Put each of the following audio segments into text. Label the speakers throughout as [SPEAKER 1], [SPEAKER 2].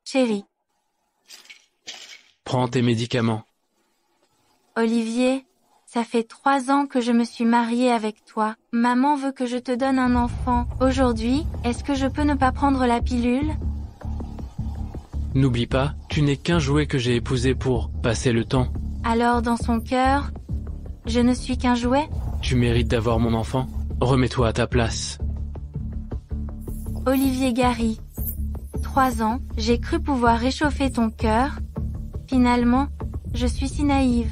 [SPEAKER 1] Chérie.
[SPEAKER 2] Prends tes médicaments.
[SPEAKER 1] Olivier, ça fait 3 ans que je me suis mariée avec toi. Maman veut que je te donne un enfant. Aujourd'hui, est-ce que je peux ne pas prendre la pilule?
[SPEAKER 2] N'oublie pas, tu n'es qu'un jouet que j'ai épousé pour passer le temps.
[SPEAKER 1] Alors dans son cœur, je ne suis qu'un jouet?
[SPEAKER 2] Tu mérites d'avoir mon enfant. Remets-toi à ta place.
[SPEAKER 1] Olivier Gary. 3 ans, j'ai cru pouvoir réchauffer ton cœur. Finalement, je suis si naïve.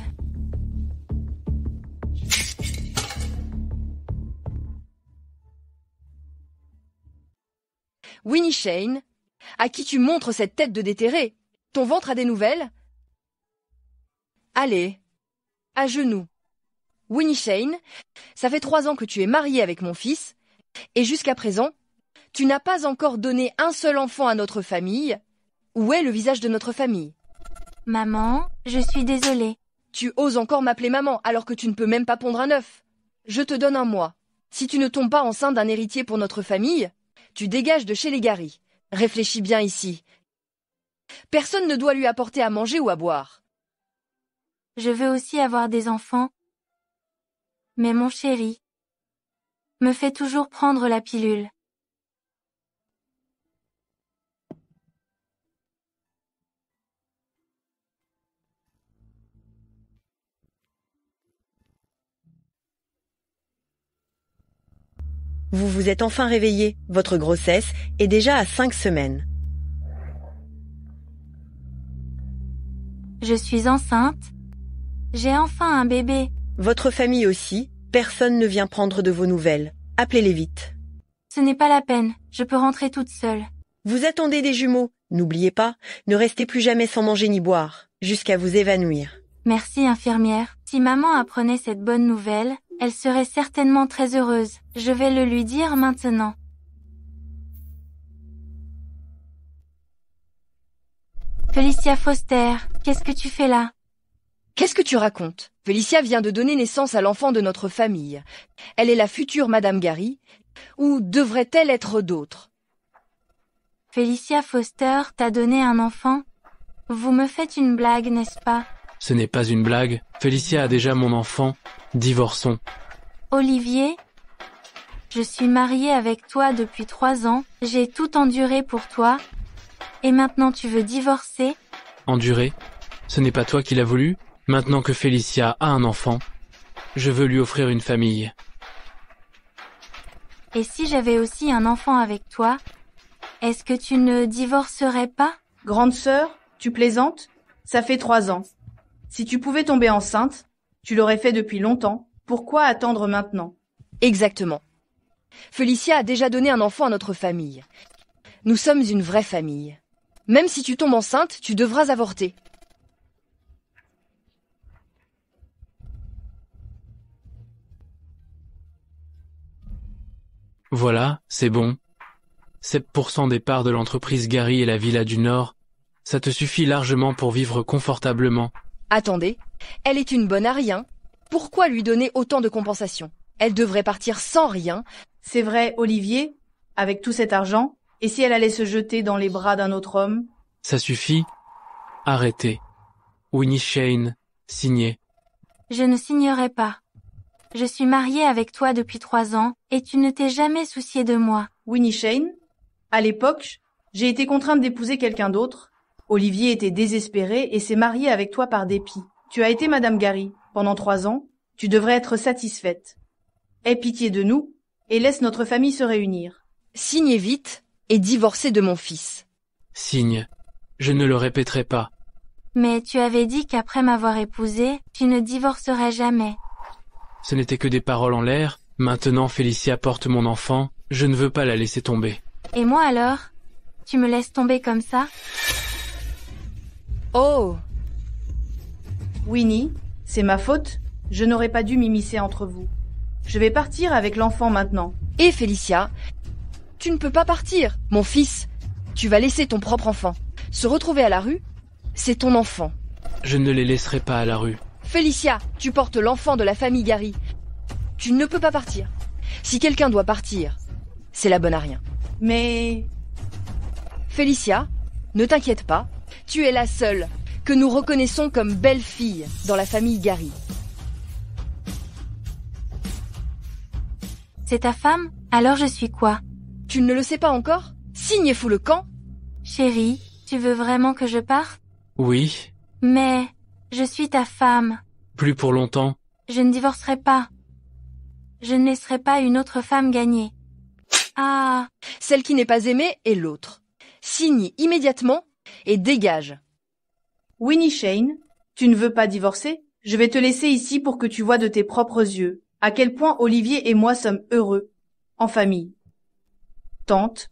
[SPEAKER 3] Winnie Shane, à qui tu montres cette tête de déterré? Ton ventre a des nouvelles? Allez, à genoux. Winnie Shane, ça fait 3 ans que tu es mariée avec mon fils, et jusqu'à présent, tu n'as pas encore donné un seul enfant à notre famille. Où est le visage de notre famille?
[SPEAKER 1] Maman, je suis désolée.
[SPEAKER 3] Tu oses encore m'appeler maman alors que tu ne peux même pas pondre un œuf. Je te donne un mois. Si tu ne tombes pas enceinte d'un héritier pour notre famille, tu dégages de chez les Gary. Réfléchis bien ici. Personne ne doit lui apporter à manger ou à boire.
[SPEAKER 1] Je veux aussi avoir des enfants. Mais mon chéri me fait toujours prendre la pilule.
[SPEAKER 4] Vous vous êtes enfin réveillé. Votre grossesse est déjà à 5 semaines.
[SPEAKER 1] Je suis enceinte. J'ai enfin un bébé.
[SPEAKER 4] Votre famille aussi. Personne ne vient prendre de vos nouvelles. Appelez-les vite.
[SPEAKER 1] Ce n'est pas la peine. Je peux rentrer toute seule.
[SPEAKER 4] Vous attendez des jumeaux. N'oubliez pas, ne restez plus jamais sans manger ni boire, jusqu'à vous évanouir.
[SPEAKER 1] Merci, infirmière. Si maman apprenait cette bonne nouvelle, elle serait certainement très heureuse. Je vais le lui dire maintenant. Felicia Foster, qu'est-ce que tu fais là?
[SPEAKER 3] Qu'est-ce que tu racontes? Felicia vient de donner naissance à l'enfant de notre famille. Elle est la future Madame Gary, ou devrait-elle être d'autres?
[SPEAKER 1] Felicia Foster t'a donné un enfant? Vous me faites une blague, n'est-ce pas?
[SPEAKER 2] Ce n'est pas une blague. Felicia a déjà mon enfant. Divorçons.
[SPEAKER 1] Olivier, je suis mariée avec toi depuis 3 ans. J'ai tout enduré pour toi. Et maintenant tu veux divorcer?
[SPEAKER 2] Endurer? Ce n'est pas toi qui l'as voulu? Maintenant que Felicia a un enfant, je veux lui offrir une famille.
[SPEAKER 1] Et si j'avais aussi un enfant avec toi, est-ce que tu ne divorcerais pas?
[SPEAKER 5] Grande sœur, tu plaisantes? Ça fait 3 ans. Si tu pouvais tomber enceinte, tu l'aurais fait depuis longtemps. Pourquoi attendre maintenant?
[SPEAKER 3] Exactement. Felicia a déjà donné un enfant à notre famille. Nous sommes une vraie famille. Même si tu tombes enceinte, tu devras avorter.
[SPEAKER 2] Voilà, c'est bon. 7% des parts de l'entreprise Gary et la Villa du Nord, ça te suffit largement pour vivre confortablement.
[SPEAKER 3] Attendez, elle est une bonne à rien. Pourquoi lui donner autant de compensation? Elle devrait partir sans rien.
[SPEAKER 5] C'est vrai, Olivier, avec tout cet argent, et si elle allait se jeter dans les bras d'un autre homme?
[SPEAKER 2] Ça suffit. Arrêtez. Winnie Shane, signé.
[SPEAKER 1] Je ne signerai pas. Je suis mariée avec toi depuis 3 ans, et tu ne t'es jamais soucié de moi.
[SPEAKER 5] Winnie Shane? À l'époque, j'ai été contrainte d'épouser quelqu'un d'autre. Olivier était désespéré et s'est marié avec toi par dépit. Tu as été Madame Gary pendant 3 ans. Tu devrais être satisfaite. Aie pitié de nous et laisse notre famille se réunir.
[SPEAKER 3] Signez vite et divorcez de mon fils.
[SPEAKER 2] Signe. Je ne le répéterai pas.
[SPEAKER 1] Mais tu avais dit qu'après m'avoir épousée, tu ne divorcerais jamais.
[SPEAKER 2] Ce n'était que des paroles en l'air. Maintenant, Felicia porte mon enfant. Je ne veux pas la laisser tomber.
[SPEAKER 1] Et moi alors? Tu me laisses tomber comme ça?
[SPEAKER 3] Oh!
[SPEAKER 5] Winnie, c'est ma faute. Je n'aurais pas dû m'immiscer entre vous. Je vais partir avec l'enfant maintenant.
[SPEAKER 3] Et Felicia, tu ne peux pas partir. Mon fils, tu vas laisser ton propre enfant. Se retrouver à la rue, c'est ton enfant.
[SPEAKER 2] Je ne les laisserai pas à la rue.
[SPEAKER 3] Felicia, tu portes l'enfant de la famille Gary. Tu ne peux pas partir. Si quelqu'un doit partir, c'est la bonne à rien.
[SPEAKER 5] Mais...
[SPEAKER 3] Felicia, Ne t'inquiète pas, tu es la seule que nous reconnaissons comme belle-fille dans la famille Gary.
[SPEAKER 1] C'est ta femme? Alors je suis quoi?
[SPEAKER 3] Tu ne le sais pas encore? Signe et fous le camp.
[SPEAKER 1] Chérie, tu veux vraiment que je parte?
[SPEAKER 2] Oui,
[SPEAKER 1] Mais, je suis ta femme.
[SPEAKER 2] plus pour longtemps.
[SPEAKER 1] Je ne divorcerai pas. Je ne laisserai pas une autre femme gagner. Ah,
[SPEAKER 3] Celle qui n'est pas aimée est l'autre. Signe immédiatement et dégage.
[SPEAKER 5] Winnie Shane, tu ne veux pas divorcer? Je vais te laisser ici pour que tu vois de tes propres yeux à quel point Olivier et moi sommes heureux, en famille. Tante,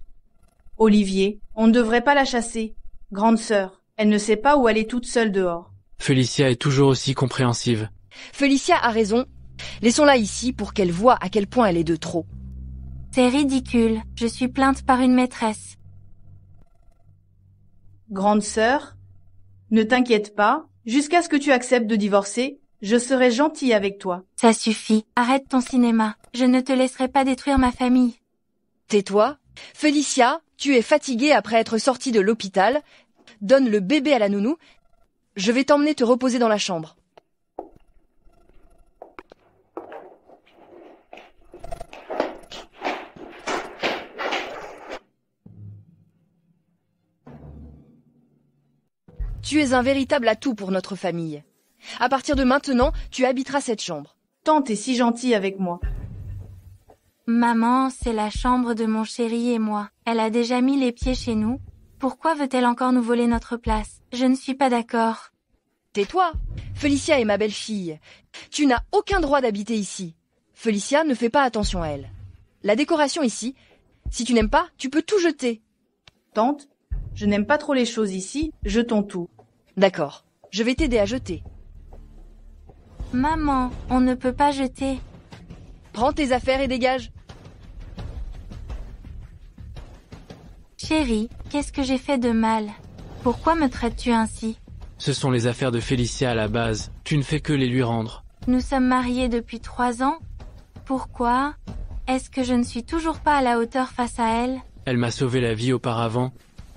[SPEAKER 5] Olivier, on ne devrait pas la chasser. Grande sœur, elle ne sait pas où elle est toute seule dehors.
[SPEAKER 2] Félicia est toujours aussi compréhensive.
[SPEAKER 3] Félicia a raison. Laissons-la ici pour qu'elle voie à quel point elle est de trop.
[SPEAKER 1] c'est ridicule. Je suis plainte par une maîtresse.
[SPEAKER 5] Grande sœur, ne t'inquiète pas, jusqu'à ce que tu acceptes de divorcer, je serai gentille avec toi.
[SPEAKER 1] Ça suffit. Arrête ton cinéma. Je ne te laisserai pas détruire ma famille.
[SPEAKER 3] Tais-toi. Félicia, tu es fatiguée après être sortie de l'hôpital. Donne le bébé à la nounou. Je vais t'emmener te reposer dans la chambre. Tu es un véritable atout pour notre famille. À partir de maintenant, tu habiteras cette chambre.
[SPEAKER 5] Tante est si gentille avec moi.
[SPEAKER 1] Maman, c'est la chambre de mon chéri et moi. Elle a déjà mis les pieds chez nous. Pourquoi veut-elle encore nous voler notre place? Je ne suis pas d'accord.
[SPEAKER 3] Tais-toi. Félicia est ma belle-fille. Tu n'as aucun droit d'habiter ici. Félicia ne fait pas attention à elle. La décoration ici, si tu n'aimes pas, tu peux tout jeter.
[SPEAKER 5] Tante, je n'aime pas trop les choses ici, jetons tout.
[SPEAKER 3] D'accord, je vais t'aider à jeter.
[SPEAKER 1] Maman, on ne peut pas jeter.
[SPEAKER 3] Prends tes affaires et dégage.
[SPEAKER 1] Chérie, qu'est-ce que j'ai fait de mal? Pourquoi me traites-tu ainsi?
[SPEAKER 2] Ce sont les affaires de Félicia à la base. Tu ne fais que les lui rendre.
[SPEAKER 1] Nous sommes mariés depuis 3 ans. Pourquoi? Est-ce que je ne suis toujours pas à la hauteur face à elle?
[SPEAKER 2] Elle m'a sauvé la vie auparavant.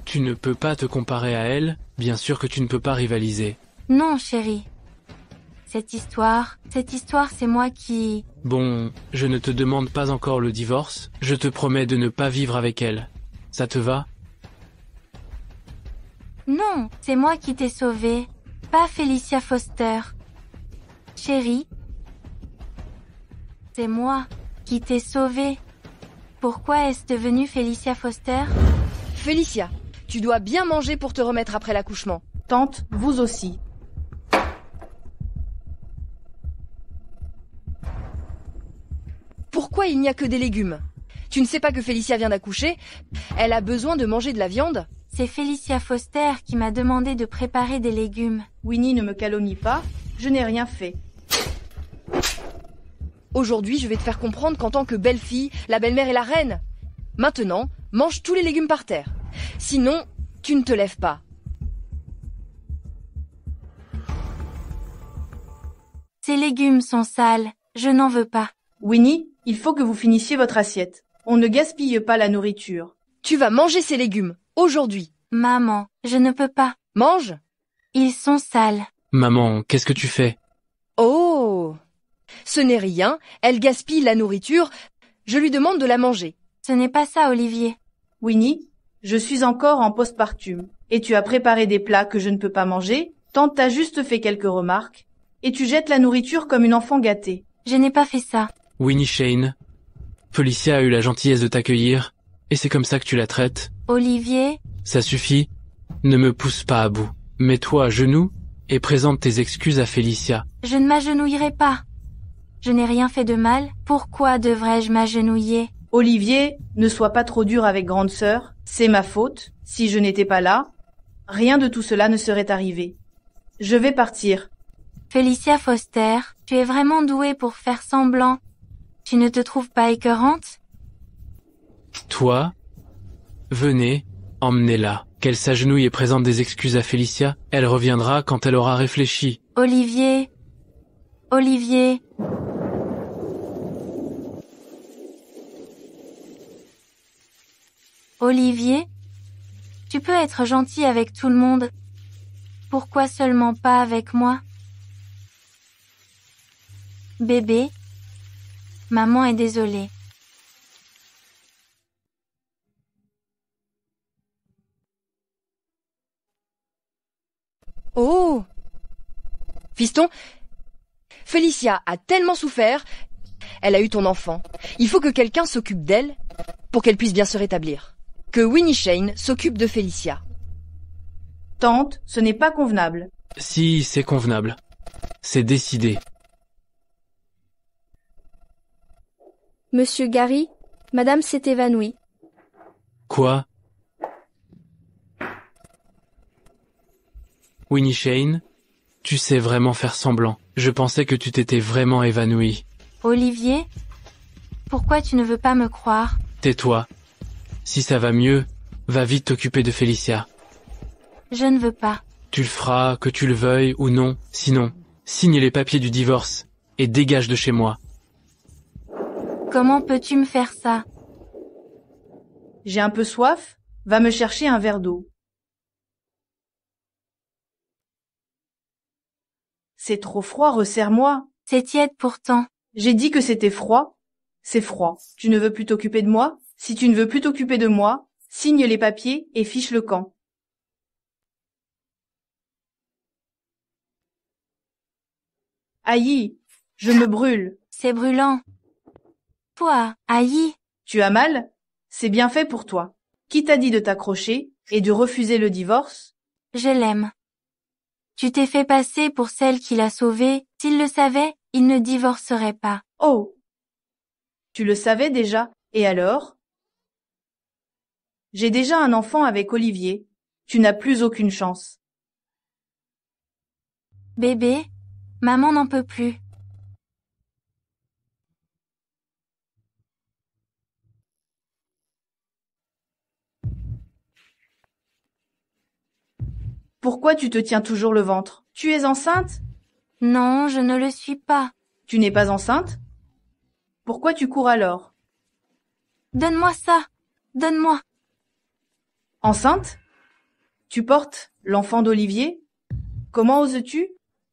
[SPEAKER 2] Tu ne peux pas te comparer à elle. Bien sûr que tu ne peux pas rivaliser.
[SPEAKER 1] Non, chérie. Cette histoire, c'est moi qui...
[SPEAKER 2] Bon, je ne te demande pas encore le divorce. Je te promets de ne pas vivre avec elle. Ça te va?
[SPEAKER 1] Non, c'est moi qui t'ai sauvée, pas Félicia Foster. Chérie, c'est moi qui t'ai sauvée. Pourquoi est-ce devenu Félicia Foster?
[SPEAKER 3] Félicia, tu dois bien manger pour te remettre après l'accouchement.
[SPEAKER 5] Tante, vous aussi.
[SPEAKER 3] Pourquoi il n'y a que des légumes? Tu ne sais pas que Félicia vient d'accoucher? Elle a besoin de manger de la viande?
[SPEAKER 1] C'est Félicia Foster qui m'a demandé de préparer des légumes.
[SPEAKER 5] Winnie, ne me calomnie pas, je n'ai rien fait.
[SPEAKER 3] Aujourd'hui, je vais te faire comprendre qu'en tant que belle-fille, la belle-mère est la reine. Maintenant, mange tous les légumes par terre. Sinon, tu ne te lèves pas.
[SPEAKER 1] Ces légumes sont sales, je n'en veux pas.
[SPEAKER 5] Winnie, il faut que vous finissiez votre assiette. On ne gaspille pas la nourriture.
[SPEAKER 3] Tu vas manger ces légumes, aujourd'hui.
[SPEAKER 1] Maman, je ne peux pas.
[SPEAKER 3] Mange.
[SPEAKER 1] Ils sont sales.
[SPEAKER 2] Maman, qu'est-ce que tu fais?
[SPEAKER 3] Oh! Ce n'est rien, elle gaspille la nourriture. Je lui demande de la manger.
[SPEAKER 1] Ce n'est pas ça, Olivier.
[SPEAKER 5] Winnie, je suis encore en postpartum. Et tu as préparé des plats que je ne peux pas manger. Tante t'a juste fait quelques remarques. Et tu jettes la nourriture comme une enfant gâtée.
[SPEAKER 1] Je n'ai pas fait ça.
[SPEAKER 2] Winnie Shane. Félicia a eu la gentillesse de t'accueillir. Et c'est comme ça que tu la traites?
[SPEAKER 1] Olivier,
[SPEAKER 2] Ça suffit. Ne me pousse pas à bout. Mets-toi à genoux et présente tes excuses à Félicia.
[SPEAKER 1] je ne m'agenouillerai pas. Je n'ai rien fait de mal. Pourquoi devrais-je m'agenouiller?
[SPEAKER 5] Olivier, ne sois pas trop dur avec grande sœur. C'est ma faute. Si je n'étais pas là, rien de tout cela ne serait arrivé. Je vais partir.
[SPEAKER 1] Félicia Foster, tu es vraiment douée pour faire semblant. Tu ne te trouves pas écœurante?
[SPEAKER 2] Toi? Venez, emmenez-la. Qu'elle s'agenouille et présente des excuses à Félicia. Elle reviendra quand elle aura réfléchi.
[SPEAKER 1] Olivier. Olivier. Olivier? Tu peux être gentil avec tout le monde. Pourquoi seulement pas avec moi? Bébé, maman est désolée.
[SPEAKER 3] Oh! Fiston, Félicia a tellement souffert, elle a eu ton enfant. Il faut que quelqu'un s'occupe d'elle pour qu'elle puisse bien se rétablir. Que Winnie Shane s'occupe de Félicia.
[SPEAKER 5] Tante, ce n'est pas convenable.
[SPEAKER 2] Si, c'est convenable. C'est décidé.
[SPEAKER 6] Monsieur Gary, madame s'est évanouie.
[SPEAKER 2] Quoi? Winnie Shane, tu sais vraiment faire semblant. Je pensais que tu t'étais vraiment évanoui.
[SPEAKER 1] Olivier, pourquoi tu ne veux pas me croire?
[SPEAKER 2] Tais-toi. Si ça va mieux, va vite t'occuper de Félicia.
[SPEAKER 1] Je ne veux pas.
[SPEAKER 2] Tu le feras, que tu le veuilles ou non. Sinon, signe les papiers du divorce et dégage de chez moi.
[SPEAKER 1] Comment peux-tu me faire ça?
[SPEAKER 5] J'ai un peu soif, va me chercher un verre d'eau. C'est trop froid, resserre-moi.
[SPEAKER 1] C'est tiède pourtant.
[SPEAKER 5] J'ai dit que c'était froid. C'est froid. Tu ne veux plus t'occuper de moi? Si tu ne veux plus t'occuper de moi, signe les papiers et fiche le camp. Aïe, je me brûle.
[SPEAKER 1] C'est brûlant. Toi, aïe.
[SPEAKER 5] Tu as mal? C'est bien fait pour toi. Qui t'a dit de t'accrocher et de refuser le divorce?
[SPEAKER 1] Je l'aime. Tu t'es fait passer pour celle qui l'a sauvé. S'il le savait, il ne divorcerait pas.
[SPEAKER 5] Oh! Tu le savais déjà, et alors? J'ai déjà un enfant avec Olivier. Tu n'as plus aucune chance.
[SPEAKER 1] Bébé, maman n'en peut plus.
[SPEAKER 5] Pourquoi tu te tiens toujours le ventre? Tu es enceinte?
[SPEAKER 1] Non, je ne le suis pas.
[SPEAKER 5] Tu n'es pas enceinte? Pourquoi tu cours alors?
[SPEAKER 1] Donne-moi ça. Donne-moi.
[SPEAKER 5] Enceinte? Tu portes l'enfant d'Olivier? Comment oses-tu?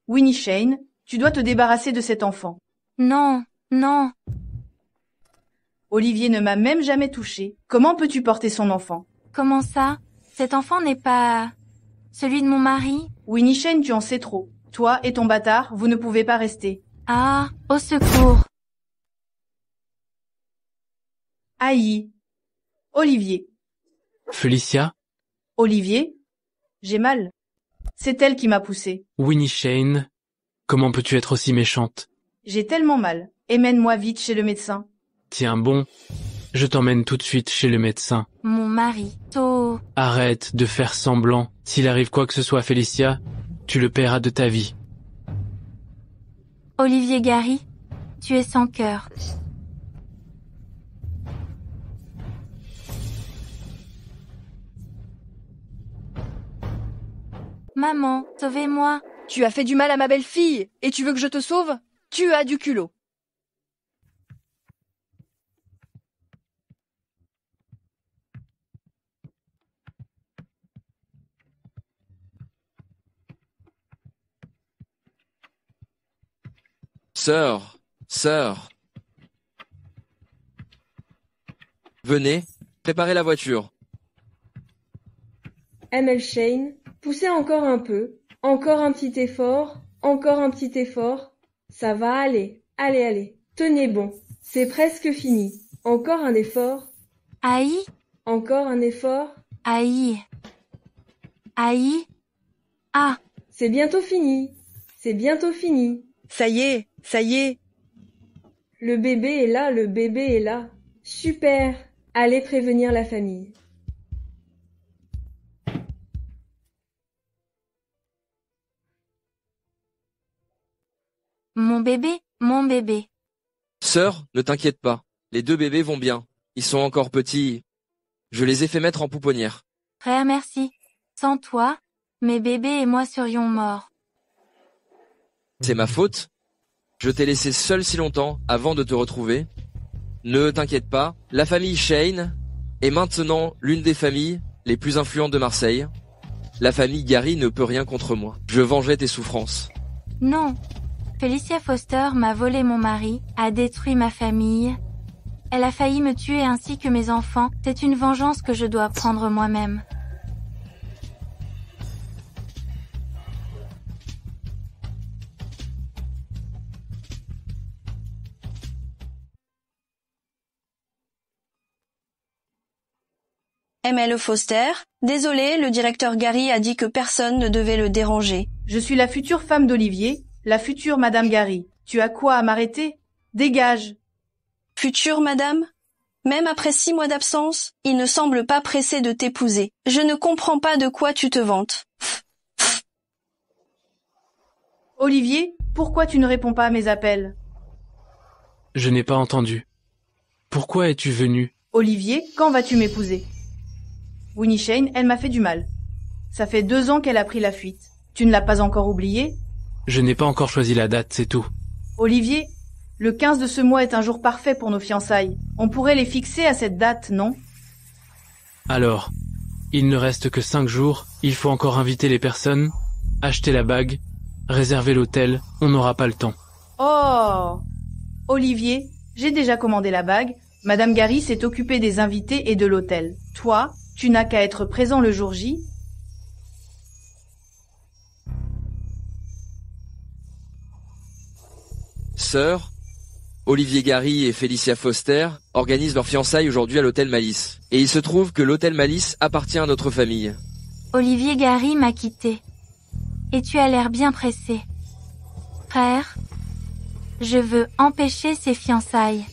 [SPEAKER 5] Winnie Shane, tu dois te débarrasser de cet enfant.
[SPEAKER 1] Non, non.
[SPEAKER 5] Olivier ne m'a même jamais touché. Comment peux-tu porter son enfant?
[SPEAKER 1] Comment ça? Cet enfant n'est pas... celui de mon mari?
[SPEAKER 5] Winnie Shane, tu en sais trop. Toi et ton bâtard, vous ne pouvez pas rester.
[SPEAKER 1] Ah, au secours.
[SPEAKER 5] Aïe. Olivier.
[SPEAKER 2] Félicia?
[SPEAKER 5] Olivier? J'ai mal. C'est elle qui m'a poussé.
[SPEAKER 2] Winnie Shane? Comment peux-tu être aussi méchante?
[SPEAKER 5] J'ai tellement mal. Emmène-moi vite chez le médecin.
[SPEAKER 2] Tiens bon, je t'emmène tout de suite chez le médecin.
[SPEAKER 1] Mon mari. Oh.
[SPEAKER 2] Arrête de faire semblant. S'il arrive quoi que ce soit à Félicia, tu le paieras de ta vie.
[SPEAKER 1] Olivier Gary, tu es sans cœur. Maman, sauvez-moi.
[SPEAKER 3] Tu as fait du mal à ma belle-fille, et tu veux que je te sauve? Tu as du culot.
[SPEAKER 7] Sœur. Venez, préparez la voiture.
[SPEAKER 8] ML Shane, poussez encore un peu, encore un petit effort, encore un petit effort. Ça va aller, allez, tenez bon, c'est presque fini. Encore un effort,
[SPEAKER 1] Aïe,
[SPEAKER 8] encore un effort,
[SPEAKER 1] aïe. Aïe. Ah,
[SPEAKER 8] c'est bientôt fini, c'est bientôt fini.
[SPEAKER 4] Ça y est, ça y est.
[SPEAKER 8] Le bébé est là, le bébé est là. Super, allez prévenir la famille.
[SPEAKER 1] mon bébé, mon bébé.
[SPEAKER 7] Sœur, ne t'inquiète pas. Les deux bébés vont bien. Ils sont encore petits. Je les ai fait mettre en pouponnière.
[SPEAKER 1] Frère, merci. Sans toi, mes bébés et moi serions morts.
[SPEAKER 7] C'est ma faute. Je t'ai laissé seul si longtemps avant de te retrouver. Ne t'inquiète pas. La famille Shane est maintenant l'une des familles les plus influentes de Marseille. La famille Gary ne peut rien contre moi. Je vengerai tes souffrances.
[SPEAKER 1] Non. Felicia Foster m'a volé mon mari, a détruit ma famille. Elle a failli me tuer ainsi que mes enfants. C'est une vengeance que je dois prendre moi-même.
[SPEAKER 9] ML Foster, désolé, le directeur Gary a dit que personne ne devait le déranger.
[SPEAKER 5] Je suis la future femme d'Olivier, la future Madame Gary. Tu as quoi à m'arrêter? Dégage!
[SPEAKER 9] Future madame? Même après 6 mois d'absence, il ne semble pas pressé de t'épouser. Je ne comprends pas de quoi tu te vantes.
[SPEAKER 5] Olivier, pourquoi tu ne réponds pas à mes appels?
[SPEAKER 2] Je n'ai pas entendu. Pourquoi es-tu venu?
[SPEAKER 5] Olivier, quand vas-tu m'épouser? Winnie Shane, elle m'a fait du mal. Ça fait 2 ans qu'elle a pris la fuite. Tu ne l'as pas encore oublié?
[SPEAKER 2] Je n'ai pas encore choisi la date, c'est tout.
[SPEAKER 5] Olivier, le 15 de ce mois est un jour parfait pour nos fiançailles. On pourrait les fixer à cette date, non?
[SPEAKER 2] Alors, il ne reste que 5 jours, il faut encore inviter les personnes, acheter la bague, réserver l'hôtel, on n'aura pas le temps.
[SPEAKER 5] Oh! Olivier, j'ai déjà commandé la bague. Madame Gary s'est occupée des invités et de l'hôtel. Toi, tu n'as qu'à être présent le jour J.
[SPEAKER 7] Sœur, Olivier Gary et Felicia Foster organisent leurs fiançailles aujourd'hui à l'hôtel Malice. Et il se trouve que l'hôtel Malice appartient à notre famille.
[SPEAKER 1] Olivier Gary m'a quitté. Et tu as l'air bien pressé. Frère, je veux empêcher ces fiançailles.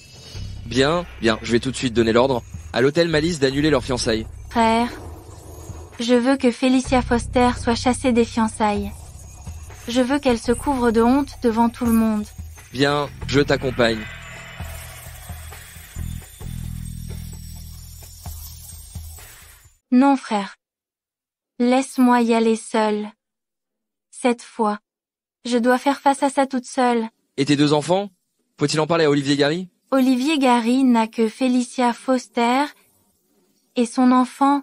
[SPEAKER 7] Bien, je vais tout de suite donner l'ordre à l'hôtel Malice d'annuler leurs fiançailles.
[SPEAKER 1] Frère, je veux que Felicia Foster soit chassée des fiançailles. Je veux qu'elle se couvre de honte devant tout le monde.
[SPEAKER 7] Bien, je t'accompagne.
[SPEAKER 1] Non, frère. Laisse-moi y aller seule. Cette fois, je dois faire face à ça toute seule.
[SPEAKER 7] Et tes 2 enfants? Faut-il en parler à Olivier Gary?
[SPEAKER 1] Olivier Gary n'a que Felicia Foster et son enfant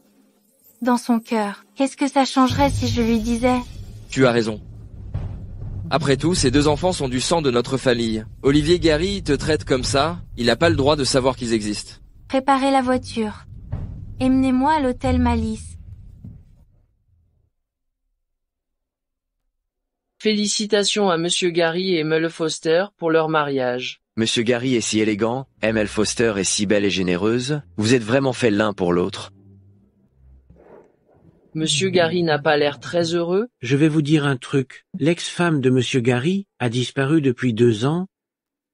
[SPEAKER 1] dans son cœur. Qu'est-ce que ça changerait si je lui disais?
[SPEAKER 7] Tu as raison. Après tout, ces 2 enfants sont du sang de notre famille. Olivier Gary te traite comme ça, il n'a pas le droit de savoir qu'ils existent.
[SPEAKER 1] Préparez la voiture. Emmenez-moi à l'hôtel Malice.
[SPEAKER 10] Félicitations à Monsieur Gary et Mlle Foster pour leur mariage.
[SPEAKER 11] Monsieur Gary est si élégant, ML Foster est si belle et généreuse, vous êtes vraiment faits l'un pour l'autre.
[SPEAKER 10] Monsieur Gary n'a pas l'air très heureux.
[SPEAKER 12] Je vais vous dire un truc. L'ex-femme de Monsieur Gary a disparu depuis 2 ans,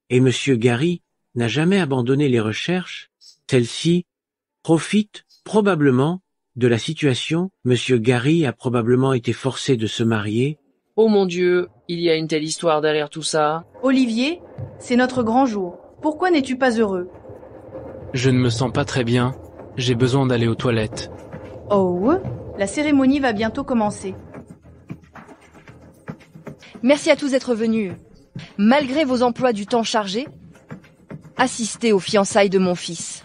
[SPEAKER 12] et Monsieur Gary n'a jamais abandonné les recherches. Celle-ci profite probablement de la situation. Monsieur Gary a probablement été forcé de se marier.
[SPEAKER 10] Oh mon Dieu, il y a une telle histoire derrière tout ça.
[SPEAKER 5] Olivier, c'est notre grand jour. Pourquoi n'es-tu pas heureux?
[SPEAKER 2] Je ne me sens pas très bien, j'ai besoin d'aller aux toilettes.
[SPEAKER 5] Oh, la cérémonie va bientôt commencer.
[SPEAKER 3] Merci à tous d'être venus. Malgré vos emplois du temps chargés, assistez aux fiançailles de mon fils.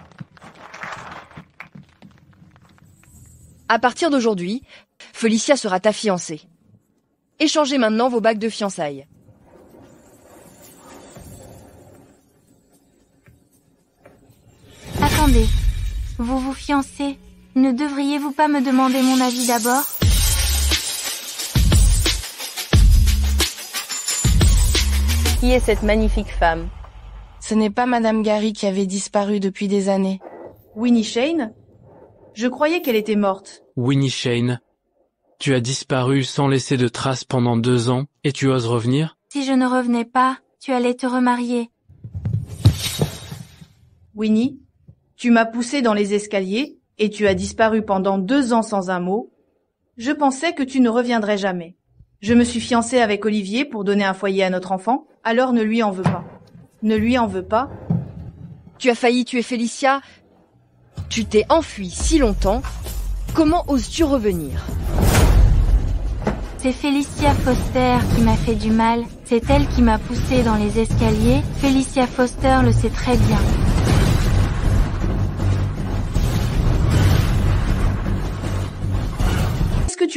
[SPEAKER 3] À partir d'aujourd'hui, Felicia sera ta fiancée. Échangez maintenant vos bagues de fiançailles.
[SPEAKER 1] Attendez, vous vous fiancez? Ne devriez-vous pas me demander mon avis d'abord?
[SPEAKER 13] Qui est cette magnifique femme?
[SPEAKER 14] Ce n'est pas Madame Gary qui avait disparu depuis des années.
[SPEAKER 5] Winnie Shane? Je croyais qu'elle était morte.
[SPEAKER 2] Winnie Shane, tu as disparu sans laisser de traces pendant 2 ans, et tu oses revenir?
[SPEAKER 1] Si je ne revenais pas, tu allais te remarier.
[SPEAKER 5] Winnie, tu m'as poussé dans les escaliers, et tu as disparu pendant 2 ans sans un mot. Je pensais que tu ne reviendrais jamais. Je me suis fiancée avec Olivier pour donner un foyer à notre enfant, alors ne lui en veux pas. Ne lui en veux pas.
[SPEAKER 3] Tu as failli tuer Felicia. Tu t'es enfui si longtemps. Comment oses-tu revenir?
[SPEAKER 1] C'est Felicia Foster qui m'a fait du mal. C'est elle qui m'a poussé dans les escaliers. Felicia Foster le sait très bien.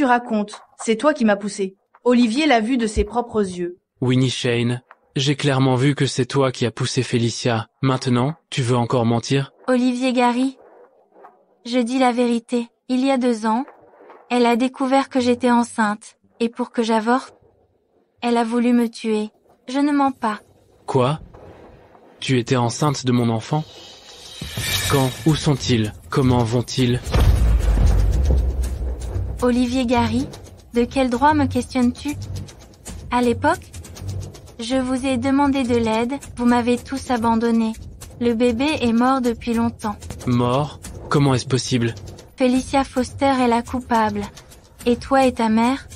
[SPEAKER 5] tu racontes? C'est toi qui m'as poussé. Olivier l'a vu de ses propres yeux.
[SPEAKER 2] Winnie Shane, j'ai clairement vu que c'est toi qui as poussé Félicia. Maintenant, tu veux encore mentir?
[SPEAKER 1] Olivier Gary, je dis la vérité. Il y a 2 ans, elle a découvert que j'étais enceinte, et pour que j'avorte, elle a voulu me tuer. Je ne mens pas.
[SPEAKER 2] Quoi? Tu étais enceinte de mon enfant? Quand? Où sont-ils? Comment vont-ils?
[SPEAKER 1] Olivier Gary, de quel droit me questionnes-tu? À l'époque, je vous ai demandé de l'aide, vous m'avez tous abandonné. Le bébé est mort depuis longtemps.
[SPEAKER 2] Mort? Comment est-ce possible?
[SPEAKER 1] Felicia Foster est la coupable. Et toi et ta mère,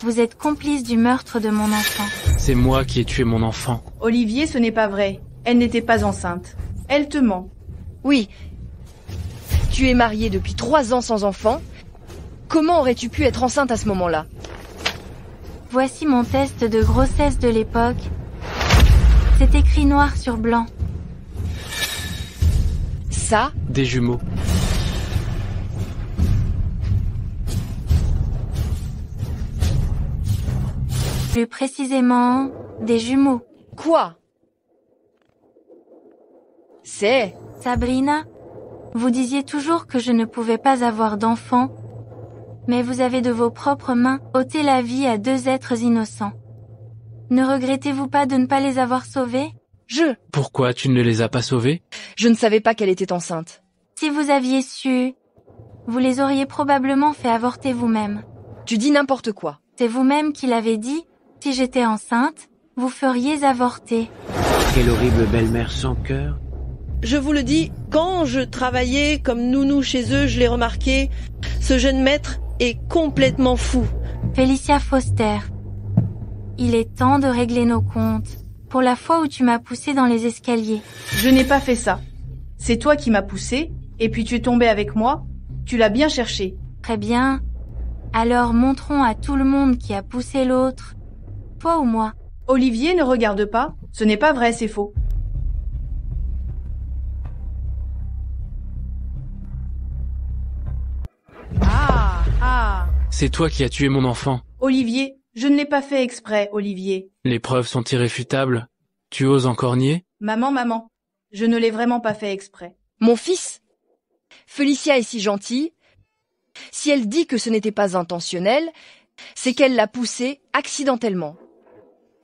[SPEAKER 1] vous êtes complices du meurtre de mon enfant.
[SPEAKER 2] C'est moi qui ai tué mon enfant.
[SPEAKER 5] Olivier, ce n'est pas vrai. Elle n'était pas enceinte. Elle te ment.
[SPEAKER 3] Oui. Tu es marié depuis 3 ans sans enfant. Comment aurais-tu pu être enceinte à ce moment-là?
[SPEAKER 1] Voici mon test de grossesse de l'époque. C'est écrit noir sur blanc.
[SPEAKER 3] Ça?
[SPEAKER 2] Des jumeaux.
[SPEAKER 1] Plus précisément, des jumeaux.
[SPEAKER 3] Quoi? C'est...
[SPEAKER 1] Sabrina, vous disiez toujours que je ne pouvais pas avoir d'enfant, mais vous avez de vos propres mains ôté la vie à 2 êtres innocents. Ne regrettez-vous pas de ne pas les avoir sauvés?
[SPEAKER 2] Pourquoi tu ne les as pas sauvés?
[SPEAKER 3] Je ne savais pas qu'elle était enceinte.
[SPEAKER 1] Si vous aviez su, vous les auriez probablement fait avorter vous-même.
[SPEAKER 3] Tu dis n'importe quoi.
[SPEAKER 1] C'est vous-même qui l'avez dit. Si j'étais enceinte, vous feriez avorter.
[SPEAKER 12] Quelle horrible belle-mère sans cœur.
[SPEAKER 4] Je vous le dis, quand je travaillais comme nounou chez eux, je l'ai remarqué, ce jeune maître est complètement fou.
[SPEAKER 1] Felicia Foster, il est temps de régler nos comptes. Pour la fois où tu m'as poussé dans les escaliers.
[SPEAKER 5] Je n'ai pas fait ça. C'est toi qui m'as poussé, et puis tu es tombé avec moi. Tu l'as bien cherché.
[SPEAKER 1] Très bien. Alors montrons à tout le monde qui a poussé l'autre. Toi ou moi?
[SPEAKER 5] Olivier, ne regarde pas. Ce n'est pas vrai, c'est faux.
[SPEAKER 2] C'est toi qui as tué mon enfant.
[SPEAKER 5] Olivier, je ne l'ai pas fait exprès, Olivier.
[SPEAKER 2] Les preuves sont irréfutables. Tu oses encore nier?
[SPEAKER 5] Maman, je ne l'ai vraiment pas fait exprès.
[SPEAKER 3] Mon fils? Felicia est si gentille. Si elle dit que ce n'était pas intentionnel, c'est qu'elle l'a poussé accidentellement.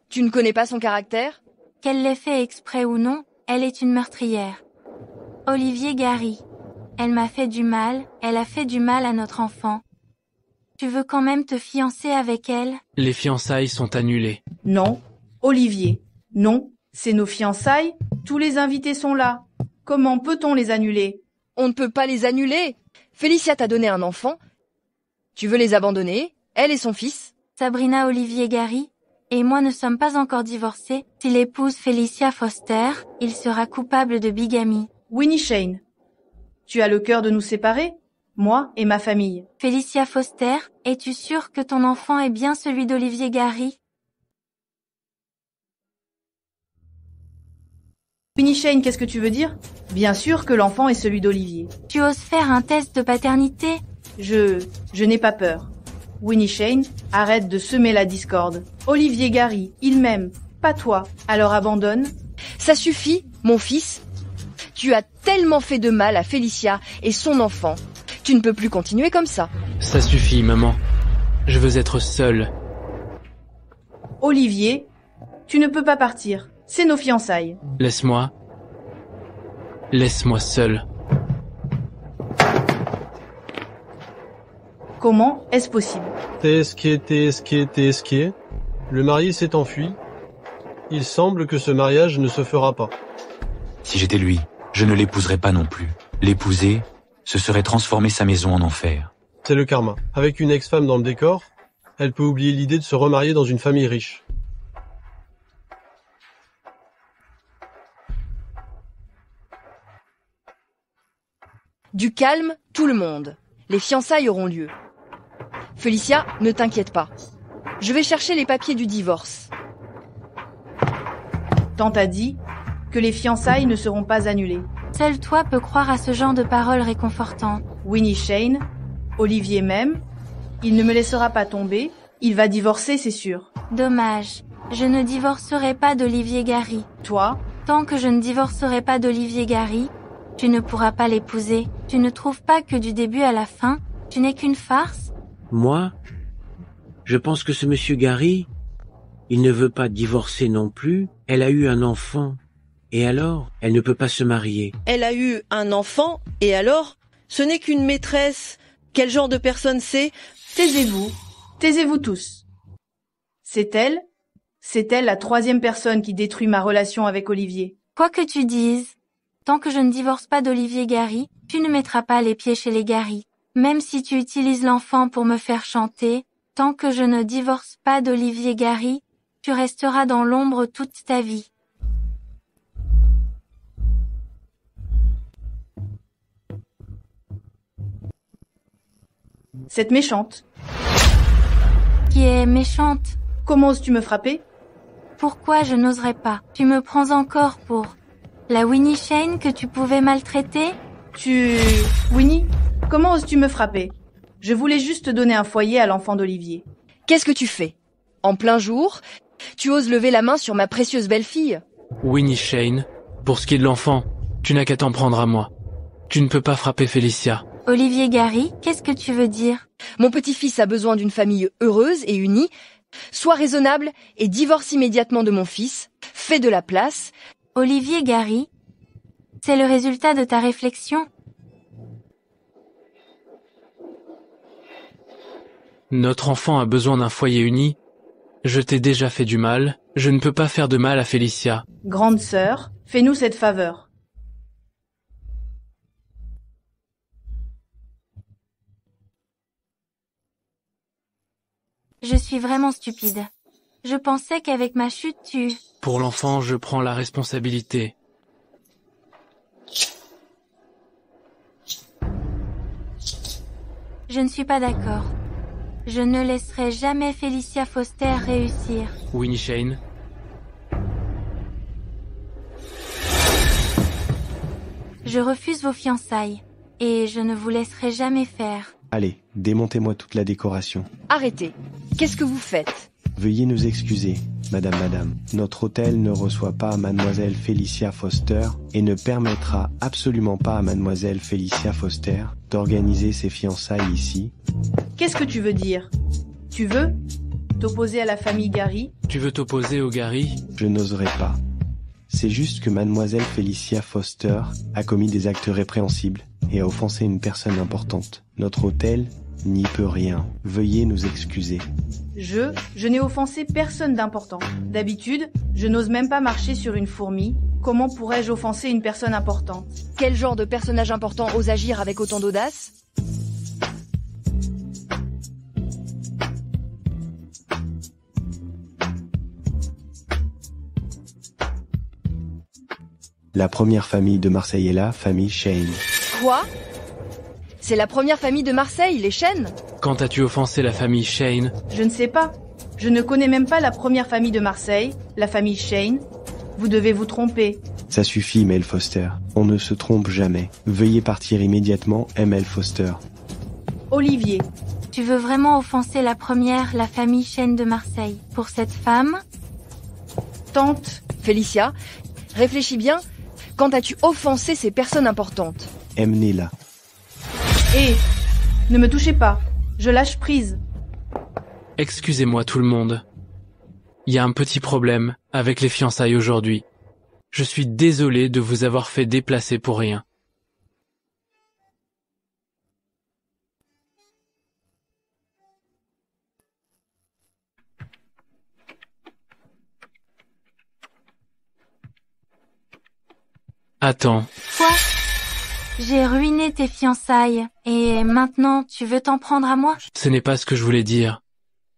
[SPEAKER 3] Tu ne connais pas son caractère?
[SPEAKER 1] Qu'elle l'ait fait exprès ou non, elle est une meurtrière. Olivier Gary. Elle m'a fait du mal, elle a fait du mal à notre enfant. Tu veux quand même te fiancer avec elle?
[SPEAKER 2] Les fiançailles sont annulées.
[SPEAKER 5] Non. Olivier. Non. C'est nos fiançailles. Tous les invités sont là. Comment peut-on les annuler?
[SPEAKER 3] On ne peut pas les annuler. Felicia t'a donné un enfant. Tu veux les abandonner, elle et son fils?
[SPEAKER 1] Sabrina Olivier Gary et moi ne sommes pas encore divorcés. S'il épouse Felicia Foster, il sera coupable de bigamie.
[SPEAKER 5] Winnie Shane. Tu as le cœur de nous séparer? Moi et ma famille.
[SPEAKER 1] Felicia Foster, es-tu sûre que ton enfant est bien celui d'Olivier Gary?
[SPEAKER 5] Winnie Shane, qu'est-ce que tu veux dire? Bien sûr que l'enfant est celui d'Olivier.
[SPEAKER 1] Tu oses faire un test de paternité?
[SPEAKER 5] Je n'ai pas peur. Winnie Shane, arrête de semer la discorde. Olivier Gary, il m'aime, pas toi. Alors abandonne.
[SPEAKER 3] Ça suffit, mon fils. Tu as tellement fait de mal à Felicia et son enfant. Tu ne peux plus continuer comme ça.
[SPEAKER 2] Ça suffit, maman. Je veux être seul.
[SPEAKER 5] Olivier, tu ne peux pas partir. C'est nos fiançailles.
[SPEAKER 2] Laisse-moi. Laisse-moi seul.
[SPEAKER 5] Comment est-ce possible?
[SPEAKER 15] TSK. Le marié s'est enfui. Il semble que ce mariage ne se fera pas.
[SPEAKER 16] Si j'étais lui, je ne l'épouserais pas non plus. L'épouser, ce serait transformer sa maison en enfer.
[SPEAKER 15] C'est le karma. Avec une ex-femme dans le décor, elle peut oublier l'idée de se remarier dans une famille riche.
[SPEAKER 3] Du calme, tout le monde. Les fiançailles auront lieu. Felicia, ne t'inquiète pas. Je vais chercher les papiers du divorce.
[SPEAKER 5] Tante a dit que les fiançailles ne seront pas annulées.
[SPEAKER 1] Seul toi peux croire à ce genre de paroles réconfortantes.
[SPEAKER 5] Winnie Shane, Olivier m'aime, Il ne me laissera pas tomber. Il va divorcer, c'est sûr.
[SPEAKER 1] Dommage. Je ne divorcerai pas d'Olivier Gary.
[SPEAKER 5] Toi?
[SPEAKER 1] Tant que je ne divorcerai pas d'Olivier Gary, tu ne pourras pas l'épouser. Tu ne trouves pas que du début à la fin, tu n'es qu'une farce?
[SPEAKER 12] Moi? Je pense que ce monsieur Gary, il ne veut pas divorcer non plus. Elle a eu un enfant. Et alors, elle ne peut pas se marier.
[SPEAKER 4] Elle a eu un enfant, et alors? Ce n'est qu'une maîtresse. Quel genre de personne c'est?
[SPEAKER 5] Taisez-vous. Taisez-vous tous. C'est elle la troisième personne qui détruit ma relation avec Olivier.
[SPEAKER 1] Quoi que tu dises, tant que je ne divorce pas d'Olivier Gary, tu ne mettras pas les pieds chez les Gary. Même si tu utilises l'enfant pour me faire chanter, tant que je ne divorce pas d'Olivier Gary, tu resteras dans l'ombre toute ta vie.
[SPEAKER 5] Cette méchante.
[SPEAKER 1] Qui est méchante?
[SPEAKER 5] Comment oses-tu me frapper?
[SPEAKER 1] Pourquoi je n'oserais pas? Tu me prends encore pour la Winnie Shane que tu pouvais maltraiter?
[SPEAKER 5] Winnie, comment oses-tu me frapper? Je voulais juste donner un foyer à l'enfant d'Olivier.
[SPEAKER 3] Qu'est-ce que tu fais? En plein jour, tu oses lever la main sur ma précieuse belle-fille?
[SPEAKER 2] Winnie Shane, pour ce qui est de l'enfant, tu n'as qu'à t'en prendre à moi. Tu ne peux pas frapper Félicia.
[SPEAKER 1] Olivier Gary, qu'est-ce que tu veux dire?
[SPEAKER 3] Mon petit-fils a besoin d'une famille heureuse et unie. Sois raisonnable et divorce immédiatement de mon fils. Fais de la place.
[SPEAKER 1] Olivier Gary, c'est le résultat de ta réflexion?
[SPEAKER 2] Notre enfant a besoin d'un foyer uni. Je t'ai déjà fait du mal. Je ne peux pas faire de mal à Félicia.
[SPEAKER 5] Grande sœur, fais-nous cette faveur.
[SPEAKER 1] Je suis vraiment stupide. Je pensais qu'avec ma chute
[SPEAKER 2] Pour l'enfant, je prends la responsabilité.
[SPEAKER 1] Je ne suis pas d'accord. Je ne laisserai jamais Félicia Foster réussir.
[SPEAKER 2] Winnie Shane.
[SPEAKER 1] Je refuse vos fiançailles. Et je ne vous laisserai jamais faire.
[SPEAKER 17] Allez, démontez-moi toute la décoration.
[SPEAKER 3] Arrêtez. Qu'est-ce que vous faites?
[SPEAKER 17] Veuillez nous excuser, madame. Notre hôtel ne reçoit pas mademoiselle Félicia Foster et ne permettra absolument pas à mademoiselle Félicia Foster d'organiser ses fiançailles ici.
[SPEAKER 5] Qu'est-ce que tu veux dire? Tu veux t'opposer à la famille Gary?
[SPEAKER 2] Tu veux t'opposer au Gary?
[SPEAKER 17] Je n'oserais pas. C'est juste que mademoiselle Félicia Foster a commis des actes répréhensibles et a offensé une personne importante. Notre hôtel n'y peut rien. Veuillez nous excuser.
[SPEAKER 5] Je n'ai offensé personne d'important. D'habitude, je n'ose même pas marcher sur une fourmi. Comment pourrais-je offenser une personne importante?
[SPEAKER 3] Quel genre de personnage important ose agir avec autant d'audace?
[SPEAKER 17] La première famille de Marseille est la famille Shane.
[SPEAKER 3] Quoi? C'est la première famille de Marseille, les Shane?
[SPEAKER 2] Quand as-tu offensé la famille Shane?
[SPEAKER 5] Je ne sais pas. Je ne connais même pas la première famille de Marseille, la famille Shane. Vous devez vous tromper.
[SPEAKER 17] Ça suffit, Mel Foster. On ne se trompe jamais. Veuillez partir immédiatement, Mel Foster.
[SPEAKER 5] Olivier.
[SPEAKER 1] Tu veux vraiment offenser la famille Shane de Marseille, pour cette femme?
[SPEAKER 5] Tante.
[SPEAKER 3] Félicia, réfléchis bien. Quand as-tu offensé ces personnes importantes?
[SPEAKER 17] Emmenez-la.
[SPEAKER 5] Ne me touchez pas. Je lâche prise.
[SPEAKER 2] Excusez-moi tout le monde. Il y a un petit problème avec les fiançailles aujourd'hui. Je suis désolé de vous avoir fait déplacer pour rien. Attends.
[SPEAKER 1] Quoi? J'ai ruiné tes fiançailles, et maintenant tu veux t'en prendre à moi?
[SPEAKER 2] Ce n'est pas ce que je voulais dire.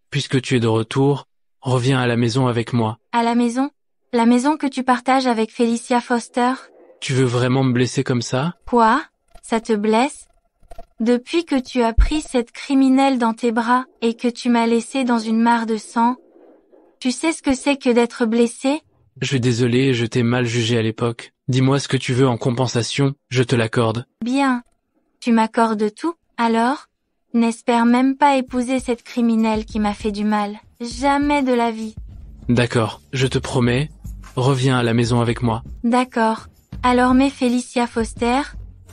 [SPEAKER 2] Puisque tu es de retour, reviens à la maison avec moi.
[SPEAKER 1] À la maison? La maison que tu partages avec Félicia Foster?
[SPEAKER 2] Tu veux vraiment me blesser comme ça?
[SPEAKER 1] Quoi? Ça te blesse? Depuis que tu as pris cette criminelle dans tes bras, et que tu m'as laissé dans une mare de sang, tu sais ce que c'est que d'être blessé?
[SPEAKER 2] Je suis désolé, je t'ai mal jugé à l'époque. Dis-moi ce que tu veux en compensation, je te l'accorde.
[SPEAKER 1] Bien. Tu m'accordes tout, alors? N'espère même pas épouser cette criminelle qui m'a fait du mal. Jamais de la vie.
[SPEAKER 2] D'accord, je te promets, reviens à la maison avec moi.
[SPEAKER 1] D'accord. Alors mets Felicia Foster,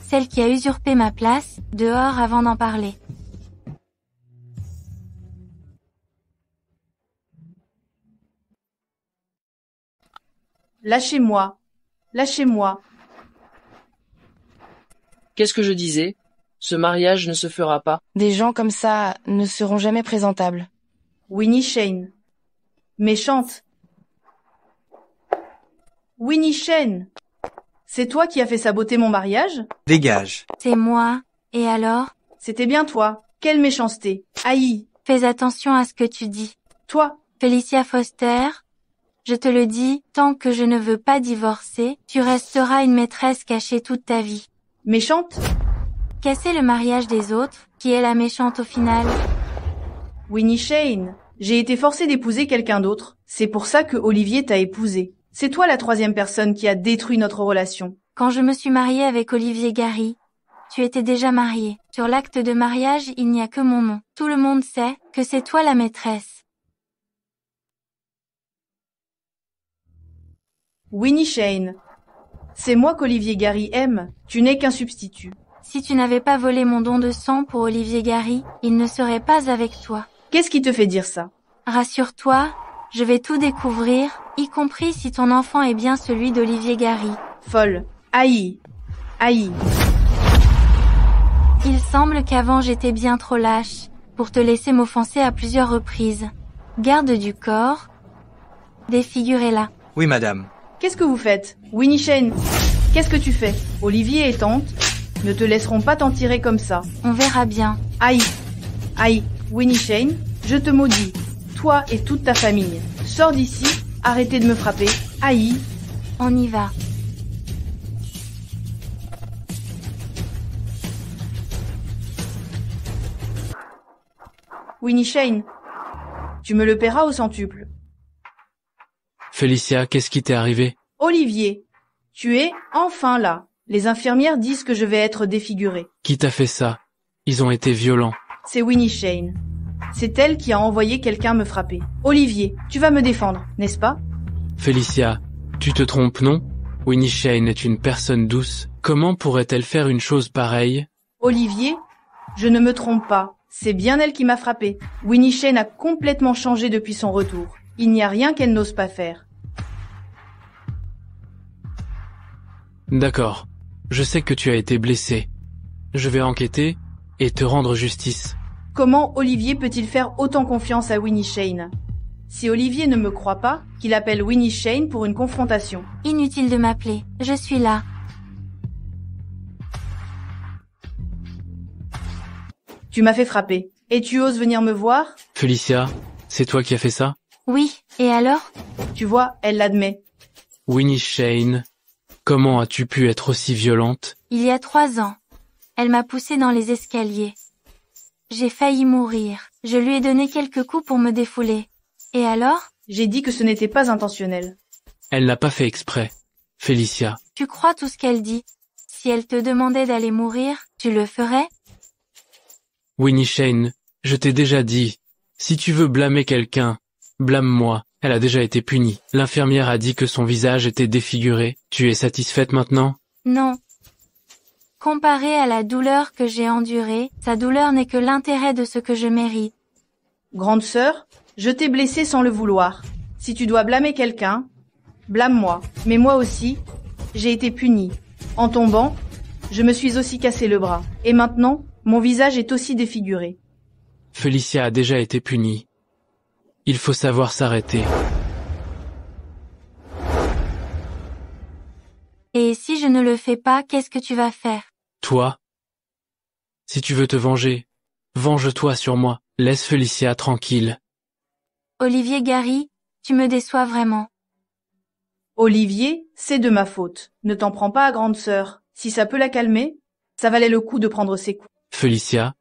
[SPEAKER 1] celle qui a usurpé ma place, dehors avant d'en parler.
[SPEAKER 5] Lâchez-moi. Lâchez-moi.
[SPEAKER 10] Qu'est-ce que je disais? Ce mariage ne se fera pas.
[SPEAKER 14] Des gens comme ça ne seront jamais présentables.
[SPEAKER 5] Winnie Shane. Méchante. Winnie Shane. C'est toi qui as fait saboter mon mariage?
[SPEAKER 18] Dégage.
[SPEAKER 1] C'est moi. Et alors?
[SPEAKER 5] C'était bien toi. Quelle méchanceté. Aïe.
[SPEAKER 1] Fais attention à ce que tu dis.
[SPEAKER 5] Toi.
[SPEAKER 1] Felicia Foster, je te le dis, tant que je ne veux pas divorcer, tu resteras une maîtresse cachée toute ta vie.
[SPEAKER 5] Méchante?
[SPEAKER 1] Casser le mariage des autres, qui est la méchante au final?
[SPEAKER 5] Winnie Shane. J'ai été forcée d'épouser quelqu'un d'autre. C'est pour ça que Olivier t'a épousée. C'est toi la troisième personne qui a détruit notre relation.
[SPEAKER 1] Quand je me suis mariée avec Olivier Gary, tu étais déjà mariée. Sur l'acte de mariage, il n'y a que mon nom. Tout le monde sait que c'est toi la maîtresse.
[SPEAKER 5] Winnie Shane. C'est moi qu'Olivier Gary aime. Tu n'es qu'un substitut.
[SPEAKER 1] Si tu n'avais pas volé mon don de sang pour Olivier Gary, il ne serait pas avec toi.
[SPEAKER 5] Qu'est-ce qui te fait dire ça?
[SPEAKER 1] Rassure-toi, je vais tout découvrir, y compris si ton enfant est bien celui d'Olivier Gary.
[SPEAKER 5] Folle. Aïe. Aïe.
[SPEAKER 1] Il semble qu'avant j'étais bien trop lâche, pour te laisser m'offenser à plusieurs reprises. Garde du corps. Défigurez-la.
[SPEAKER 18] Oui, madame.
[SPEAKER 5] Qu'est-ce que vous faites? Winnie Shane, qu'est-ce que tu fais? Olivier et tante ne te laisseront pas t'en tirer comme ça.
[SPEAKER 1] On verra bien.
[SPEAKER 5] Aïe. Aïe. Winnie Shane, je te maudis. Toi et toute ta famille. Sors d'ici, arrêtez de me frapper. Aïe.
[SPEAKER 1] On y va.
[SPEAKER 5] Winnie Shane, tu me le paieras au centuple.
[SPEAKER 2] Felicia, qu'est-ce qui t'est arrivé?
[SPEAKER 5] Olivier, tu es enfin là. Les infirmières disent que je vais être défigurée.
[SPEAKER 2] Qui t'a fait ça? Ils ont été violents.
[SPEAKER 5] C'est Winnie Shane. C'est elle qui a envoyé quelqu'un me frapper. Olivier, tu vas me défendre, n'est-ce pas?
[SPEAKER 2] Felicia, tu te trompes, non? Winnie Shane est une personne douce. Comment pourrait-elle faire une chose pareille?
[SPEAKER 5] Olivier, je ne me trompe pas. C'est bien elle qui m'a frappé. Winnie Shane a complètement changé depuis son retour. Il n'y a rien qu'elle n'ose pas faire.
[SPEAKER 2] D'accord. Je sais que tu as été blessé. Je vais enquêter et te rendre justice.
[SPEAKER 5] Comment Olivier peut-il faire autant confiance à Winnie Shane? Si Olivier ne me croit pas, qu'il appelle Winnie Shane pour une confrontation.
[SPEAKER 1] Inutile de m'appeler, je suis là.
[SPEAKER 5] Tu m'as fait frapper. Et tu oses venir me voir?
[SPEAKER 2] Felicia, c'est toi qui as fait ça?
[SPEAKER 1] Oui, et alors?
[SPEAKER 5] Tu vois, elle l'admet.
[SPEAKER 2] Winnie Shane, comment as-tu pu être aussi violente?
[SPEAKER 1] Il y a 3 ans. Elle m'a poussée dans les escaliers. J'ai failli mourir. Je lui ai donné quelques coups pour me défouler. Et alors?
[SPEAKER 5] J'ai dit que ce n'était pas intentionnel.
[SPEAKER 2] Elle n'a pas fait exprès. Felicia.
[SPEAKER 1] Tu crois tout ce qu'elle dit? Si elle te demandait d'aller mourir, tu le ferais?
[SPEAKER 2] Winnie Shane, je t'ai déjà dit, si tu veux blâmer quelqu'un, blâme-moi. Elle a déjà été punie. L'infirmière a dit que son visage était défiguré. Tu es satisfaite maintenant?
[SPEAKER 1] Non. Comparé à la douleur que j'ai endurée, sa douleur n'est que l'intérêt de ce que je mérite.
[SPEAKER 5] Grande sœur, je t'ai blessée sans le vouloir. Si tu dois blâmer quelqu'un, blâme-moi. Mais moi aussi, j'ai été punie. En tombant, je me suis aussi cassé le bras. Et maintenant, mon visage est aussi défiguré.
[SPEAKER 2] Felicia a déjà été punie. Il faut savoir s'arrêter.
[SPEAKER 1] Et si je ne le fais pas, qu'est-ce que tu vas faire?
[SPEAKER 2] Toi? Si tu veux te venger, venge-toi sur moi. Laisse Felicia tranquille.
[SPEAKER 1] Olivier Gary, tu me déçois vraiment.
[SPEAKER 5] Olivier, c'est de ma faute. Ne t'en prends pas à grande sœur. Si ça peut la calmer, ça valait le coup de prendre ses coups.
[SPEAKER 2] Felicia,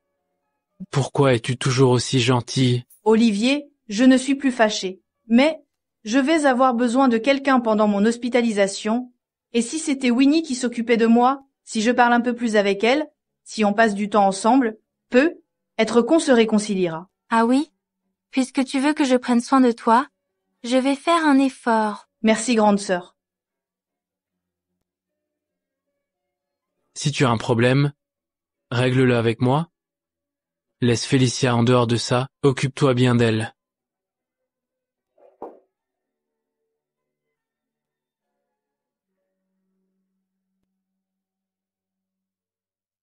[SPEAKER 2] pourquoi es-tu toujours aussi gentille?
[SPEAKER 5] Olivier, je ne suis plus fâchée. Mais, je vais avoir besoin de quelqu'un pendant mon hospitalisation. Et si c'était Winnie qui s'occupait de moi, si je parle un peu plus avec elle, si on passe du temps ensemble, Être con se réconciliera.
[SPEAKER 1] Ah oui? Puisque tu veux que je prenne soin de toi, je vais faire un effort.
[SPEAKER 5] Merci, grande sœur.
[SPEAKER 2] Si tu as un problème, règle-le avec moi. Laisse Félicia en dehors de ça, occupe-toi bien d'elle.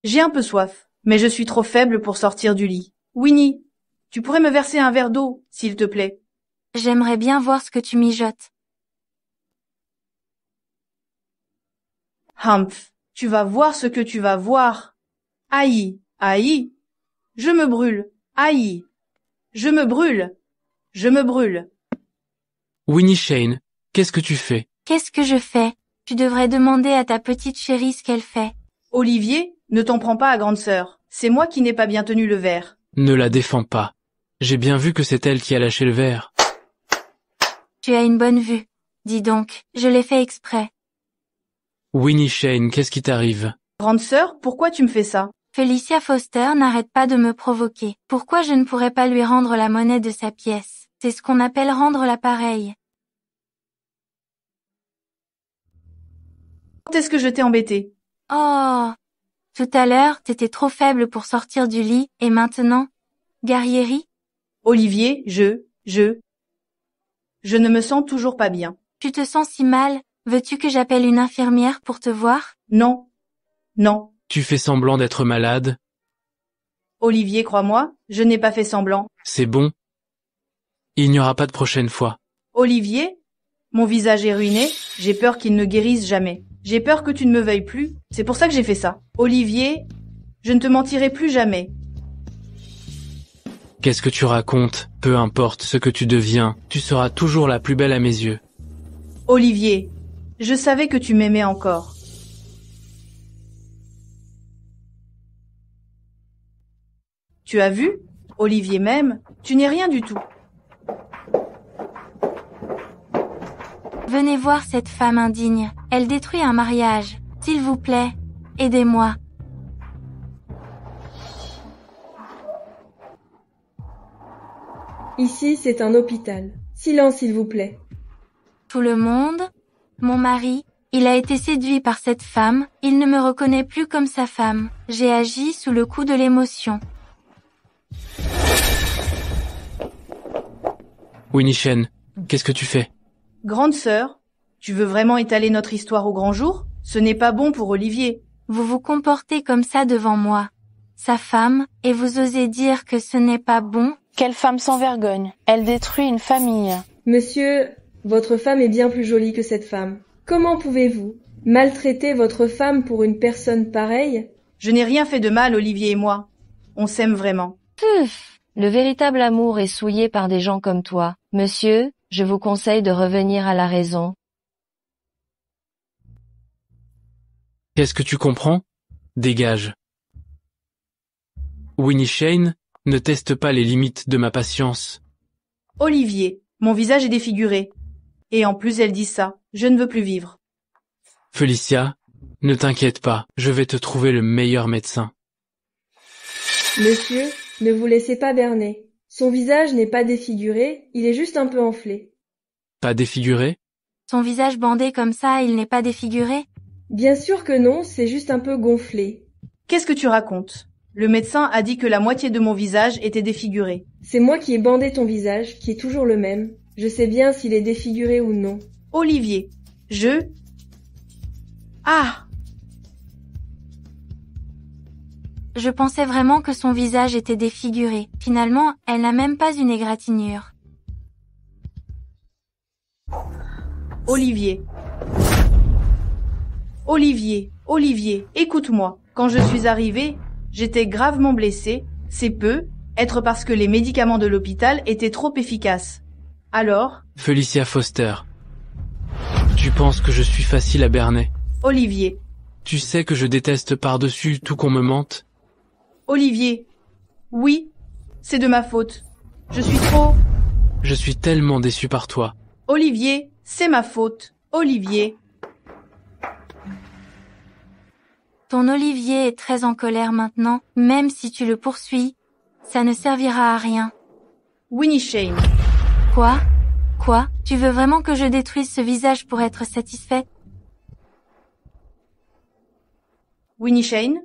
[SPEAKER 5] J'ai un peu soif, mais je suis trop faible pour sortir du lit. Winnie, tu pourrais me verser un verre d'eau, s'il te plaît.
[SPEAKER 1] J'aimerais bien voir ce que tu mijotes.
[SPEAKER 5] Humph, tu vas voir ce que tu vas voir. Aïe, aïe, je me brûle, aïe, je me brûle, je me brûle.
[SPEAKER 2] Winnie Shane, qu'est-ce que tu fais?
[SPEAKER 1] Qu'est-ce que je fais? Tu devrais demander à ta petite chérie ce qu'elle fait.
[SPEAKER 5] Olivier, ne t'en prends pas à grande sœur. C'est moi qui n'ai pas bien tenu le verre.
[SPEAKER 2] Ne la défends pas. J'ai bien vu que c'est elle qui a lâché le verre.
[SPEAKER 1] Tu as une bonne vue. Dis donc, je l'ai fait exprès.
[SPEAKER 2] Winnie Shane, qu'est-ce qui t'arrive?
[SPEAKER 5] Grande sœur, pourquoi tu me fais ça?
[SPEAKER 1] Felicia Foster n'arrête pas de me provoquer. Pourquoi je ne pourrais pas lui rendre la monnaie de sa pièce? C'est ce qu'on appelle rendre l'appareil.
[SPEAKER 5] Quand est-ce que je t'ai embêté?
[SPEAKER 1] Oh! Tout à l'heure, t'étais trop faible pour sortir du lit, et maintenant? Guerrieri?
[SPEAKER 5] Olivier, je ne me sens toujours pas bien.
[SPEAKER 1] Tu te sens si mal? Veux-tu que j'appelle une infirmière pour te voir?
[SPEAKER 5] Non. Non.
[SPEAKER 2] Tu fais semblant d'être malade?
[SPEAKER 5] Olivier, crois-moi, je n'ai pas fait semblant.
[SPEAKER 2] C'est bon. Il n'y aura pas de prochaine fois.
[SPEAKER 5] Olivier, mon visage est ruiné, j'ai peur qu'il ne guérisse jamais. J'ai peur que tu ne me veuilles plus, c'est pour ça que j'ai fait ça. Olivier, je ne te mentirai plus jamais.
[SPEAKER 2] Qu'est-ce que tu racontes? Peu importe ce que tu deviens, tu seras toujours la plus belle à mes yeux.
[SPEAKER 5] Olivier, je savais que tu m'aimais encore. Tu as vu? Olivier m'aime, tu n'es rien du tout.
[SPEAKER 1] Venez voir cette femme indigne. Elle détruit un mariage. S'il vous plaît, aidez-moi.
[SPEAKER 8] Ici, c'est un hôpital. Silence, s'il vous plaît.
[SPEAKER 1] Tout le monde? Mon mari? Il a été séduit par cette femme. Il ne me reconnaît plus comme sa femme. J'ai agi sous le coup de l'émotion.
[SPEAKER 2] Winnie Shane, qu'est-ce que tu fais?
[SPEAKER 5] Grande sœur, tu veux vraiment étaler notre histoire au grand jour? Ce n'est pas bon pour Olivier.
[SPEAKER 1] Vous vous comportez comme ça devant moi, sa femme, et vous osez dire que ce n'est pas bon?
[SPEAKER 14] Quelle femme sans vergogne. Elle détruit une famille.
[SPEAKER 8] Monsieur, votre femme est bien plus jolie que cette femme. Comment pouvez-vous maltraiter votre femme pour une personne pareille?
[SPEAKER 5] Je n'ai rien fait de mal, Olivier et moi. On s'aime vraiment.
[SPEAKER 18] Le véritable amour est souillé par des gens comme toi. Monsieur, je vous conseille de revenir à la raison.
[SPEAKER 2] Qu'est-ce que tu comprends? Dégage. Winnie Shane, ne teste pas les limites de ma patience.
[SPEAKER 5] Olivier, mon visage est défiguré. Et en plus elle dit ça, je ne veux plus vivre.
[SPEAKER 2] Felicia, ne t'inquiète pas, je vais te trouver le meilleur médecin.
[SPEAKER 8] Monsieur, ne vous laissez pas berner. Son visage n'est pas défiguré, il est juste un peu enflé.
[SPEAKER 2] Pas défiguré?
[SPEAKER 1] Son visage bandé comme ça, il n'est pas défiguré?
[SPEAKER 8] Bien sûr que non, c'est juste un peu gonflé.
[SPEAKER 5] Qu'est-ce que tu racontes? Le médecin a dit que la moitié de mon visage était défiguré.
[SPEAKER 8] C'est moi qui ai bandé ton visage, qui est toujours le même. Je sais bien s'il est défiguré ou non.
[SPEAKER 5] Olivier, Ah!
[SPEAKER 1] Je pensais vraiment que son visage était défiguré. Finalement, elle n'a même pas une égratignure.
[SPEAKER 5] Olivier, écoute-moi. Quand je suis arrivée, j'étais gravement blessée. C'est peu, être parce que les médicaments de l'hôpital étaient trop efficaces. Alors?
[SPEAKER 2] Felicia Foster. Tu penses que je suis facile à berner?
[SPEAKER 5] Olivier.
[SPEAKER 2] Tu sais que je déteste par-dessus tout qu'on me mente?
[SPEAKER 5] Olivier. Oui, c'est de ma faute. Je suis
[SPEAKER 2] tellement déçu par toi.
[SPEAKER 5] Olivier, c'est ma faute. Olivier.
[SPEAKER 1] Ton Olivier est très en colère maintenant, même si tu le poursuis. Ça ne servira à rien.
[SPEAKER 5] Winnie Shane.
[SPEAKER 1] Quoi? Quoi? Tu veux vraiment que je détruise ce visage pour être satisfaite?
[SPEAKER 5] Winnie Shane,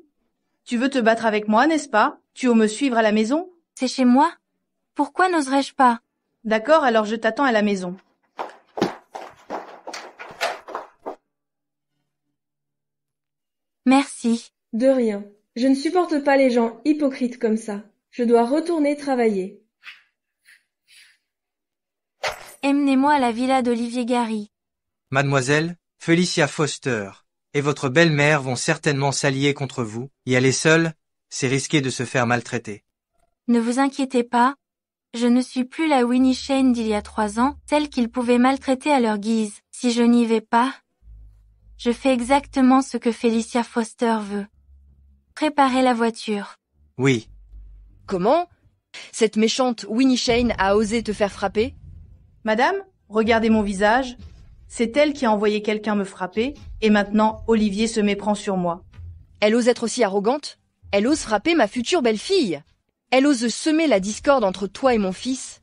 [SPEAKER 5] tu veux te battre avec moi, n'est-ce pas? Tu oses me suivre à la maison?
[SPEAKER 1] C'est chez moi? Pourquoi n'oserais-je pas?
[SPEAKER 5] D'accord, alors je t'attends à la maison.
[SPEAKER 1] Merci.
[SPEAKER 8] De rien. Je ne supporte pas les gens hypocrites comme ça. Je dois retourner travailler.
[SPEAKER 1] Emmenez-moi à la villa d'Olivier Gary.
[SPEAKER 19] Mademoiselle, Felicia Foster et votre belle-mère vont certainement s'allier contre vous. Y aller seule, c'est risquer de se faire maltraiter.
[SPEAKER 1] Ne vous inquiétez pas. Je ne suis plus la Winnie Shane d'il y a 3 ans, celle qu'ils pouvaient maltraiter à leur guise. Si je n'y vais pas, je fais exactement ce que Felicia Foster veut. Préparez la voiture.
[SPEAKER 19] Oui.
[SPEAKER 3] Comment? Cette méchante Winnie Shane a osé te faire frapper?
[SPEAKER 5] Madame, regardez mon visage. C'est elle qui a envoyé quelqu'un me frapper, et maintenant Olivier se méprend sur moi.
[SPEAKER 3] Elle ose être aussi arrogante? Elle ose frapper ma future belle-fille? Elle ose semer la discorde entre toi et mon fils?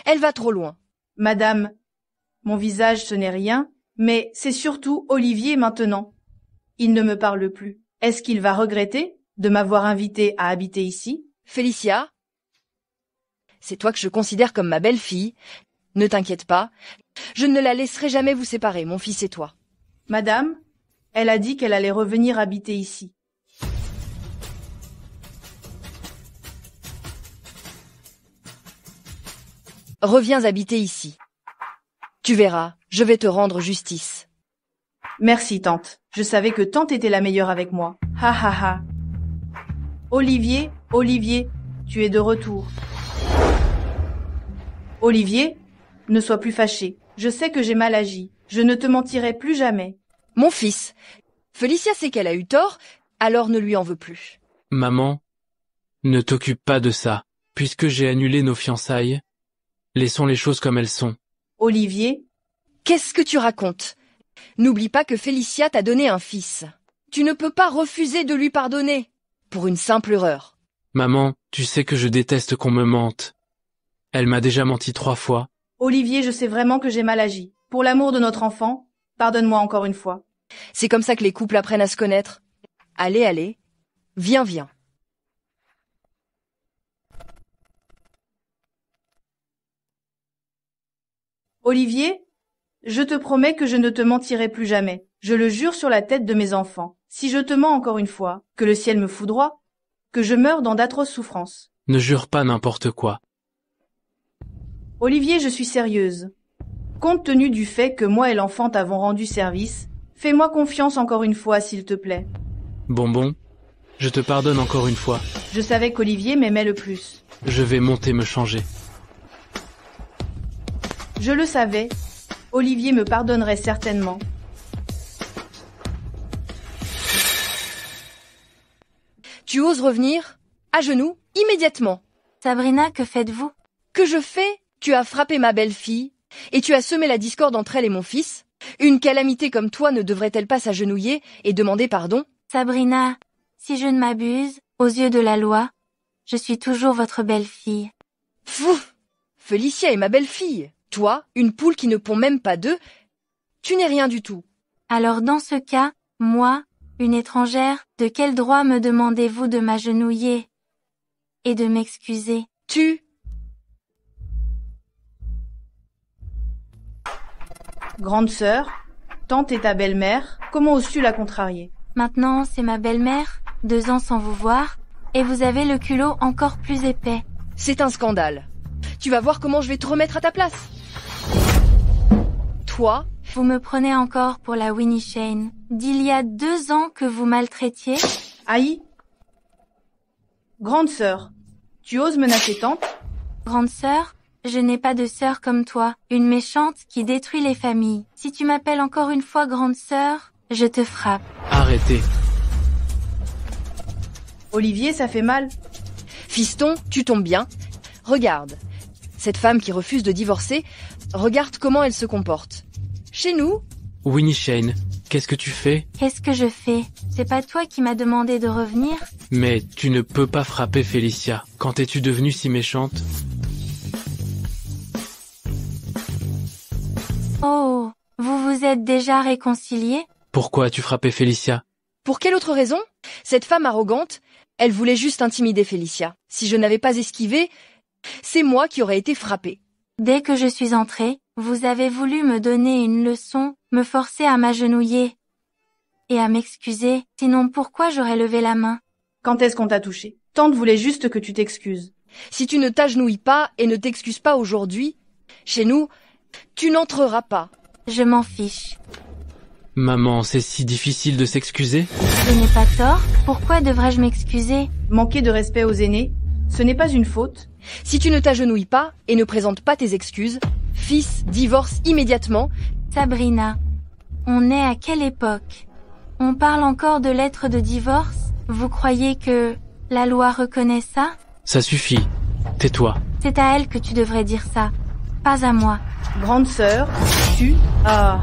[SPEAKER 3] Elle va trop loin.
[SPEAKER 5] Madame, mon visage ce n'est rien, mais c'est surtout Olivier maintenant. Il ne me parle plus. Est-ce qu'il va regretter de m'avoir invité à habiter ici?
[SPEAKER 3] Felicia, c'est toi que je considère comme ma belle-fille. Ne t'inquiète pas, je ne la laisserai jamais vous séparer, mon fils et toi.
[SPEAKER 5] Madame, elle a dit qu'elle allait revenir habiter ici.
[SPEAKER 3] Reviens habiter ici. Tu verras, je vais te rendre justice.
[SPEAKER 5] Merci, tante. Je savais que tante était la meilleure avec moi. Ha ha ha. Olivier, Olivier, tu es de retour. Olivier, ne sois plus fâché. Je sais que j'ai mal agi. Je ne te mentirai plus jamais.
[SPEAKER 3] Mon fils, Felicia sait qu'elle a eu tort, alors ne lui en veux plus.
[SPEAKER 2] Maman, ne t'occupe pas de ça. Puisque j'ai annulé nos fiançailles, laissons les choses comme elles sont.
[SPEAKER 5] Olivier,
[SPEAKER 3] qu'est-ce que tu racontes? N'oublie pas que Felicia t'a donné un fils. Tu ne peux pas refuser de lui pardonner, pour une simple erreur.
[SPEAKER 2] Maman, tu sais que je déteste qu'on me mente. Elle m'a déjà menti 3 fois.
[SPEAKER 5] Olivier, je sais vraiment que j'ai mal agi. Pour l'amour de notre enfant, pardonne-moi encore une fois.
[SPEAKER 3] C'est comme ça que les couples apprennent à se connaître. Allez, allez, viens, viens.
[SPEAKER 5] Olivier, je te promets que je ne te mentirai plus jamais. Je le jure sur la tête de mes enfants. Si je te mens encore une fois, que le ciel me foudroie, que je meure dans d'atroces souffrances.
[SPEAKER 2] Ne jure pas n'importe quoi.
[SPEAKER 5] Olivier, je suis sérieuse. Compte tenu du fait que moi et l'enfant t'avons rendu service, fais-moi confiance encore une fois, s'il te plaît.
[SPEAKER 2] Bonbon, je te pardonne encore une fois.
[SPEAKER 5] Je savais qu'Olivier m'aimait le plus.
[SPEAKER 2] Je vais monter me changer.
[SPEAKER 5] Je le savais. Olivier me pardonnerait certainement.
[SPEAKER 3] Tu oses revenir? À genoux, immédiatement.
[SPEAKER 1] Sabrina, que faites-vous?
[SPEAKER 3] Que je fais? Tu as frappé ma belle-fille, et tu as semé la discorde entre elle et mon fils. Une calamité comme toi ne devrait-elle pas s'agenouiller et demander pardon?
[SPEAKER 1] Sabrina, si je ne m'abuse, aux yeux de la loi, je suis toujours votre belle-fille.
[SPEAKER 3] Fou! Felicia est ma belle-fille. Toi, une poule qui ne pond même pas d'œufs, tu n'es rien du tout.
[SPEAKER 1] Alors dans ce cas, moi, une étrangère, de quel droit me demandez-vous de m'agenouiller et de m'excuser?
[SPEAKER 5] Grande sœur, tante et ta belle-mère, comment oses-tu la contrarier?
[SPEAKER 1] Maintenant, c'est ma belle-mère, 2 ans sans vous voir, et vous avez le culot encore plus épais.
[SPEAKER 3] C'est un scandale. Tu vas voir comment je vais te remettre à ta place. Toi,
[SPEAKER 1] vous me prenez encore pour la Winnie Shane, d'il y a 2 ans que vous maltraitiez?
[SPEAKER 5] Aïe! Grande sœur, tu oses menacer tante?
[SPEAKER 1] Grande sœur? Je n'ai pas de sœur comme toi, une méchante qui détruit les familles. Si tu m'appelles encore une fois grande sœur, je te frappe.
[SPEAKER 2] Arrêtez.
[SPEAKER 5] Olivier, ça fait mal.
[SPEAKER 3] Fiston, tu tombes bien. Regarde, cette femme qui refuse de divorcer, regarde comment elle se comporte. Chez nous,
[SPEAKER 2] Winnie Shane, qu'est-ce que tu fais?
[SPEAKER 1] Qu'est-ce que je fais? C'est pas toi qui m'as demandé de revenir?
[SPEAKER 2] Mais tu ne peux pas frapper Félicia. Quand es-tu devenue si méchante?
[SPEAKER 1] Oh, vous vous êtes déjà réconciliés?
[SPEAKER 2] Pourquoi as-tu frappé Félicia?
[SPEAKER 3] Pour quelle autre raison? Cette femme arrogante, elle voulait juste intimider Félicia. Si je n'avais pas esquivé, c'est moi qui aurais été frappée.
[SPEAKER 1] Dès que je suis entrée, vous avez voulu me donner une leçon, me forcer à m'agenouiller et à m'excuser, sinon pourquoi j'aurais levé la main?
[SPEAKER 5] Quand est-ce qu'on t'a touché? Tante voulait juste que tu t'excuses.
[SPEAKER 3] Si tu ne t'agenouilles pas et ne t'excuses pas aujourd'hui, chez nous, tu n'entreras pas.
[SPEAKER 1] Je m'en fiche.
[SPEAKER 2] Maman, c'est si difficile de s'excuser?
[SPEAKER 1] Je n'ai pas tort, pourquoi devrais-je m'excuser?
[SPEAKER 5] Manquer de respect aux aînés, ce n'est pas une faute.
[SPEAKER 3] Si tu ne t'agenouilles pas et ne présentes pas tes excuses, fils, divorce immédiatement.
[SPEAKER 1] Sabrina, on est à quelle époque? On parle encore de lettres de divorce? Vous croyez que la loi reconnaît ça?
[SPEAKER 2] Ça suffit. Tais-toi.
[SPEAKER 1] C'est à elle que tu devrais dire ça, pas à moi.
[SPEAKER 5] Grande sœur, tu as...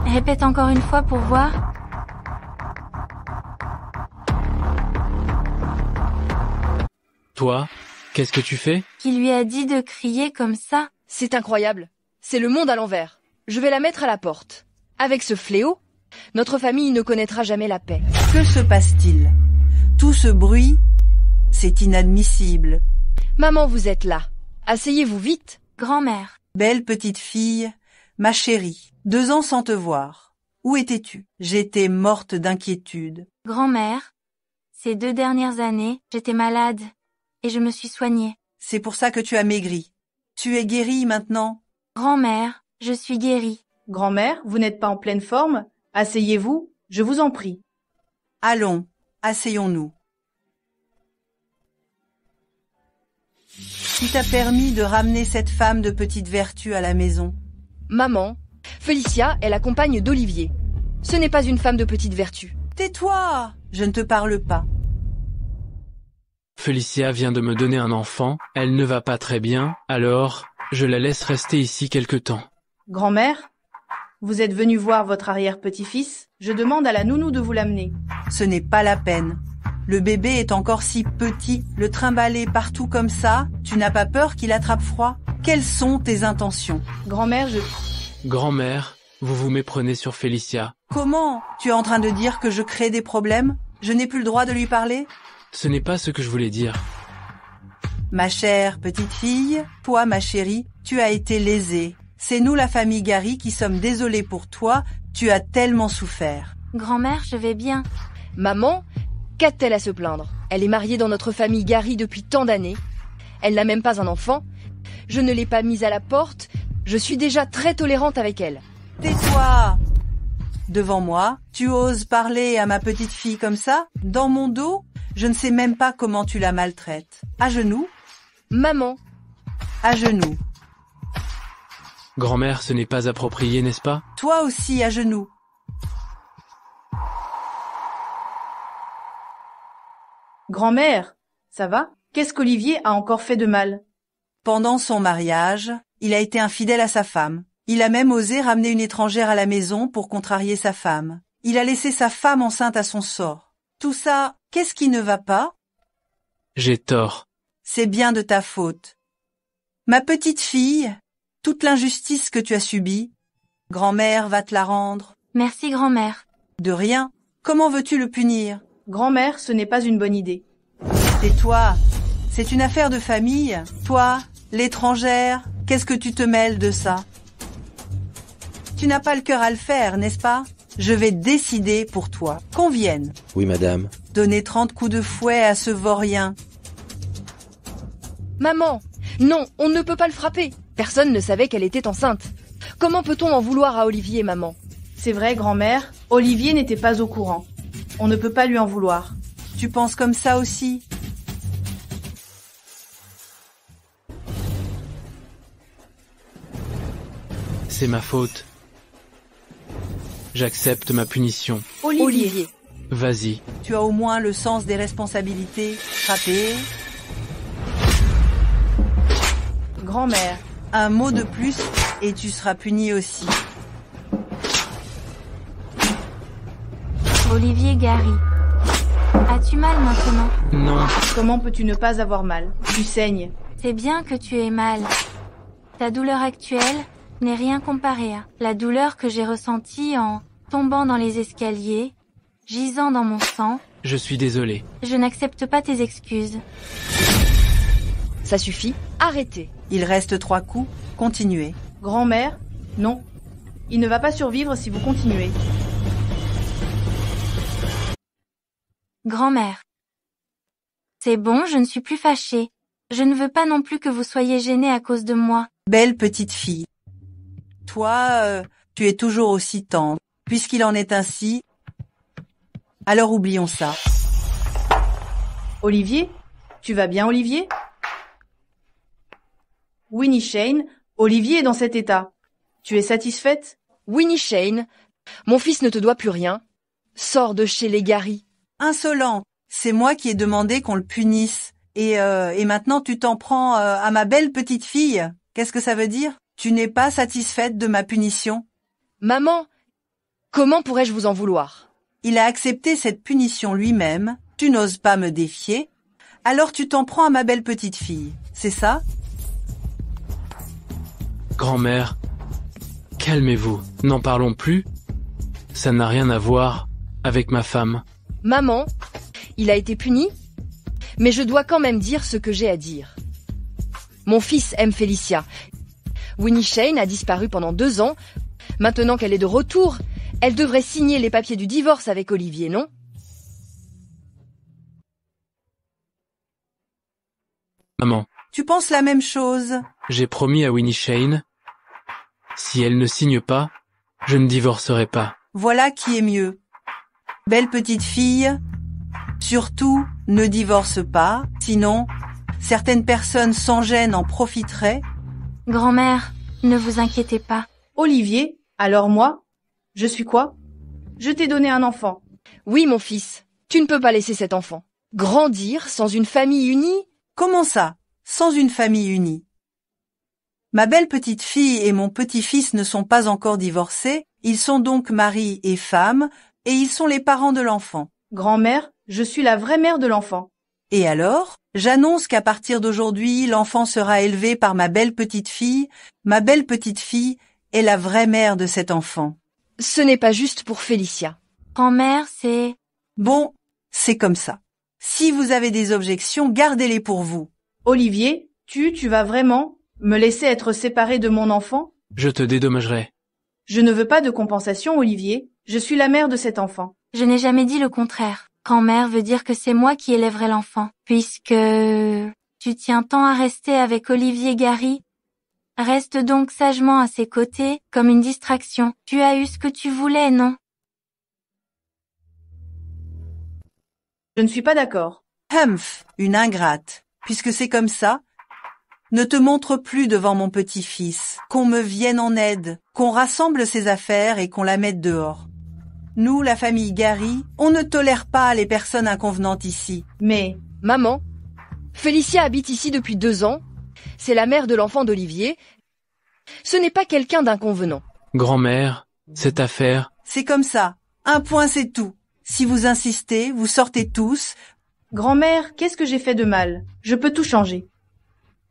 [SPEAKER 1] Répète encore une fois pour voir.
[SPEAKER 2] Toi, qu'est-ce que tu fais?
[SPEAKER 1] Qui lui a dit de crier comme ça?
[SPEAKER 3] C'est incroyable. C'est le monde à l'envers. Je vais la mettre à la porte. Avec ce fléau, notre famille ne connaîtra jamais la paix.
[SPEAKER 20] Que se passe-t-il? Tout ce bruit, c'est inadmissible.
[SPEAKER 3] Maman, vous êtes là. Asseyez-vous vite.
[SPEAKER 1] Grand-mère.
[SPEAKER 20] Belle petite fille, ma chérie, 2 ans sans te voir. Où étais-tu? J'étais morte d'inquiétude.
[SPEAKER 1] Grand-mère, ces 2 dernières années, j'étais malade et je me suis soignée.
[SPEAKER 20] C'est pour ça que tu as maigri. Tu es guérie maintenant?
[SPEAKER 1] Grand-mère, je suis guérie.
[SPEAKER 5] Grand-mère, vous n'êtes pas en pleine forme? Asseyez-vous, je vous en prie.
[SPEAKER 20] Allons, asseyons-nous. Qui t'a permis de ramener cette femme de petite vertu à la maison?
[SPEAKER 3] Maman, Félicia est la compagne d'Olivier. Ce n'est pas une femme de petite vertu.
[SPEAKER 20] Tais-toi! Je ne te parle pas.
[SPEAKER 2] Félicia vient de me donner un enfant, elle ne va pas très bien, alors je la laisse rester ici quelque temps.
[SPEAKER 5] Grand-mère, vous êtes venue voir votre arrière-petit-fils? Je demande à la nounou de vous l'amener.
[SPEAKER 20] Ce n'est pas la peine. Le bébé est encore si petit, le trimballer partout comme ça, tu n'as pas peur qu'il attrape froid? Quelles sont tes intentions?
[SPEAKER 5] Grand-mère,
[SPEAKER 2] Grand-mère, vous vous méprenez sur Félicia.
[SPEAKER 20] Comment? Tu es en train de dire que je crée des problèmes? Je n'ai plus le droit de lui parler?
[SPEAKER 2] Ce n'est pas ce que je voulais dire.
[SPEAKER 20] Ma chère petite fille, toi ma chérie, tu as été lésée. C'est nous la famille Gary qui sommes désolés pour toi, tu as tellement souffert.
[SPEAKER 1] Grand-mère, je vais bien.
[SPEAKER 3] Maman, qu'a-t-elle à se plaindre? Elle est mariée dans notre famille Gary depuis tant d'années. Elle n'a même pas un enfant. Je ne l'ai pas mise à la porte. Je suis déjà très tolérante avec elle.
[SPEAKER 20] Tais-toi! Devant moi, tu oses parler à ma petite fille comme ça? Dans mon dos? Je ne sais même pas comment tu la maltraites. À genoux?
[SPEAKER 3] Maman.
[SPEAKER 20] À genoux.
[SPEAKER 2] Grand-mère, ce n'est pas approprié, n'est-ce pas?
[SPEAKER 20] Toi aussi, à genoux.
[SPEAKER 5] Grand-mère, ça va? Qu'est-ce qu'Olivier a encore fait de mal?
[SPEAKER 20] Pendant son mariage, il a été infidèle à sa femme. Il a même osé ramener une étrangère à la maison pour contrarier sa femme. Il a laissé sa femme enceinte à son sort. Tout ça, qu'est-ce qui ne va pas?
[SPEAKER 2] J'ai tort.
[SPEAKER 20] C'est bien de ta faute. Ma petite fille, toute l'injustice que tu as subie, grand-mère va te la rendre.
[SPEAKER 1] Merci, grand-mère.
[SPEAKER 20] De rien. Comment veux-tu le punir?
[SPEAKER 5] Grand-mère, ce n'est pas une bonne idée.
[SPEAKER 20] Tais-toi. C'est une affaire de famille. Toi, l'étrangère, qu'est-ce que tu te mêles de ça? Tu n'as pas le cœur à le faire, n'est-ce pas? Je vais décider pour toi. Qu'on vienne.
[SPEAKER 11] Oui, madame.
[SPEAKER 20] Donner 30 coups de fouet à ce vaurien.
[SPEAKER 3] Maman, non, on ne peut pas le frapper. Personne ne savait qu'elle était enceinte. Comment peut-on en vouloir à Olivier, maman?
[SPEAKER 5] C'est vrai, grand-mère, Olivier n'était pas au courant. On ne peut pas lui en vouloir.
[SPEAKER 20] Tu penses comme ça aussi?
[SPEAKER 2] C'est ma faute. J'accepte ma punition.
[SPEAKER 3] Olivier.
[SPEAKER 2] Vas-y.
[SPEAKER 20] Tu as au moins le sens des responsabilités. Frapper.
[SPEAKER 5] Grand-mère.
[SPEAKER 20] Un mot de plus et tu seras puni aussi.
[SPEAKER 1] Olivier Gary. As-tu mal maintenant?
[SPEAKER 2] Non.
[SPEAKER 5] Comment peux-tu ne pas avoir mal? Tu saignes.
[SPEAKER 1] C'est bien que tu aies mal. Ta douleur actuelle n'est rien comparée à la douleur que j'ai ressentie en tombant dans les escaliers, gisant dans mon sang.
[SPEAKER 2] Je suis désolé.
[SPEAKER 1] Je n'accepte pas tes excuses.
[SPEAKER 3] Ça suffit, arrêtez.
[SPEAKER 20] Il reste 3 coups, continuez.
[SPEAKER 5] Grand-mère? Non. Il ne va pas survivre si vous continuez.
[SPEAKER 1] Grand-mère. C'est bon, je ne suis plus fâchée. Je ne veux pas non plus que vous soyez gênée à cause de moi.
[SPEAKER 20] Belle petite fille. Toi, tu es toujours aussi tendre. Puisqu'il en est ainsi, alors oublions ça.
[SPEAKER 5] Olivier? Tu vas bien, Olivier? Winnie Shane, Olivier est dans cet état. Tu es satisfaite?
[SPEAKER 3] Winnie Shane, mon fils ne te doit plus rien. Sors de chez les Gary.
[SPEAKER 20] Insolent, c'est moi qui ai demandé qu'on le punisse. Et maintenant tu t'en prends à ma belle petite fille. Qu'est-ce que ça veut dire? Tu n'es pas satisfaite de ma punition?
[SPEAKER 3] Maman, comment pourrais-je vous en vouloir?
[SPEAKER 20] Il a accepté cette punition lui-même. Tu n'oses pas me défier. Alors tu t'en prends à ma belle petite fille. C'est ça?
[SPEAKER 2] Grand-mère, calmez-vous. N'en parlons plus. Ça n'a rien à voir avec ma femme.
[SPEAKER 3] Maman, il a été puni, mais je dois quand même dire ce que j'ai à dire. Mon fils aime Félicia. Winnie Shane a disparu pendant 2 ans. Maintenant qu'elle est de retour, elle devrait signer les papiers du divorce avec Olivier, non?
[SPEAKER 2] Maman.
[SPEAKER 20] Tu penses la même chose?
[SPEAKER 2] J'ai promis à Winnie Shane, si elle ne signe pas, je ne divorcerai pas.
[SPEAKER 20] Voilà qui est mieux. Belle petite fille, surtout ne divorce pas, sinon certaines personnes sans gêne en profiteraient.
[SPEAKER 1] Grand-mère, ne vous inquiétez pas.
[SPEAKER 5] Olivier, alors moi? Je suis quoi? Je t'ai donné un enfant.
[SPEAKER 3] Oui, mon fils, tu ne peux pas laisser cet enfant grandir sans une famille unie.
[SPEAKER 20] Comment ça, sans une famille unie? Ma belle petite fille et mon petit-fils ne sont pas encore divorcés, ils sont donc mari et femme, et ils sont les parents de l'enfant.
[SPEAKER 5] Grand-mère, je suis la vraie mère de l'enfant.
[SPEAKER 20] Et alors, j'annonce qu'à partir d'aujourd'hui, l'enfant sera élevé par ma belle petite fille. Ma belle petite fille est la vraie mère de cet enfant.
[SPEAKER 3] Ce n'est pas juste pour Félicia.
[SPEAKER 1] Grand-mère, c'est...
[SPEAKER 20] Bon, c'est comme ça. Si vous avez des objections, gardez-les pour vous.
[SPEAKER 5] Olivier, tu vas vraiment me laisser être séparé de mon enfant?
[SPEAKER 2] Je te dédommagerai.
[SPEAKER 5] Je ne veux pas de compensation, Olivier. Je suis la mère de cet enfant.
[SPEAKER 1] Je n'ai jamais dit le contraire. Grand-mère veut dire que c'est moi qui élèverai l'enfant. Puisque tu tiens tant à rester avec Olivier Gary, reste donc sagement à ses côtés, comme une distraction. Tu as eu ce que tu voulais, non?
[SPEAKER 5] Je ne suis pas d'accord.
[SPEAKER 20] Humph, une ingrate. Puisque c'est comme ça, ne te montre plus devant mon petit-fils, qu'on me vienne en aide, qu'on rassemble ses affaires et qu'on la mette dehors. Nous, la famille Gary, on ne tolère pas les personnes inconvenantes ici.
[SPEAKER 5] Mais,
[SPEAKER 3] maman, Félicia habite ici depuis 2 ans. C'est la mère de l'enfant d'Olivier. Ce n'est pas quelqu'un d'inconvenant.
[SPEAKER 2] Grand-mère, cette affaire...
[SPEAKER 20] C'est comme ça. Un point, c'est tout. Si vous insistez, vous sortez tous.
[SPEAKER 5] Grand-mère, qu'est-ce que j'ai fait de mal? Je peux tout changer.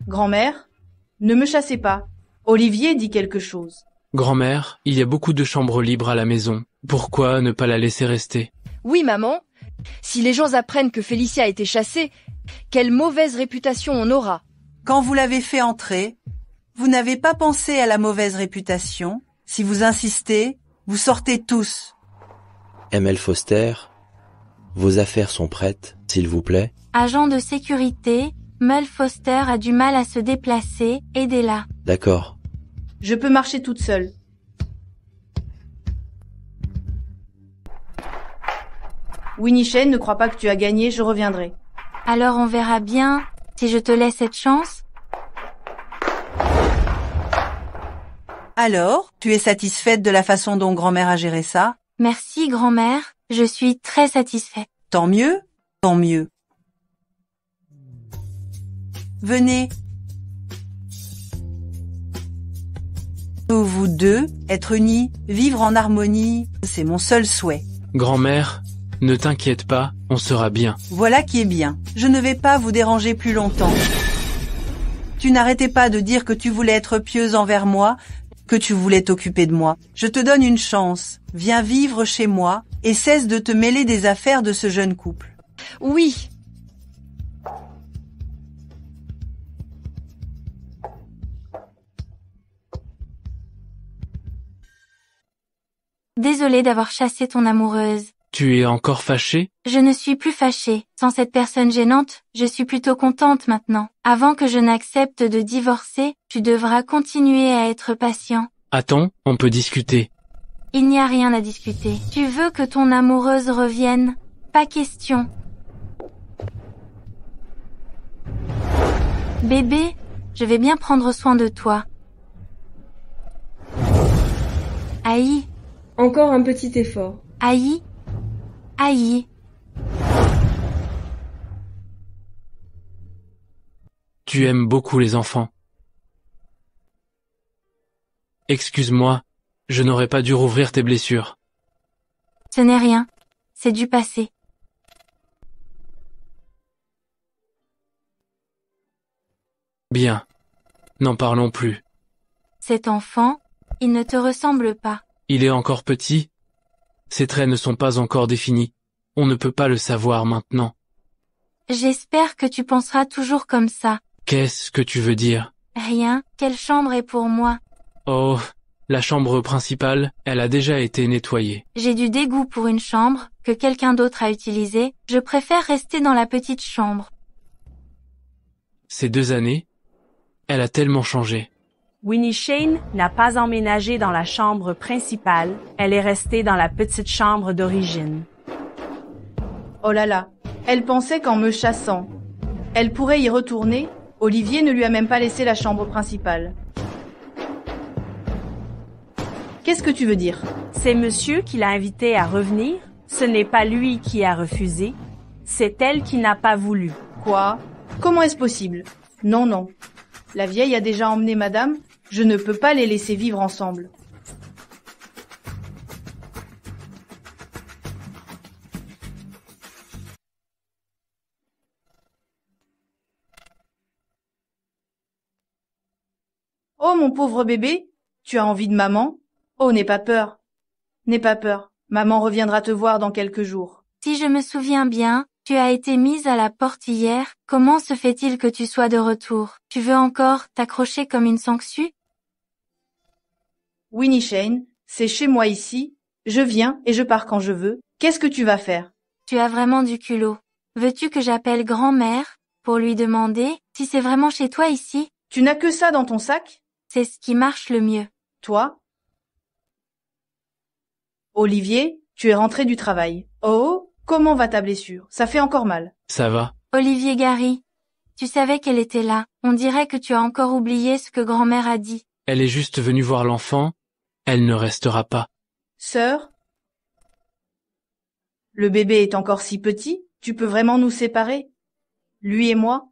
[SPEAKER 5] Grand-mère, ne me chassez pas. Olivier dit quelque chose.
[SPEAKER 2] Grand-mère, il y a beaucoup de chambres libres à la maison. Pourquoi ne pas la laisser rester?
[SPEAKER 3] Oui, maman. Si les gens apprennent que Félicia a été chassée, quelle mauvaise réputation on aura.
[SPEAKER 20] Quand vous l'avez fait entrer, vous n'avez pas pensé à la mauvaise réputation. Si vous insistez, vous sortez tous.
[SPEAKER 11] ML Foster, vos affaires sont prêtes, s'il vous plaît.
[SPEAKER 1] Agent de sécurité, Mel Foster a du mal à se déplacer, aidez-la.
[SPEAKER 11] D'accord.
[SPEAKER 5] Je peux marcher toute seule. Winnie Shane ne croit pas que tu as gagné, je reviendrai.
[SPEAKER 1] Alors on verra bien, si je te laisse cette chance.
[SPEAKER 20] Alors, tu es satisfaite de la façon dont grand-mère a géré ça?
[SPEAKER 1] Merci grand-mère, je suis très satisfaite.
[SPEAKER 20] Tant mieux, tant mieux. Venez. Vous deux, être unis, vivre en harmonie, c'est mon seul souhait.
[SPEAKER 2] Grand-mère, Ne t'inquiète pas, on sera bien.
[SPEAKER 20] Voilà qui est bien. Je ne vais pas vous déranger plus longtemps. Tu n'arrêtais pas de dire que tu voulais être pieuse envers moi, que tu voulais t'occuper de moi. Je te donne une chance. Viens vivre chez moi et cesse de te mêler des affaires de ce jeune couple.
[SPEAKER 3] Oui.
[SPEAKER 1] Désolée d'avoir chassé ton amoureuse.
[SPEAKER 2] Tu es encore fâché?
[SPEAKER 1] Je ne suis plus fâchée. Sans cette personne gênante, je suis plutôt contente maintenant. Avant que je n'accepte de divorcer, tu devras continuer à être patient.
[SPEAKER 2] Attends, on peut discuter.
[SPEAKER 1] Il n'y a rien à discuter. Tu veux que ton amoureuse revienne? Pas question. Bébé, je vais bien prendre soin de toi. Aïe.
[SPEAKER 8] Encore un petit effort.
[SPEAKER 1] Aïe. Aïe.
[SPEAKER 2] Tu aimes beaucoup les enfants. Excuse-moi, je n'aurais pas dû rouvrir tes blessures.
[SPEAKER 1] Ce n'est rien. C'est du passé.
[SPEAKER 2] Bien. N'en parlons plus.
[SPEAKER 1] Cet enfant, il ne te ressemble pas.
[SPEAKER 2] Il est encore petit. Ses traits ne sont pas encore définis. On ne peut pas le savoir maintenant.
[SPEAKER 1] J'espère que tu penseras toujours comme ça.
[SPEAKER 2] Qu'est-ce que tu veux dire?
[SPEAKER 1] Rien. Quelle chambre est pour moi?
[SPEAKER 2] Oh, la chambre principale, elle a déjà été nettoyée.
[SPEAKER 1] J'ai du dégoût pour une chambre que quelqu'un d'autre a utilisée. Je préfère rester dans la petite chambre.
[SPEAKER 2] Ces 2 années, elle a tellement changé.
[SPEAKER 21] Winnie Shane n'a pas emménagé dans la chambre principale, elle est restée dans la petite chambre d'origine.
[SPEAKER 5] Oh là là, elle pensait qu'en me chassant, elle pourrait y retourner. Olivier ne lui a même pas laissé la chambre principale. Qu'est-ce que tu veux dire?
[SPEAKER 21] C'est monsieur qui l'a invitée à revenir, ce n'est pas lui qui a refusé, c'est elle qui n'a pas voulu.
[SPEAKER 5] Quoi? Comment est-ce possible? Non, non. La vieille a déjà emmené madame, je ne peux pas les laisser vivre ensemble. Oh mon pauvre bébé, tu as envie de maman? Oh, n'aie pas peur. N'aie pas peur, maman reviendra te voir dans quelques jours.
[SPEAKER 1] Si je me souviens bien, tu as été mise à la porte hier, comment se fait-il que tu sois de retour? Tu veux encore t'accrocher comme une sangsue?
[SPEAKER 5] Winnie Shane, c'est chez moi ici, je viens et je pars quand je veux. Qu'est-ce que tu vas faire?
[SPEAKER 1] Tu as vraiment du culot. Veux-tu que j'appelle grand-mère pour lui demander si c'est vraiment chez toi ici?
[SPEAKER 5] Tu n'as que ça dans ton sac?
[SPEAKER 1] C'est ce qui marche le mieux.
[SPEAKER 5] Toi? Olivier, tu es rentré du travail. Oh, comment va ta blessure? Ça fait encore mal.
[SPEAKER 2] Ça va.
[SPEAKER 1] Olivier Gary, tu savais qu'elle était là. On dirait que tu as encore oublié ce que grand-mère a dit.
[SPEAKER 2] Elle est juste venue voir l'enfant. Elle ne restera pas.
[SPEAKER 5] Sœur? Le bébé est encore si petit, tu peux vraiment nous séparer? Lui et moi?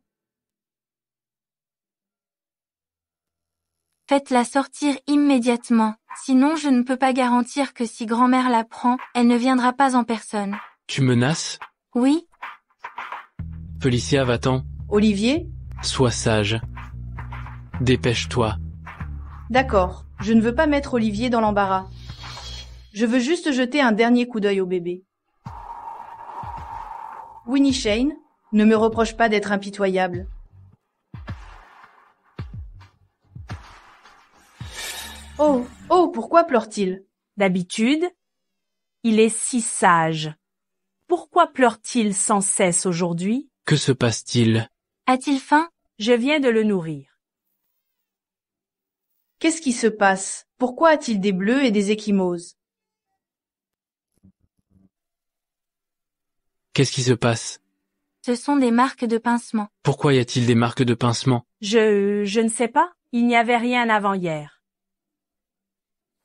[SPEAKER 1] Faites-la sortir immédiatement. Sinon je ne peux pas garantir que si grand-mère la prend, elle ne viendra pas en personne.
[SPEAKER 2] Tu menaces?
[SPEAKER 1] Oui?
[SPEAKER 2] Felicia, va-t'en.
[SPEAKER 5] Olivier?
[SPEAKER 2] Sois sage. Dépêche-toi.
[SPEAKER 5] D'accord, je ne veux pas mettre Olivier dans l'embarras. Je veux juste jeter un dernier coup d'œil au bébé. Winnie Shane, ne me reproche pas d'être impitoyable. Oh, pourquoi pleure-t-il?
[SPEAKER 21] D'habitude, il est si sage. Pourquoi pleure-t-il sans cesse aujourd'hui?
[SPEAKER 2] Que se passe-t-il?
[SPEAKER 1] A-t-il faim?
[SPEAKER 21] Je viens de le nourrir.
[SPEAKER 5] Qu'est-ce qui se passe? Pourquoi a-t-il des bleus et des ecchymoses?
[SPEAKER 2] Qu'est-ce qui se passe?
[SPEAKER 1] Ce sont des marques de pincement.
[SPEAKER 2] Pourquoi y a-t-il des marques de pincement?
[SPEAKER 21] Je ne sais pas. Il n'y avait rien avant hier.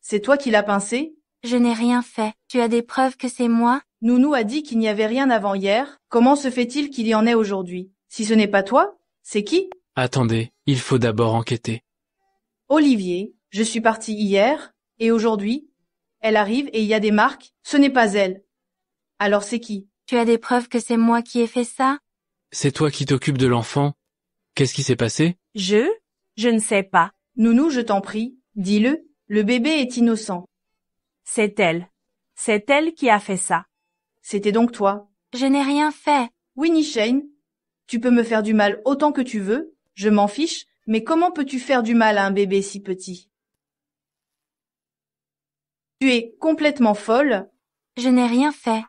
[SPEAKER 5] C'est toi qui l'as pincé?
[SPEAKER 1] Je n'ai rien fait. Tu as des preuves que c'est moi?
[SPEAKER 5] Nounou a dit qu'il n'y avait rien avant hier. Comment se fait-il qu'il y en ait aujourd'hui? Si ce n'est pas toi, c'est qui?
[SPEAKER 2] Attendez, il faut d'abord enquêter.
[SPEAKER 5] Olivier, je suis partie hier, et aujourd'hui, elle arrive et il y a des marques, ce n'est pas elle. Alors c'est qui?
[SPEAKER 1] Tu as des preuves que c'est moi qui ai fait ça?
[SPEAKER 2] C'est toi qui t'occupes de l'enfant. Qu'est-ce qui s'est passé?
[SPEAKER 21] Je ne sais pas.
[SPEAKER 5] Nounou, je t'en prie, dis-le, le bébé est innocent.
[SPEAKER 21] C'est elle. C'est elle qui a fait ça.
[SPEAKER 5] C'était donc toi.
[SPEAKER 1] Je n'ai rien fait.
[SPEAKER 5] Winnie Shane, tu peux me faire du mal autant que tu veux, je m'en fiche, mais comment peux-tu faire du mal à un bébé si petit? Tu es complètement folle.
[SPEAKER 1] Je n'ai rien fait.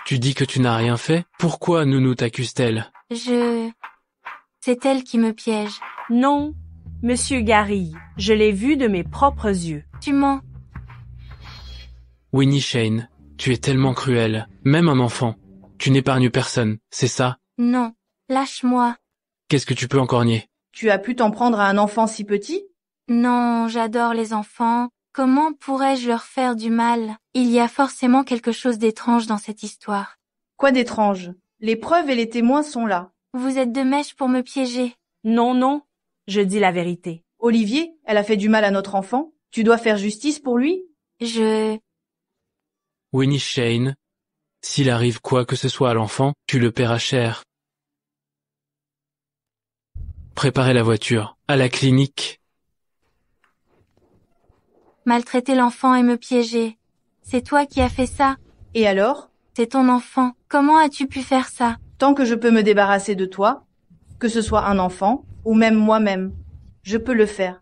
[SPEAKER 2] Tu dis que tu n'as rien fait? Pourquoi Nounou t'accuse-t-elle?
[SPEAKER 1] C'est elle qui me piège.
[SPEAKER 21] Non, Monsieur Gary, je l'ai vu de mes propres yeux.
[SPEAKER 1] Tu mens.
[SPEAKER 2] Winnie Shane, tu es tellement cruelle. Même un enfant. Tu n'épargnes personne, c'est ça?
[SPEAKER 1] Non. Lâche-moi.
[SPEAKER 2] Qu'est-ce que tu peux encore nier?
[SPEAKER 5] Tu as pu t'en prendre à un enfant si petit?
[SPEAKER 1] Non, j'adore les enfants. Comment pourrais-je leur faire du mal? Il y a forcément quelque chose d'étrange dans cette histoire.
[SPEAKER 5] Quoi d'étrange? Les preuves et les témoins sont là.
[SPEAKER 1] Vous êtes de mèche pour me piéger.
[SPEAKER 21] Non, non, je dis la vérité.
[SPEAKER 5] Olivier, elle a fait du mal à notre enfant. Tu dois faire justice pour lui?
[SPEAKER 2] Winnie Shane, s'il arrive quoi que ce soit à l'enfant, tu le paieras cher. Préparez la voiture. À la clinique.
[SPEAKER 1] Maltraiter l'enfant et me piéger. C'est toi qui as fait ça.
[SPEAKER 5] Et alors?
[SPEAKER 1] C'est ton enfant. Comment as-tu pu faire ça?
[SPEAKER 5] Tant que je peux me débarrasser de toi, que ce soit un enfant, ou même moi-même, je peux le faire.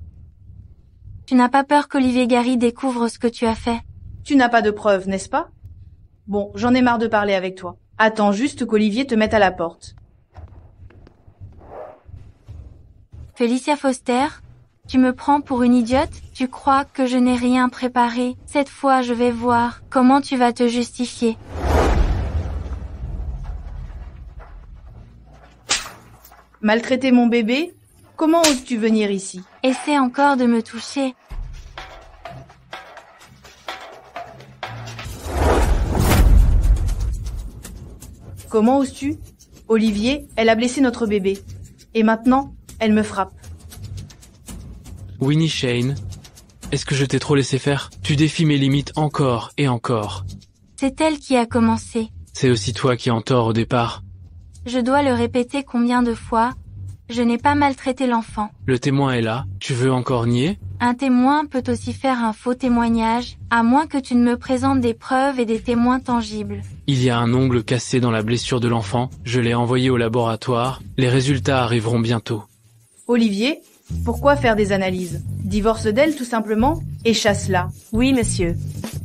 [SPEAKER 1] Tu n'as pas peur qu'Olivier Gary découvre ce que tu as fait?
[SPEAKER 5] Tu n'as pas de preuves, n'est-ce pas? Bon, j'en ai marre de parler avec toi. Attends juste qu'Olivier te mette à la porte.
[SPEAKER 1] Felicia Foster, tu me prends pour une idiote? Tu crois que je n'ai rien préparé? Cette fois, je vais voir comment tu vas te justifier.
[SPEAKER 5] Maltraiter mon bébé? Comment oses-tu venir ici?
[SPEAKER 1] Essaie encore de me toucher.
[SPEAKER 5] Comment oses-tu? Olivier, elle a blessé notre bébé. Et maintenant, elle me frappe.
[SPEAKER 2] Winnie Shane, est-ce que je t'ai trop laissé faire? Tu défies mes limites encore et encore.
[SPEAKER 1] C'est elle qui a commencé.
[SPEAKER 2] C'est aussi toi qui en tort au départ.
[SPEAKER 1] Je dois le répéter combien de fois? Je n'ai pas maltraité l'enfant.
[SPEAKER 2] Le témoin est là, tu veux encore nier?
[SPEAKER 1] Un témoin peut aussi faire un faux témoignage, à moins que tu ne me présentes des preuves et des témoins tangibles.
[SPEAKER 2] Il y a un ongle cassé dans la blessure de l'enfant, je l'ai envoyé au laboratoire, les résultats arriveront bientôt.
[SPEAKER 5] Olivier, pourquoi faire des analyses? Divorce d'elle tout simplement, et chasse-la.
[SPEAKER 21] Oui, monsieur.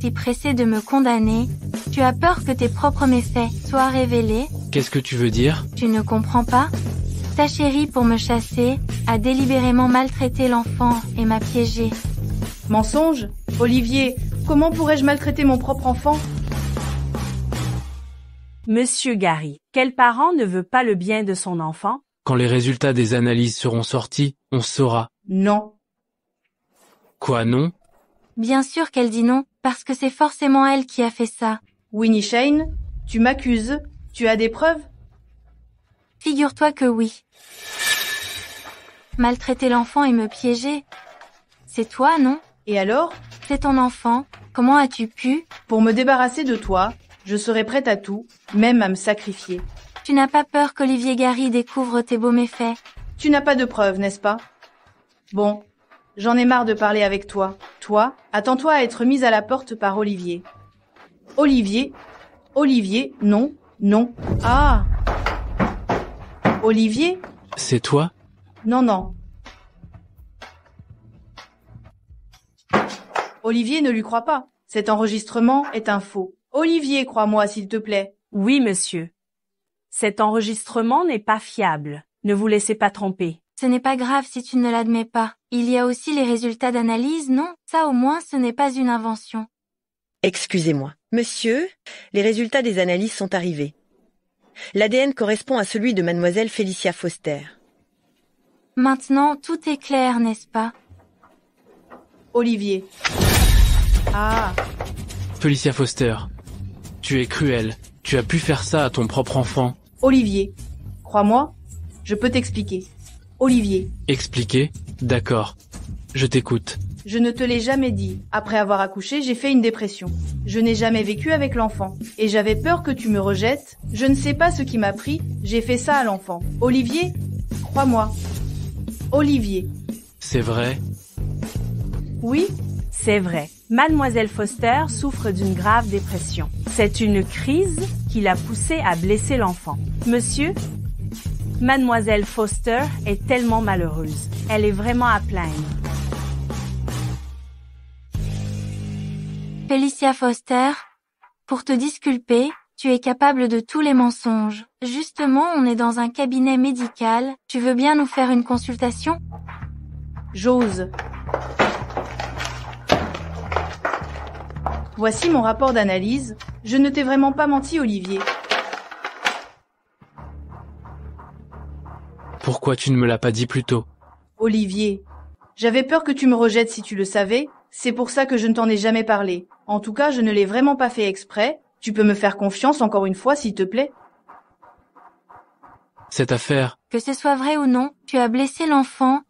[SPEAKER 1] Si pressé de me condamner, tu as peur que tes propres méfaits soient révélés?
[SPEAKER 2] Qu'est-ce que tu veux dire?
[SPEAKER 1] Tu ne comprends pas? Ta chérie, pour me chasser, a délibérément maltraité l'enfant et m'a piégé.
[SPEAKER 5] Mensonge? Olivier, comment pourrais-je maltraiter mon propre enfant?
[SPEAKER 21] Monsieur Gary, quel parent ne veut pas le bien de son enfant?
[SPEAKER 2] Quand les résultats des analyses seront sortis, on saura.
[SPEAKER 5] Non.
[SPEAKER 2] Quoi, non?
[SPEAKER 1] Bien sûr qu'elle dit non, parce que c'est forcément elle qui a fait ça.
[SPEAKER 5] Winnie Shane, tu m'accuses? Tu as des preuves?
[SPEAKER 1] Figure-toi que oui. Maltraiter l'enfant et me piéger. C'est toi, non?
[SPEAKER 5] Et alors?
[SPEAKER 1] C'est ton enfant. Comment as-tu pu?
[SPEAKER 5] Pour me débarrasser de toi, je serai prête à tout, même à me sacrifier.
[SPEAKER 1] Tu n'as pas peur qu'Olivier Gary découvre tes beaux méfaits?
[SPEAKER 5] Tu n'as pas de preuves, n'est-ce pas? Bon, j'en ai marre de parler avec toi. Toi, attends-toi à être mise à la porte par Olivier. Olivier, non, non. Ah! Olivier?
[SPEAKER 2] C'est toi?
[SPEAKER 5] Non, non. Olivier ne lui croit pas. Cet enregistrement est un faux. Olivier, crois-moi, s'il te plaît.
[SPEAKER 21] Oui, monsieur. Cet enregistrement n'est pas fiable. Ne vous laissez pas tromper.
[SPEAKER 1] Ce n'est pas grave si tu ne l'admets pas. Il y a aussi les résultats d'analyse, non? Ça au moins, ce n'est pas une invention.
[SPEAKER 6] Excusez-moi. Monsieur, les résultats des analyses sont arrivés. L'ADN correspond à celui de mademoiselle Felicia Foster.
[SPEAKER 1] Maintenant, tout est clair, n'est-ce pas?
[SPEAKER 5] Olivier. Ah.
[SPEAKER 2] Felicia Foster, tu es cruelle. Tu as pu faire ça à ton propre enfant.
[SPEAKER 5] Olivier, crois-moi, je peux t'expliquer. Olivier.
[SPEAKER 2] Expliquer? D'accord. Je t'écoute.
[SPEAKER 5] Je ne te l'ai jamais dit. Après avoir accouché, j'ai fait une dépression. Je n'ai jamais vécu avec l'enfant. Et j'avais peur que tu me rejettes. Je ne sais pas ce qui m'a pris. J'ai fait ça à l'enfant. Olivier, crois-moi. Olivier.
[SPEAKER 2] C'est vrai?
[SPEAKER 5] Oui?
[SPEAKER 21] C'est vrai. Mademoiselle Foster souffre d'une grave dépression. C'est une crise qui l'a poussée à blesser l'enfant. Monsieur, Mademoiselle Foster est tellement malheureuse. Elle est vraiment à plaindre.
[SPEAKER 1] Felicia Foster, pour te disculper, tu es capable de tous les mensonges. Justement, on est dans un cabinet médical. Tu veux bien nous faire une consultation?
[SPEAKER 5] J'ose. Voici mon rapport d'analyse. Je ne t'ai vraiment pas menti, Olivier.
[SPEAKER 2] Pourquoi tu ne me l'as pas dit plus tôt?
[SPEAKER 5] Olivier, j'avais peur que tu me rejettes si tu le savais. C'est pour ça que je ne t'en ai jamais parlé. En tout cas, je ne l'ai vraiment pas fait exprès. Tu peux me faire confiance encore une fois, s'il te plaît?
[SPEAKER 2] Cette affaire...
[SPEAKER 1] Que ce soit vrai ou non, tu as blessé l'enfant,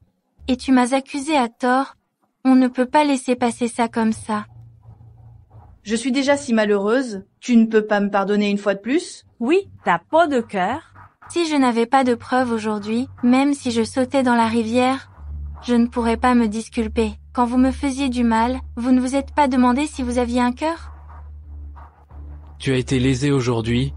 [SPEAKER 1] et tu m'as accusé à tort. On ne peut pas laisser passer ça comme ça.
[SPEAKER 5] Je suis déjà si malheureuse. Tu ne peux pas me pardonner une fois de plus?
[SPEAKER 21] Oui, t'as pas de cœur?
[SPEAKER 1] Si je n'avais pas de preuves aujourd'hui, même si je sautais dans la rivière, je ne pourrais pas me disculper. Quand vous me faisiez du mal, vous ne vous êtes pas demandé si vous aviez un cœur?
[SPEAKER 2] Tu as été lésée aujourd'hui.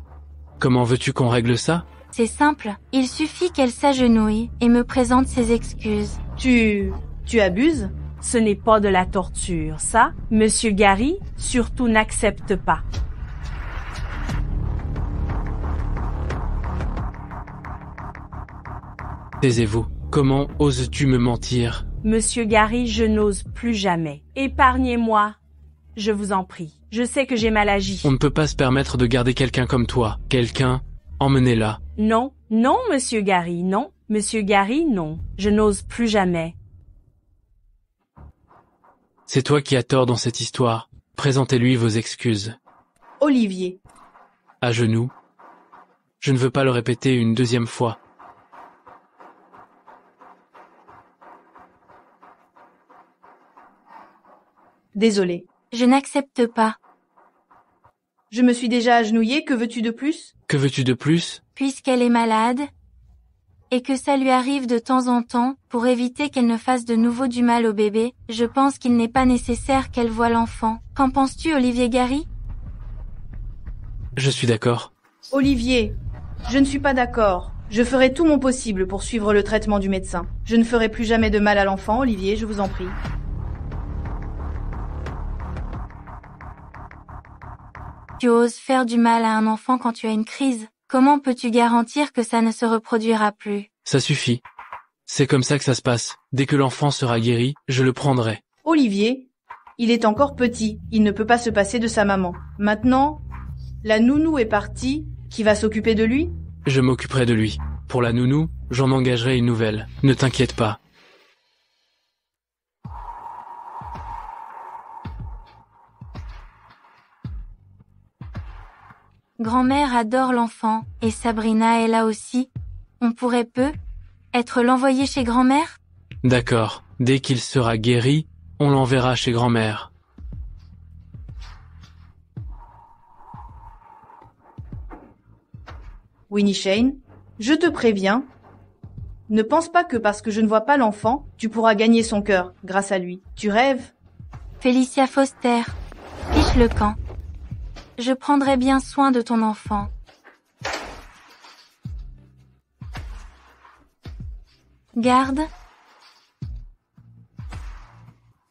[SPEAKER 2] Comment veux-tu qu'on règle ça?
[SPEAKER 1] C'est simple. Il suffit qu'elle s'agenouille et me présente ses excuses.
[SPEAKER 5] Tu abuses?
[SPEAKER 21] Ce n'est pas de la torture, ça. Monsieur Gary, surtout n'accepte pas.
[SPEAKER 2] Taisez-vous. Comment oses-tu me mentir?
[SPEAKER 21] Monsieur Gary, je n'ose plus jamais. Épargnez-moi. Je vous en prie. Je sais que j'ai mal agi.
[SPEAKER 2] On ne peut pas se permettre de garder quelqu'un comme toi. Quelqu'un, emmenez-la.
[SPEAKER 21] Non, non, monsieur Gary, non. Monsieur Gary, non. Je n'ose plus jamais.
[SPEAKER 2] C'est toi qui as tort dans cette histoire. Présentez-lui vos excuses.
[SPEAKER 5] Olivier.
[SPEAKER 2] À genoux. Je ne veux pas le répéter une deuxième fois.
[SPEAKER 5] Désolé.
[SPEAKER 1] Je n'accepte pas.
[SPEAKER 5] Je me suis déjà agenouillée, que veux-tu de plus?
[SPEAKER 2] Que veux-tu de plus?
[SPEAKER 1] Puisqu'elle est malade, et que ça lui arrive de temps en temps, pour éviter qu'elle ne fasse de nouveau du mal au bébé, je pense qu'il n'est pas nécessaire qu'elle voie l'enfant. Qu'en penses-tu, Olivier Gary?
[SPEAKER 2] Je suis d'accord.
[SPEAKER 5] Olivier, je ne suis pas d'accord. Je ferai tout mon possible pour suivre le traitement du médecin. Je ne ferai plus jamais de mal à l'enfant, Olivier, je vous en prie.
[SPEAKER 1] Tu oses faire du mal à un enfant quand tu as une crise. Comment peux-tu garantir que ça ne se reproduira plus?
[SPEAKER 2] Ça suffit. C'est comme ça que ça se passe. Dès que l'enfant sera guéri, je le prendrai.
[SPEAKER 5] Olivier, il est encore petit. Il ne peut pas se passer de sa maman. Maintenant, la nounou est partie. Qui va s'occuper de lui?
[SPEAKER 2] Je m'occuperai de lui. Pour la nounou, j'en engagerai une nouvelle. Ne t'inquiète pas.
[SPEAKER 1] Grand-mère adore l'enfant, et Sabrina est là aussi. On pourrait être l'envoyer chez grand-mère?
[SPEAKER 2] D'accord. Dès qu'il sera guéri, on l'enverra chez grand-mère.
[SPEAKER 5] Winnie Shane, je te préviens. Ne pense pas que parce que je ne vois pas l'enfant, tu pourras gagner son cœur grâce à lui. Tu rêves?
[SPEAKER 1] Felicia Foster, fiche le camp. Je prendrai bien soin de ton enfant. Garde.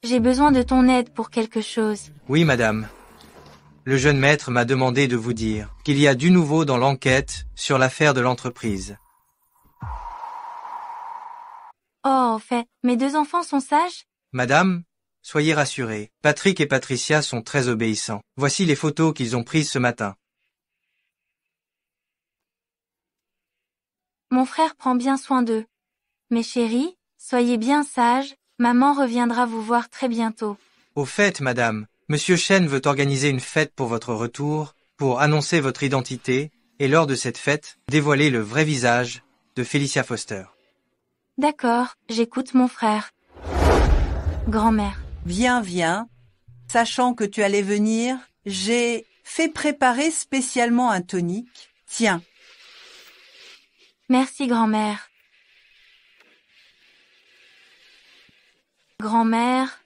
[SPEAKER 1] J'ai besoin de ton aide pour quelque chose.
[SPEAKER 19] Oui, madame. Le jeune maître m'a demandé de vous dire qu'il y a du nouveau dans l'enquête sur l'affaire de l'entreprise.
[SPEAKER 1] Oh, au fait, mes deux enfants sont sages?
[SPEAKER 19] Madame, soyez rassurée. Patrick et Patricia sont très obéissants. Voici les photos qu'ils ont prises ce matin.
[SPEAKER 1] Mon frère prend bien soin d'eux. Mes chéris, soyez bien sages, maman reviendra vous voir très bientôt.
[SPEAKER 19] Au fait, madame, Monsieur Chen veut organiser une fête pour votre retour, pour annoncer votre identité, et lors de cette fête, dévoiler le vrai visage de Felicia Foster.
[SPEAKER 1] D'accord, j'écoute mon frère. Grand-mère.
[SPEAKER 20] Viens, viens. Sachant que tu allais venir, j'ai fait préparer spécialement un tonique. Tiens.
[SPEAKER 1] Merci, grand-mère. Grand-mère,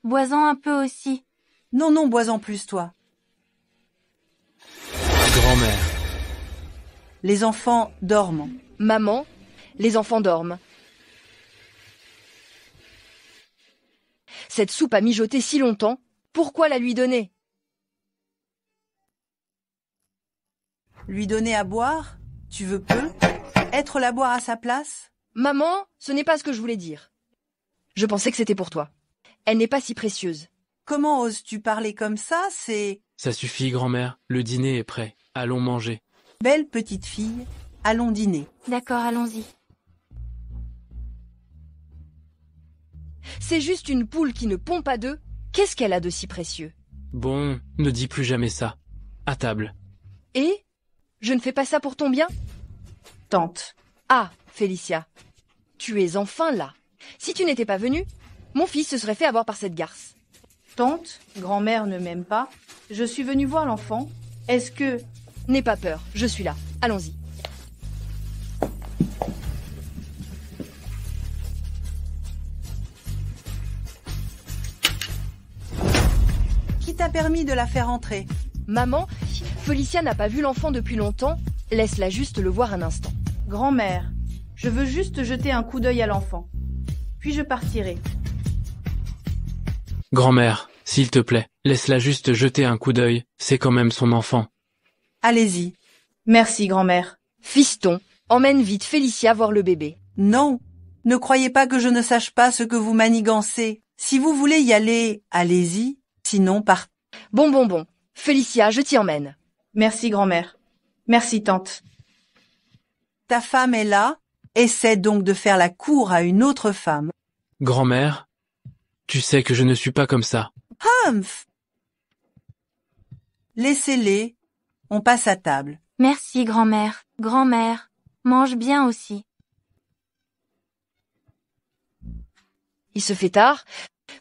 [SPEAKER 1] bois-en un peu aussi.
[SPEAKER 20] Non, non, bois-en plus, toi.
[SPEAKER 2] Grand-mère.
[SPEAKER 20] Les enfants dorment.
[SPEAKER 3] Maman, les enfants dorment. Cette soupe a mijoté si longtemps, pourquoi la lui donner?
[SPEAKER 20] Lui donner à boire? Tu veux peu? Être la boire à sa place?
[SPEAKER 3] Maman, ce n'est pas ce que je voulais dire. Je pensais que c'était pour toi. Elle n'est pas si précieuse.
[SPEAKER 20] Comment oses-tu parler comme ça? C'est...
[SPEAKER 2] Ça suffit, grand-mère. Le dîner est prêt. Allons manger.
[SPEAKER 20] Belle petite fille, allons dîner.
[SPEAKER 1] D'accord, allons-y.
[SPEAKER 3] C'est juste une poule qui ne pond pas d'œufs. Qu'est-ce qu'elle a de si précieux?
[SPEAKER 2] Bon, ne dis plus jamais ça. À table.
[SPEAKER 3] Et? Je ne fais pas ça pour ton bien?
[SPEAKER 5] Tante.
[SPEAKER 3] Ah, Félicia. Tu es enfin là. Si tu n'étais pas venue, mon fils se serait fait avoir par cette garce.
[SPEAKER 5] Tante, grand-mère ne m'aime pas. Je suis venue voir l'enfant. Est-ce que...
[SPEAKER 3] N'aie pas peur, je suis là. Allons-y.
[SPEAKER 20] Qui t'a permis de la faire entrer?
[SPEAKER 3] Maman, Félicia n'a pas vu l'enfant depuis longtemps. Laisse-la juste le voir un instant.
[SPEAKER 5] Grand-mère, je veux juste jeter un coup d'œil à l'enfant. Puis je partirai.
[SPEAKER 2] Grand-mère, s'il te plaît, laisse-la juste jeter un coup d'œil. C'est quand même son enfant.
[SPEAKER 20] Allez-y.
[SPEAKER 5] Merci, grand-mère.
[SPEAKER 3] Fiston, emmène vite Félicia voir le bébé.
[SPEAKER 20] Non, ne croyez pas que je ne sache pas ce que vous manigancez. Si vous voulez y aller, allez-y. Sinon, partez.
[SPEAKER 3] Bon. Félicia, je t'y emmène.
[SPEAKER 5] Merci, grand-mère. Merci, tante.
[SPEAKER 20] Ta femme est là. Essaie donc de faire la cour à une autre femme.
[SPEAKER 2] Grand-mère, tu sais que je ne suis pas comme ça.
[SPEAKER 20] Humph! Laissez-les. On passe à table.
[SPEAKER 1] Merci, grand-mère. Grand-mère, mange bien aussi.
[SPEAKER 3] Il se fait tard.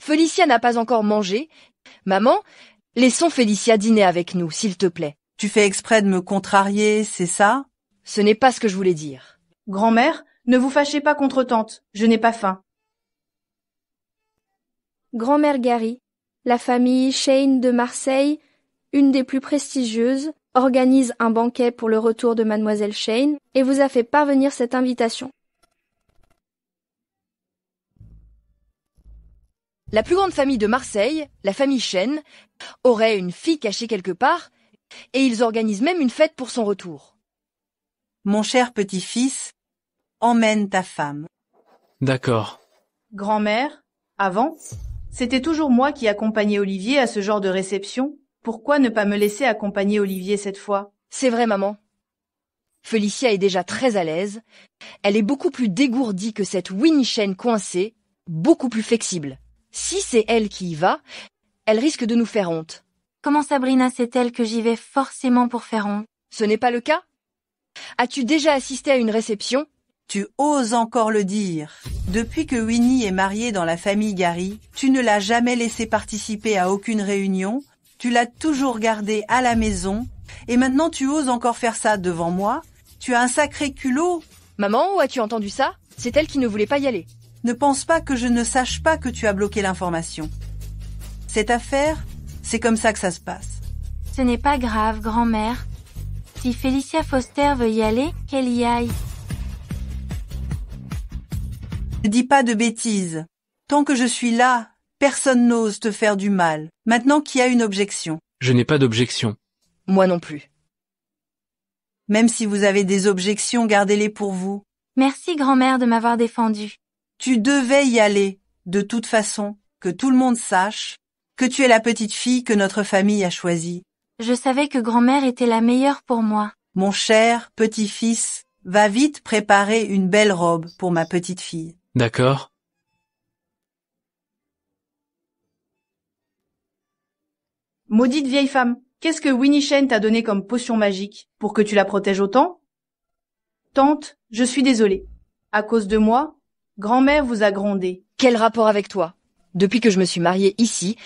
[SPEAKER 3] Félicia n'a pas encore mangé. Maman, laissons Félicia dîner avec nous, s'il te plaît.
[SPEAKER 20] Tu fais exprès de me contrarier, c'est ça?
[SPEAKER 3] Ce n'est pas ce que je voulais dire.
[SPEAKER 5] Grand-mère, ne vous fâchez pas contre tante. Je n'ai pas faim.
[SPEAKER 8] Grand-mère Gary, la famille Shane de Marseille, une des plus prestigieuses, organise un banquet pour le retour de mademoiselle Shane et vous a fait parvenir cette invitation.
[SPEAKER 3] La plus grande famille de Marseille, la famille Shane, aurait une fille cachée quelque part et ils organisent même une fête pour son retour.
[SPEAKER 20] Mon cher petit-fils, emmène ta femme.
[SPEAKER 2] D'accord.
[SPEAKER 5] Grand-mère, avant, c'était toujours moi qui accompagnais Olivier à ce genre de réception. Pourquoi ne pas me laisser accompagner Olivier cette fois?
[SPEAKER 3] C'est vrai, maman. Félicia est déjà très à l'aise. Elle est beaucoup plus dégourdie que cette Winnie Shane coincée, beaucoup plus flexible. Si c'est elle qui y va, elle risque de nous faire honte.
[SPEAKER 1] Comment Sabrina sait-elle que j'y vais forcément pour faire honte?
[SPEAKER 3] Ce n'est pas le cas? As-tu déjà assisté à une réception?
[SPEAKER 20] Tu oses encore le dire. Depuis que Winnie est mariée dans la famille Gary, tu ne l'as jamais laissé participer à aucune réunion, tu l'as toujours gardée à la maison, et maintenant tu oses encore faire ça devant moi? Tu as un sacré culot.
[SPEAKER 3] Maman, où as-tu entendu ça? C'est elle qui ne voulait pas y aller.
[SPEAKER 20] Ne pense pas que je ne sache pas que tu as bloqué l'information. Cette affaire, c'est comme ça que ça se passe.
[SPEAKER 1] Ce n'est pas grave, grand-mère. Si Félicia Foster veut y aller, qu'elle y aille.
[SPEAKER 20] Ne dis pas de bêtises. Tant que je suis là, personne n'ose te faire du mal. Maintenant qu'il y a une objection.
[SPEAKER 2] Je n'ai pas d'objection.
[SPEAKER 3] Moi non plus.
[SPEAKER 20] Même si vous avez des objections, gardez-les pour vous.
[SPEAKER 1] Merci, grand-mère, de m'avoir défendue.
[SPEAKER 20] Tu devais y aller, de toute façon, que tout le monde sache que tu es la petite fille que notre famille a choisie.
[SPEAKER 1] Je savais que grand-mère était la meilleure pour moi.
[SPEAKER 20] Mon cher petit-fils, va vite préparer une belle robe pour ma petite fille.
[SPEAKER 2] D'accord.
[SPEAKER 5] Maudite vieille femme, qu'est-ce que Winnie Shane t'a donné comme potion magique pour que tu la protèges autant? Tante, je suis désolée. À cause de moi, grand-mère vous a grondé.
[SPEAKER 3] Quel rapport avec toi? Depuis que je me suis mariée ici,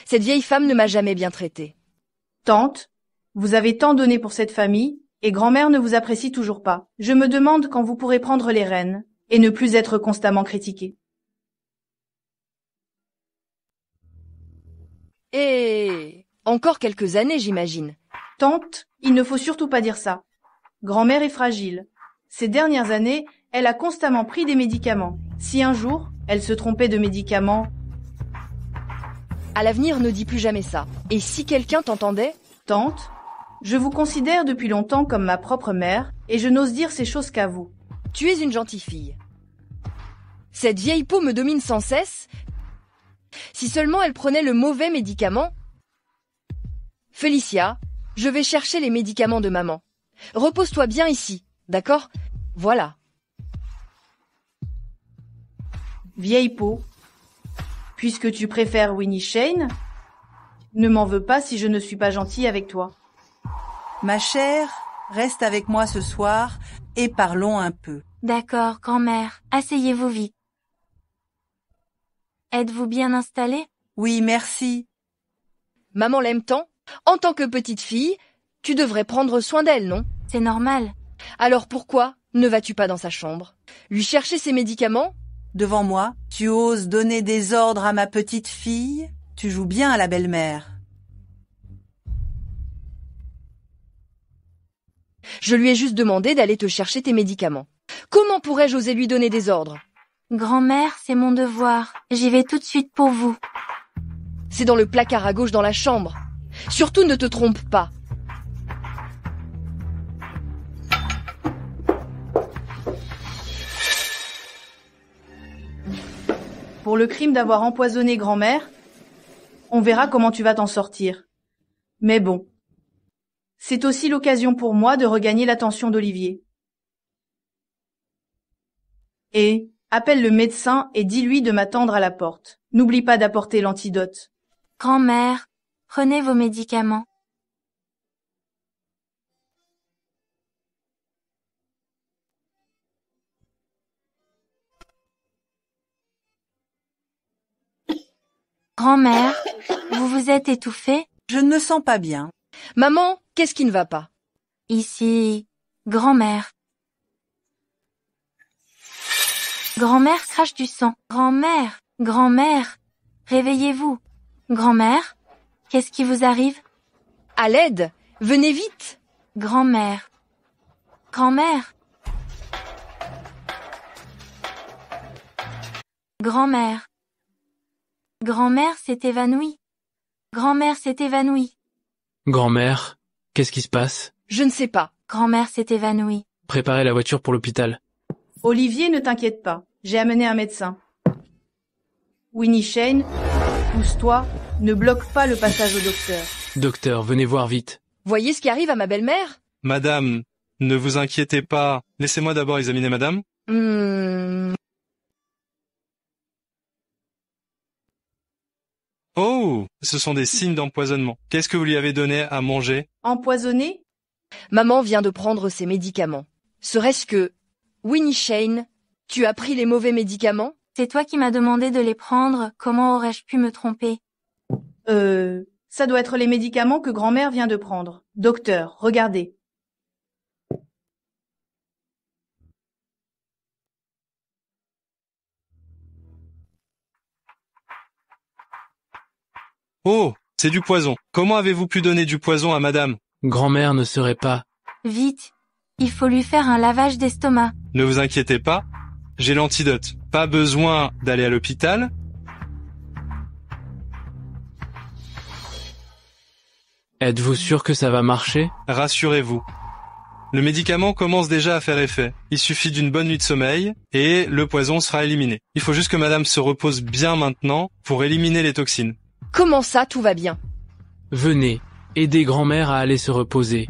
[SPEAKER 3] cette vieille femme ne m'a jamais bien traitée.
[SPEAKER 5] Tante, vous avez tant donné pour cette famille, et grand-mère ne vous apprécie toujours pas. Je me demande quand vous pourrez prendre les rênes, et ne plus être constamment critiquée.
[SPEAKER 3] Et encore quelques années, j'imagine.
[SPEAKER 5] Tante, il ne faut surtout pas dire ça. Grand-mère est fragile. Ces dernières années, elle a constamment pris des médicaments. Si un jour, elle se trompait de médicaments...
[SPEAKER 3] À l'avenir, ne dis plus jamais ça. Et si quelqu'un t'entendait?
[SPEAKER 5] Tante, je vous considère depuis longtemps comme ma propre mère, et je n'ose dire ces choses qu'à vous.
[SPEAKER 3] Tu es une gentille fille. Cette vieille peau me domine sans cesse. Si seulement elle prenait le mauvais médicament. Félicia, je vais chercher les médicaments de maman. Repose-toi bien ici, d'accord? Voilà.
[SPEAKER 5] Vieille peau, puisque tu préfères Winnie Shane, ne m'en veux pas si je ne suis pas gentille avec toi.
[SPEAKER 20] Ma chère, reste avec moi ce soir et parlons un peu.
[SPEAKER 1] D'accord, grand-mère, asseyez-vous vite. Êtes-vous bien installée?
[SPEAKER 20] Oui, merci.
[SPEAKER 3] Maman l'aime tant. En tant que petite fille, tu devrais prendre soin d'elle, non?
[SPEAKER 1] C'est normal.
[SPEAKER 3] Alors pourquoi ne vas-tu pas dans sa chambre? Lui chercher ses médicaments?
[SPEAKER 20] Devant moi, tu oses donner des ordres à ma petite fille? Tu joues bien à la belle-mère.
[SPEAKER 3] Je lui ai juste demandé d'aller te chercher tes médicaments. Comment pourrais-je oser lui donner des ordres?
[SPEAKER 1] Grand-mère, c'est mon devoir. J'y vais tout de suite pour vous.
[SPEAKER 3] C'est dans le placard à gauche dans la chambre. Surtout ne te trompe pas.
[SPEAKER 5] Pour le crime d'avoir empoisonné grand-mère, on verra comment tu vas t'en sortir. Mais bon, c'est aussi l'occasion pour moi de regagner l'attention d'Olivier. Et appelle le médecin et dis-lui de m'attendre à la porte. N'oublie pas d'apporter l'antidote.
[SPEAKER 1] Grand-mère, prenez vos médicaments. Grand-mère, vous vous êtes étouffée?
[SPEAKER 20] Je ne me sens pas bien.
[SPEAKER 3] Maman, qu'est-ce qui ne va pas?
[SPEAKER 1] Ici, grand-mère. Grand-mère crache du sang. Grand-mère, grand-mère, réveillez-vous. Grand-mère, qu'est-ce qui vous arrive?
[SPEAKER 3] À l'aide, venez vite.
[SPEAKER 1] Grand-mère, grand-mère. Grand-mère. Grand-mère s'est évanouie. Grand-mère s'est évanouie.
[SPEAKER 2] Grand-mère, qu'est-ce qui se passe?
[SPEAKER 3] Je ne sais pas.
[SPEAKER 1] Grand-mère s'est évanouie.
[SPEAKER 2] Préparez la voiture pour l'hôpital.
[SPEAKER 5] Olivier, ne t'inquiète pas. J'ai amené un médecin. Winnie Shane, pousse-toi, ne bloque pas le passage au docteur.
[SPEAKER 2] Docteur, venez voir vite.
[SPEAKER 3] Voyez ce qui arrive à ma belle-mère?
[SPEAKER 9] Madame, ne vous inquiétez pas. Laissez-moi d'abord examiner madame. Oh, ce sont des signes d'empoisonnement. Qu'est-ce que vous lui avez donné à manger?
[SPEAKER 5] Empoisonné?
[SPEAKER 3] Maman vient de prendre ses médicaments. Serait-ce que... Winnie Shane, tu as pris les mauvais médicaments?
[SPEAKER 1] C'est toi qui m'as demandé de les prendre, comment aurais-je pu me tromper?
[SPEAKER 5] Ça doit être les médicaments que grand-mère vient de prendre. Docteur, regardez.
[SPEAKER 9] Oh, c'est du poison. Comment avez-vous pu donner du poison à madame?
[SPEAKER 2] Grand-mère ne serait pas...
[SPEAKER 1] Vite, il faut lui faire un lavage d'estomac.
[SPEAKER 9] Ne vous inquiétez pas, j'ai l'antidote. Pas besoin d'aller à l'hôpital.
[SPEAKER 2] Êtes-vous sûr que ça va marcher?
[SPEAKER 9] Rassurez-vous. Le médicament commence déjà à faire effet. Il suffit d'une bonne nuit de sommeil et le poison sera éliminé. Il faut juste que madame se repose bien maintenant pour éliminer les toxines.
[SPEAKER 3] Comment ça, tout va bien?
[SPEAKER 2] Venez, aidez grand-mère à aller se reposer.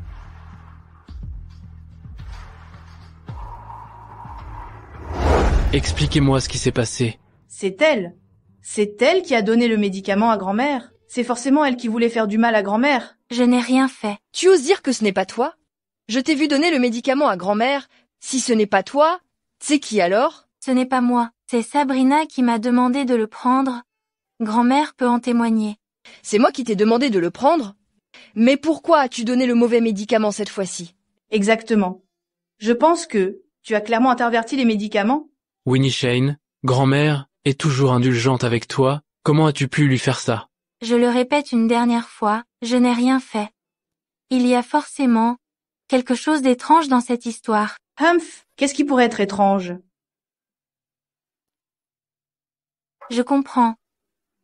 [SPEAKER 2] Expliquez-moi ce qui s'est passé.
[SPEAKER 5] C'est elle. C'est elle qui a donné le médicament à grand-mère. C'est forcément elle qui voulait faire du mal à grand-mère.
[SPEAKER 1] Je n'ai rien fait.
[SPEAKER 3] Tu oses dire que ce n'est pas toi? Je t'ai vu donner le médicament à grand-mère. Si ce n'est pas toi, c'est qui alors?
[SPEAKER 1] Ce n'est pas moi. C'est Sabrina qui m'a demandé de le prendre. Grand-mère peut en témoigner.
[SPEAKER 3] C'est moi qui t'ai demandé de le prendre? Mais pourquoi as-tu donné le mauvais médicament cette fois-ci?
[SPEAKER 5] Exactement. Je pense que tu as clairement interverti les médicaments.
[SPEAKER 2] Winnie Shane, grand-mère, est toujours indulgente avec toi. Comment as-tu pu lui faire ça?
[SPEAKER 1] Je le répète une dernière fois, je n'ai rien fait. Il y a forcément quelque chose d'étrange dans cette histoire.
[SPEAKER 5] Humph, qu'est-ce qui pourrait être étrange?
[SPEAKER 1] Je comprends.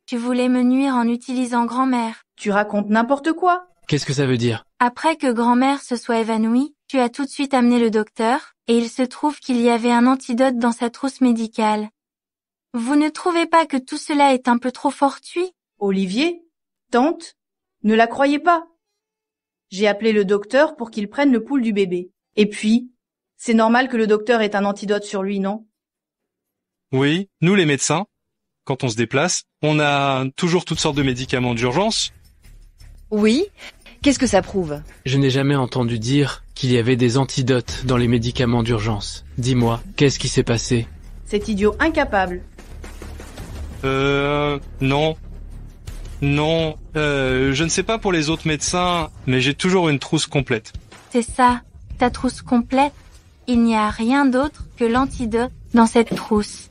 [SPEAKER 1] Tu voulais me nuire en utilisant grand-mère.
[SPEAKER 5] Tu racontes n'importe quoi.
[SPEAKER 2] Qu'est-ce que ça veut dire?
[SPEAKER 1] Après que grand-mère se soit évanouie, tu as tout de suite amené le docteur, et il se trouve qu'il y avait un antidote dans sa trousse médicale. Vous ne trouvez pas que tout cela est un peu trop fortuit?
[SPEAKER 5] Olivier, tante, ne la croyez pas. J'ai appelé le docteur pour qu'il prenne le pouls du bébé. Et puis, c'est normal que le docteur ait un antidote sur lui, non?
[SPEAKER 9] Oui, nous les médecins, quand on se déplace, on a toujours toutes sortes de médicaments d'urgence.
[SPEAKER 3] Oui? Qu'est-ce que ça prouve?
[SPEAKER 2] Je n'ai jamais entendu dire qu'il y avait des antidotes dans les médicaments d'urgence. Dis-moi, qu'est-ce qui s'est passé?
[SPEAKER 5] Cet idiot incapable.
[SPEAKER 9] Non. Non, je ne sais pas pour les autres médecins, mais j'ai toujours une trousse complète.
[SPEAKER 1] C'est ça, ta trousse complète? Il n'y a rien d'autre que l'antidote dans cette trousse.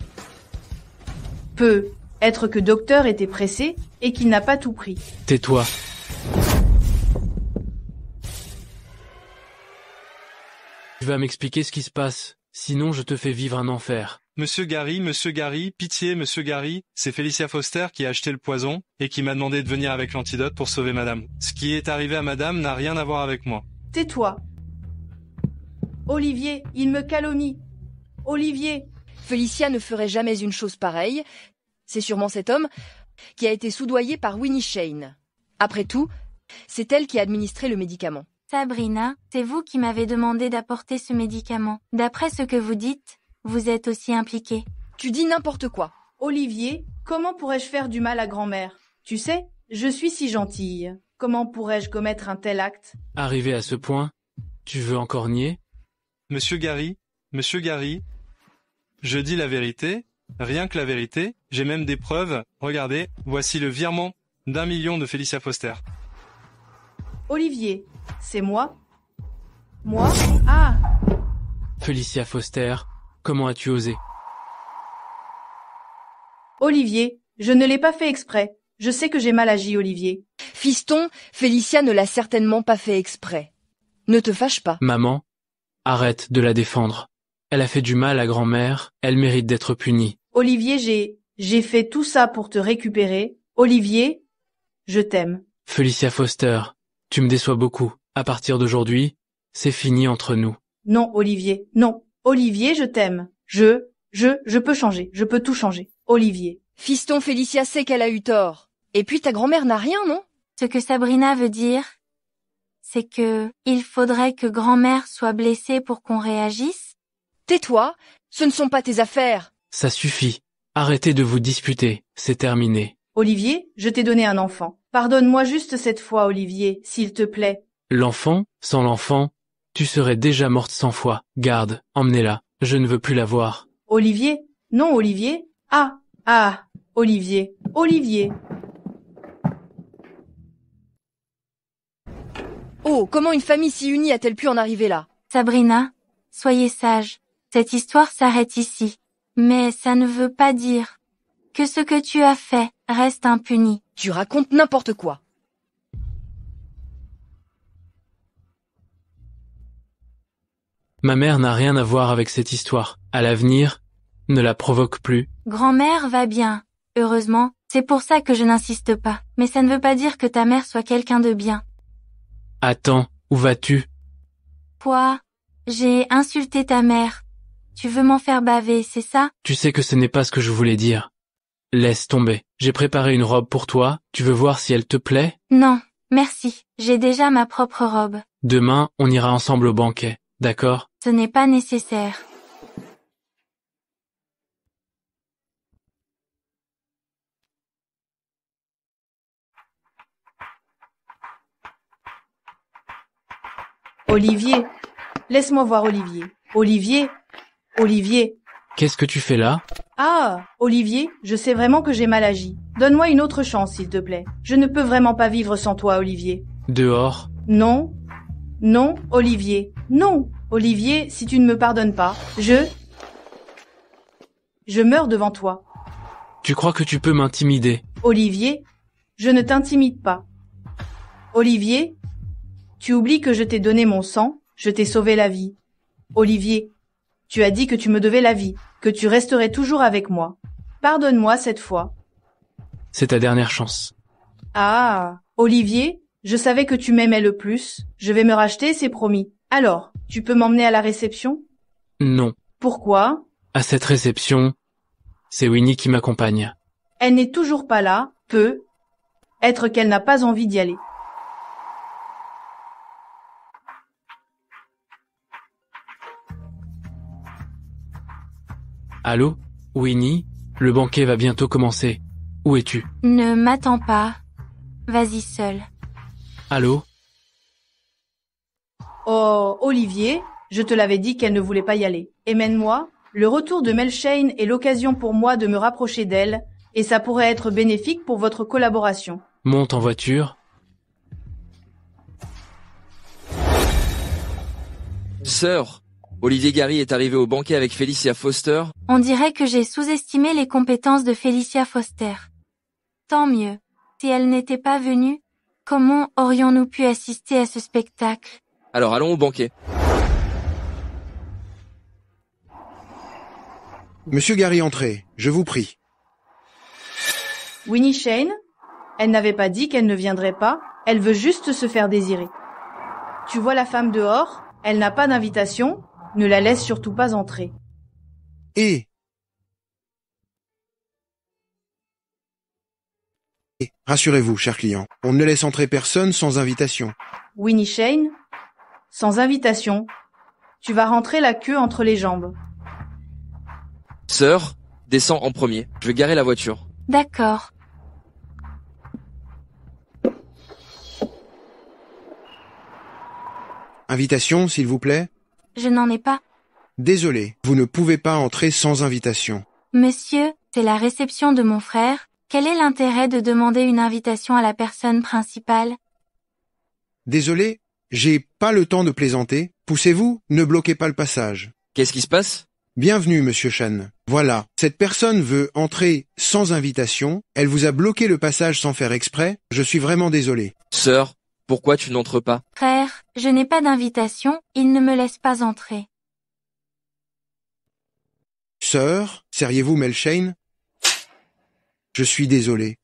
[SPEAKER 5] Peut être que docteur était pressé et qu'il n'a pas tout pris.
[SPEAKER 2] Tais-toi. Tu vas m'expliquer ce qui se passe, sinon je te fais vivre un enfer.
[SPEAKER 9] Monsieur Gary, pitié, Monsieur Gary, c'est Felicia Foster qui a acheté le poison et qui m'a demandé de venir avec l'antidote pour sauver madame. Ce qui est arrivé à madame n'a rien à voir avec moi.
[SPEAKER 5] Tais-toi. Olivier, il me calomnie. Olivier.
[SPEAKER 3] Felicia ne ferait jamais une chose pareille. C'est sûrement cet homme qui a été soudoyé par Winnie Shane. Après tout, c'est elle qui a administré le médicament.
[SPEAKER 1] Sabrina, c'est vous qui m'avez demandé d'apporter ce médicament. D'après ce que vous dites, vous êtes aussi impliquée.
[SPEAKER 3] Tu dis n'importe quoi.
[SPEAKER 5] Olivier, comment pourrais-je faire du mal à grand-mère? Tu sais, je suis si gentille. Comment pourrais-je commettre un tel acte?
[SPEAKER 2] Arrivé à ce point, tu veux encore nier?
[SPEAKER 9] Monsieur Gary, je dis la vérité, rien que la vérité, j'ai même des preuves. Regardez, voici le virement d'1 million de Felicia Foster.
[SPEAKER 5] Olivier, c'est moi? Moi? Ah!
[SPEAKER 2] Felicia Foster, comment as-tu osé?
[SPEAKER 5] Olivier, je ne l'ai pas fait exprès. Je sais que j'ai mal agi, Olivier.
[SPEAKER 3] Fiston, Felicia ne l'a certainement pas fait exprès. Ne te fâche pas.
[SPEAKER 2] Maman, arrête de la défendre. Elle a fait du mal à grand-mère, elle mérite d'être punie.
[SPEAKER 5] Olivier, j'ai fait tout ça pour te récupérer. Olivier, je t'aime.
[SPEAKER 2] Felicia Foster, tu me déçois beaucoup. À partir d'aujourd'hui, c'est fini entre nous.
[SPEAKER 5] Non, Olivier, non. Olivier, je t'aime. Je peux changer. Je peux tout changer. Olivier.
[SPEAKER 3] Fiston, Felicia sait qu'elle a eu tort. Et puis ta grand-mère n'a rien, non?
[SPEAKER 1] Ce que Sabrina veut dire, c'est que il faudrait que grand-mère soit blessée pour qu'on réagisse?
[SPEAKER 3] Tais-toi, ce ne sont pas tes affaires.
[SPEAKER 2] Ça suffit. Arrêtez de vous disputer, c'est terminé.
[SPEAKER 5] Olivier, je t'ai donné un enfant. Pardonne-moi juste cette fois, Olivier, s'il te plaît.
[SPEAKER 2] L'enfant, sans l'enfant, tu serais déjà morte 100 fois. Garde, emmenez-la, je ne veux plus la voir.
[SPEAKER 5] Olivier? Non, Olivier? Ah, Olivier, Olivier.
[SPEAKER 3] Oh, comment une famille si unie a-t-elle pu en arriver là?
[SPEAKER 1] Sabrina, soyez sage. Cette histoire s'arrête ici. Mais ça ne veut pas dire que ce que tu as fait reste impuni.
[SPEAKER 3] Tu racontes n'importe quoi.
[SPEAKER 2] Ma mère n'a rien à voir avec cette histoire. À l'avenir, ne la provoque plus.
[SPEAKER 1] Grand-mère va bien. Heureusement, c'est pour ça que je n'insiste pas. Mais ça ne veut pas dire que ta mère soit quelqu'un de bien.
[SPEAKER 2] Attends, où vas-tu?
[SPEAKER 1] Quoi? J'ai insulté ta mère. Tu veux m'en faire baver, c'est ça?
[SPEAKER 2] Tu sais que ce n'est pas ce que je voulais dire. Laisse tomber. J'ai préparé une robe pour toi. Tu veux voir si elle te plaît?
[SPEAKER 1] Non, merci. J'ai déjà ma propre robe.
[SPEAKER 2] Demain, on ira ensemble au banquet. D'accord?
[SPEAKER 1] Ce n'est pas nécessaire.
[SPEAKER 5] Olivier, laisse-moi voir Olivier. Olivier,
[SPEAKER 2] Qu'est-ce que tu fais là?
[SPEAKER 5] Ah, Olivier, je sais vraiment que j'ai mal agi. Donne-moi une autre chance, s'il te plaît. Je ne peux vraiment pas vivre sans toi, Olivier.
[SPEAKER 2] Dehors?
[SPEAKER 5] Non. Non, Olivier. Non. Olivier, si tu ne me pardonnes pas, je meurs devant toi.
[SPEAKER 2] Tu crois que tu peux m'intimider?
[SPEAKER 5] Olivier, je ne t'intimide pas. Olivier, tu oublies que je t'ai donné mon sang, je t'ai sauvé la vie. Olivier, tu as dit que tu me devais la vie, que tu resterais toujours avec moi. Pardonne-moi cette fois.
[SPEAKER 2] C'est ta dernière chance.
[SPEAKER 5] Ah, Olivier, je savais que tu m'aimais le plus. Je vais me racheter, c'est promis. Alors, tu peux m'emmener à la réception?
[SPEAKER 2] Non.
[SPEAKER 5] Pourquoi?
[SPEAKER 2] À cette réception, c'est Winnie qui m'accompagne.
[SPEAKER 5] Elle n'est toujours pas là, peut être qu'elle n'a pas envie d'y aller.
[SPEAKER 2] Allô? Winnie? Le banquet va bientôt commencer. Où es-tu?
[SPEAKER 1] Ne m'attends pas. Vas-y seul.
[SPEAKER 2] Allô?
[SPEAKER 5] Oh, Olivier, je te l'avais dit qu'elle ne voulait pas y aller. Et mène-moi. Le retour de Melshane est l'occasion pour moi de me rapprocher d'elle, et ça pourrait être bénéfique pour votre collaboration.
[SPEAKER 2] Monte en voiture.
[SPEAKER 11] Sœur, Olivier Gary est arrivé au banquet avec Felicia Foster.
[SPEAKER 1] On dirait que j'ai sous-estimé les compétences de Felicia Foster. Tant mieux. Si elle n'était pas venue, comment aurions-nous pu assister à ce spectacle?
[SPEAKER 11] Alors allons au banquet.
[SPEAKER 7] Monsieur Gary, entrez, je vous prie.
[SPEAKER 5] Winnie Shane? Elle n'avait pas dit qu'elle ne viendrait pas, elle veut juste se faire désirer. Tu vois la femme dehors? Elle n'a pas d'invitation, ne la laisse surtout pas entrer.
[SPEAKER 7] Et rassurez-vous, cher client, on ne laisse entrer personne sans invitation.
[SPEAKER 5] Winnie Shane? Sans invitation. Tu vas rentrer la queue entre les jambes.
[SPEAKER 11] Sœur, descends en premier. Je vais garer la voiture.
[SPEAKER 1] D'accord.
[SPEAKER 7] Invitation, s'il vous plaît?
[SPEAKER 1] Je n'en ai pas.
[SPEAKER 7] Désolé, vous ne pouvez pas entrer sans invitation.
[SPEAKER 1] Monsieur, c'est la réception de mon frère. Quel est l'intérêt de demander une invitation à la personne principale?
[SPEAKER 7] Désolé, j'ai pas le temps de plaisanter. Poussez-vous, ne bloquez pas le passage.
[SPEAKER 11] Qu'est-ce qui se passe?
[SPEAKER 7] Bienvenue, monsieur Chan. Voilà, cette personne veut entrer sans invitation. Elle vous a bloqué le passage sans faire exprès. Je suis vraiment désolé.
[SPEAKER 11] Sœur, pourquoi tu n'entres pas?
[SPEAKER 1] Frère, je n'ai pas d'invitation, il ne me laisse pas entrer.
[SPEAKER 7] Sœur, seriez-vous Melshane? Je suis désolé.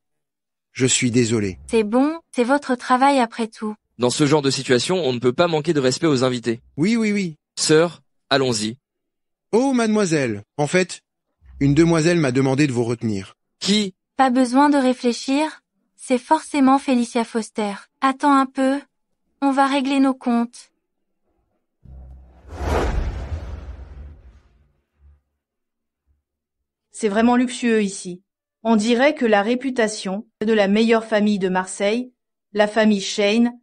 [SPEAKER 7] Je suis désolé.
[SPEAKER 1] C'est bon, c'est votre travail après tout.
[SPEAKER 11] Dans ce genre de situation, on ne peut pas manquer de respect aux invités.
[SPEAKER 7] Oui.
[SPEAKER 11] Sœur, allons-y.
[SPEAKER 7] Oh, mademoiselle. En fait, une demoiselle m'a demandé de vous retenir.
[SPEAKER 11] Qui?
[SPEAKER 1] Pas besoin de réfléchir. C'est forcément Felicia Foster. Attends un peu. On va régler nos comptes.
[SPEAKER 5] C'est vraiment luxueux ici. On dirait que la réputation de la meilleure famille de Marseille, la famille Shane,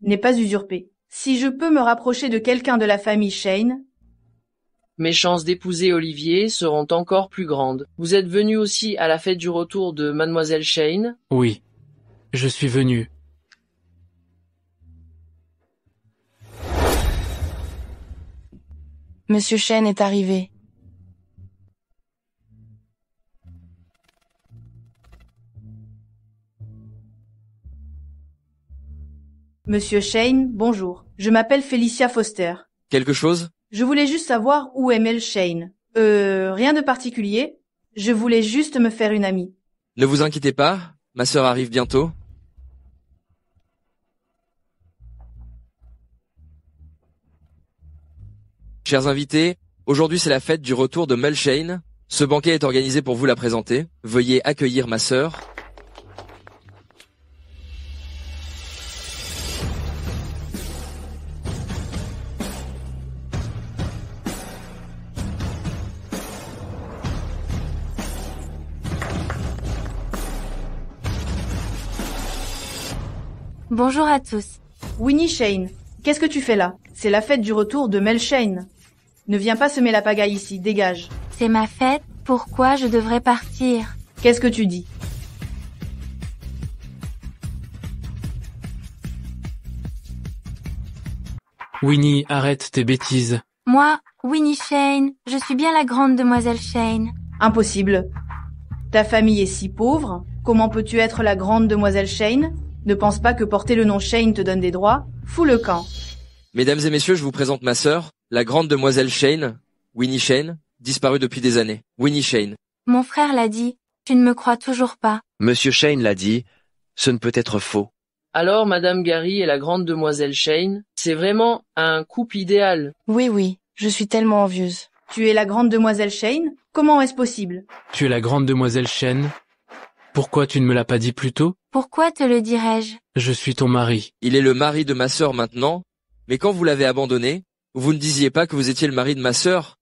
[SPEAKER 5] n'est pas usurpée. Si je peux me rapprocher de quelqu'un de la famille Shane...
[SPEAKER 10] Mes chances d'épouser Olivier seront encore plus grandes. Vous êtes venu aussi à la fête du retour de Mademoiselle Shane?
[SPEAKER 2] Oui. Je suis venu.
[SPEAKER 14] Monsieur Shane est arrivé.
[SPEAKER 5] Monsieur Shane, bonjour. Je m'appelle Felicia Foster.
[SPEAKER 11] Quelque chose?
[SPEAKER 5] Je voulais juste savoir où est Melshane. Rien de particulier. Je voulais juste me faire une amie.
[SPEAKER 11] Ne vous inquiétez pas, ma sœur arrive bientôt. Chers invités, aujourd'hui c'est la fête du retour de Melshane. Ce banquet est organisé pour vous la présenter. Veuillez accueillir ma sœur.
[SPEAKER 1] Bonjour à tous.
[SPEAKER 5] Winnie Shane, qu'est-ce que tu fais là? C'est la fête du retour de Melshane. Ne viens pas semer la pagaille ici, dégage.
[SPEAKER 1] C'est ma fête, pourquoi je devrais partir?
[SPEAKER 5] Qu'est-ce que tu dis?
[SPEAKER 2] Winnie, arrête tes bêtises.
[SPEAKER 1] Moi, Winnie Shane, je suis bien la grande demoiselle Shane.
[SPEAKER 5] Impossible. Ta famille est si pauvre, comment peux-tu être la grande demoiselle Shane? Ne pense pas que porter le nom Shane te donne des droits. Fous le camp.
[SPEAKER 11] Mesdames et messieurs, je vous présente ma sœur, la grande demoiselle Shane, Winnie Shane, disparue depuis des années. Winnie Shane.
[SPEAKER 1] Mon frère l'a dit, tu ne me crois toujours pas.
[SPEAKER 13] Monsieur Shane l'a dit, ce ne peut être faux.
[SPEAKER 10] Alors, Madame Gary et la grande demoiselle Shane, c'est vraiment un couple idéal.
[SPEAKER 14] Oui, je suis tellement envieuse.
[SPEAKER 5] Tu es la grande demoiselle Shane? Comment est-ce possible?
[SPEAKER 2] Tu es la grande demoiselle Shane. Pourquoi tu ne me l'as pas dit plus tôt?
[SPEAKER 1] Pourquoi te le dirais-je?
[SPEAKER 2] Je suis ton mari.
[SPEAKER 11] Il est le mari de ma sœur maintenant, mais quand vous l'avez abandonné, vous ne disiez pas que vous étiez le mari de ma sœur?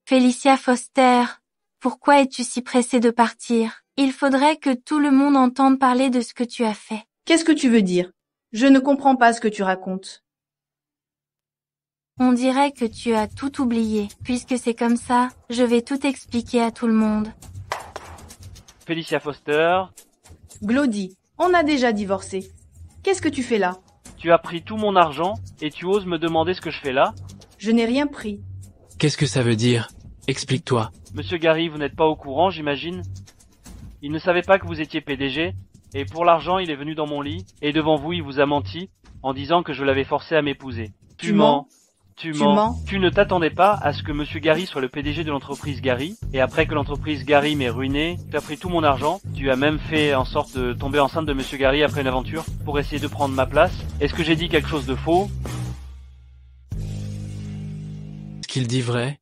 [SPEAKER 1] Felicia Foster, pourquoi es-tu si pressée de partir? Il faudrait que tout le monde entende parler de ce que tu as fait.
[SPEAKER 5] Qu'est-ce que tu veux dire? Je ne comprends pas ce que tu racontes.
[SPEAKER 1] On dirait que tu as tout oublié. Puisque c'est comme ça, je vais tout expliquer à tout le monde.
[SPEAKER 22] Felicia Foster,
[SPEAKER 5] Glody, on a déjà divorcé. Qu'est-ce que tu fais là?
[SPEAKER 22] tu as pris tout mon argent et tu oses me demander ce que je fais là?
[SPEAKER 5] Je n'ai rien pris.
[SPEAKER 2] Qu'est-ce que ça veut dire? Explique-toi.
[SPEAKER 22] Monsieur Gary, vous n'êtes pas au courant, j'imagine? Il ne savait pas que vous étiez PDG, et pour l'argent, il est venu dans mon lit, et devant vous, il vous a menti, en disant que je l'avais forcé à m'épouser. Tu mens. Tu ne t'attendais pas à ce que Monsieur Gary soit le PDG de l'entreprise Gary, et après que l'entreprise Gary m'ait ruiné, tu as pris tout mon argent, tu as même fait en sorte de tomber enceinte de Monsieur Gary après une aventure, pour essayer de prendre ma place. Est-ce que j'ai dit quelque chose de faux?
[SPEAKER 2] Est-ce qu'il dit vrai?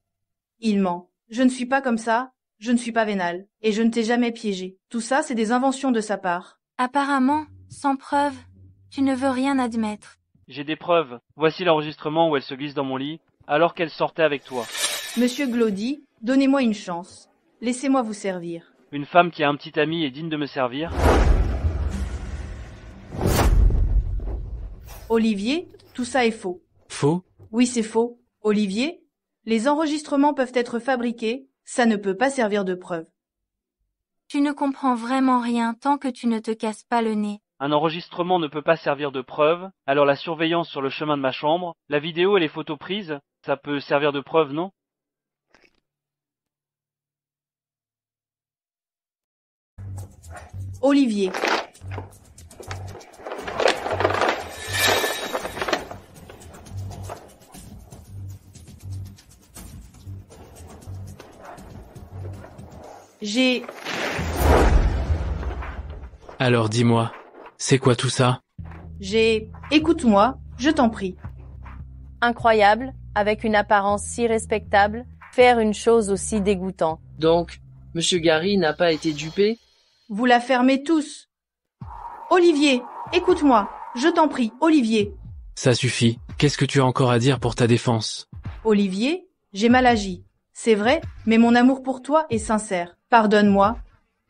[SPEAKER 5] Il ment. Je ne suis pas comme ça, je ne suis pas vénale, et je ne t'ai jamais piégé. Tout ça, c'est des inventions de sa part.
[SPEAKER 1] Apparemment, sans preuve, tu ne veux rien admettre.
[SPEAKER 22] J'ai des preuves. Voici l'enregistrement où elle se glisse dans mon lit, alors qu'elle sortait avec toi.
[SPEAKER 5] Monsieur Glody, donnez-moi une chance. Laissez-moi vous servir.
[SPEAKER 22] Une femme qui a un petit ami est digne de me servir.
[SPEAKER 5] Olivier, tout ça est faux.
[SPEAKER 2] Faux?
[SPEAKER 5] Oui, c'est faux. Olivier, les enregistrements peuvent être fabriqués, ça ne peut pas servir de preuve.
[SPEAKER 1] Tu ne comprends vraiment rien tant que tu ne te casses pas le nez.
[SPEAKER 22] Un enregistrement ne peut pas servir de preuve, alors la surveillance sur le chemin de ma chambre, la vidéo et les photos prises, ça peut servir de preuve, non?
[SPEAKER 5] Olivier.
[SPEAKER 2] Alors dis-moi, c'est quoi tout ça?
[SPEAKER 5] Écoute-moi, je t'en prie.
[SPEAKER 18] Incroyable, avec une apparence si respectable, faire une chose aussi dégoûtante.
[SPEAKER 10] Donc, Monsieur Gary n'a pas été dupé?
[SPEAKER 5] Vous la fermez tous. Olivier, écoute-moi, je t'en prie, Olivier.
[SPEAKER 2] Ça suffit. Qu'est-ce que tu as encore à dire pour ta défense?
[SPEAKER 5] Olivier, j'ai mal agi. C'est vrai, mais mon amour pour toi est sincère. Pardonne-moi.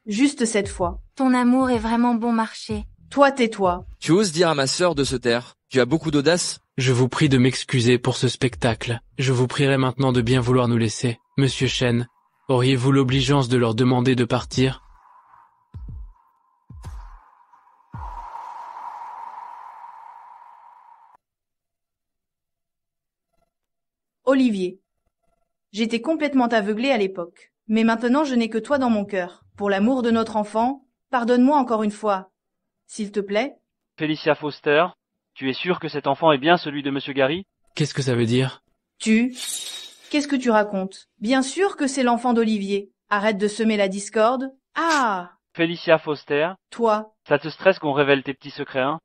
[SPEAKER 5] Juste cette fois.
[SPEAKER 1] Ton amour est vraiment bon marché.
[SPEAKER 5] Toi, tais-toi.
[SPEAKER 11] Tu oses dire à ma sœur de se taire? Tu as beaucoup d'audace?
[SPEAKER 2] Je vous prie de m'excuser pour ce spectacle. Je vous prierai maintenant de bien vouloir nous laisser. Monsieur Shane, auriez-vous l'obligeance de leur demander de partir?
[SPEAKER 5] Olivier. J'étais complètement aveuglée à l'époque. Mais maintenant je n'ai que toi dans mon cœur. Pour l'amour de notre enfant, pardonne-moi encore une fois. S'il te plaît.
[SPEAKER 22] Felicia Foster, tu es sûre que cet enfant est bien celui de Monsieur Gary?
[SPEAKER 2] Qu'est-ce que ça veut dire?
[SPEAKER 5] Qu'est-ce que tu racontes? Bien sûr que c'est l'enfant d'Olivier. Arrête de semer la discorde. Ah!
[SPEAKER 22] Felicia Foster,
[SPEAKER 5] Toi.
[SPEAKER 22] ça te stresse qu'on révèle tes petits secrets, hein?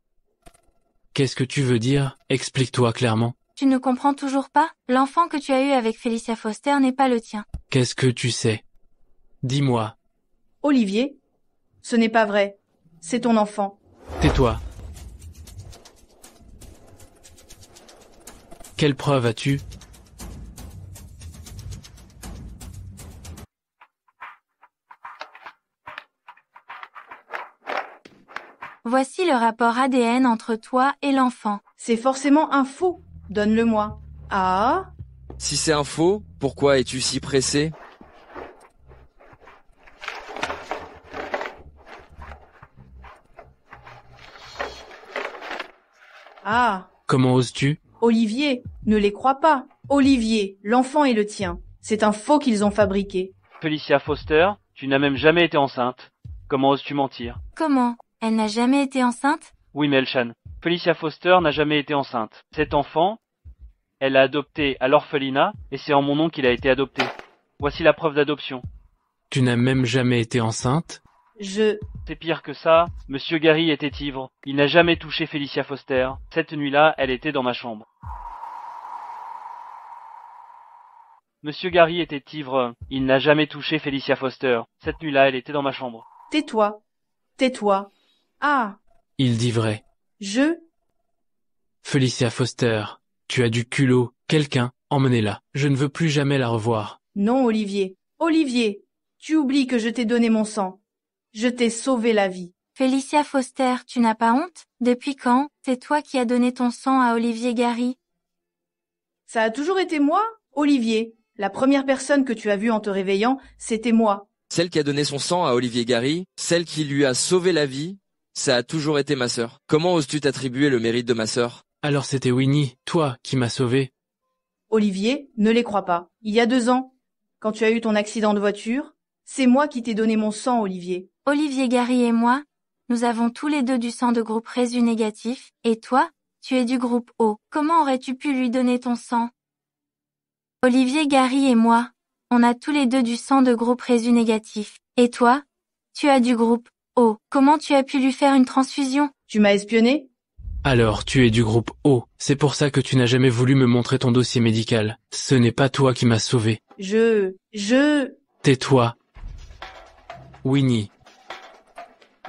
[SPEAKER 2] Qu'est-ce que tu veux dire? Explique-toi clairement.
[SPEAKER 1] Tu ne comprends toujours pas? L'enfant que tu as eu avec Felicia Foster n'est pas le tien.
[SPEAKER 2] Qu'est-ce que tu sais? Dis-moi.
[SPEAKER 5] Olivier, ce n'est pas vrai. C'est ton enfant.
[SPEAKER 2] Tais-toi. Quelle preuve as-tu?
[SPEAKER 1] Voici le rapport ADN entre toi et l'enfant.
[SPEAKER 5] C'est forcément un faux. Donne-le-moi.
[SPEAKER 4] Ah?
[SPEAKER 11] Si c'est un faux, pourquoi es-tu si pressé?
[SPEAKER 4] Ah?
[SPEAKER 2] Comment oses-tu?
[SPEAKER 5] Olivier, ne les crois pas. Olivier, l'enfant est le tien. C'est un faux qu'ils ont fabriqué.
[SPEAKER 22] Felicia Foster, tu n'as même jamais été enceinte. Comment oses-tu mentir?
[SPEAKER 1] Comment? Elle n'a jamais été enceinte?
[SPEAKER 22] Oui, Melchan. Felicia Foster n'a jamais été enceinte. Cet enfant, elle l'a adopté à l'orphelinat, et c'est en mon nom qu'il a été adopté. Voici la preuve d'adoption.
[SPEAKER 2] Tu n'as même jamais été enceinte?
[SPEAKER 22] C'est pire que ça. Monsieur Gary était ivre. Il n'a jamais touché Felicia Foster. Cette nuit-là, elle était dans ma chambre. Monsieur Gary était ivre. Il n'a jamais touché Felicia Foster. Cette nuit-là, elle était dans ma chambre.
[SPEAKER 5] Tais-toi. Tais-toi. Ah.
[SPEAKER 2] Il dit vrai. Felicia Foster, tu as du culot. Quelqu'un, emmenez-la. Je ne veux plus jamais la revoir.
[SPEAKER 5] Non, Olivier. Olivier, tu oublies que je t'ai donné mon sang. Je t'ai sauvé la vie.
[SPEAKER 1] Felicia Foster, tu n'as pas honte? Depuis quand? C'est toi qui as donné ton sang à Olivier Gary?
[SPEAKER 5] Ça a toujours été moi, Olivier. La première personne que tu as vue en te réveillant, c'était moi.
[SPEAKER 11] Celle qui a donné son sang à Olivier Gary, celle qui lui a sauvé la vie, ça a toujours été ma sœur. Comment oses-tu t'attribuer le mérite de ma sœur?
[SPEAKER 2] Alors c'était Winnie, toi, qui m'as sauvé.
[SPEAKER 5] Olivier, ne les crois pas. Il y a 2 ans, quand tu as eu ton accident de voiture, c'est moi qui t'ai donné mon sang, Olivier.
[SPEAKER 1] Olivier Gary et moi, nous avons tous les deux du sang de groupe Rhésus négatif, et toi, tu es du groupe O. Comment aurais-tu pu lui donner ton sang? Olivier Gary et moi, on a tous les deux du sang de groupe Rhésus négatif. Et toi, tu as du groupe O. Comment tu as pu lui faire une transfusion?
[SPEAKER 5] Tu m'as espionné?
[SPEAKER 2] Alors tu es du groupe O. C'est pour ça que tu n'as jamais voulu me montrer ton dossier médical. Ce n'est pas toi qui m'as sauvé. Tais-toi. Winnie.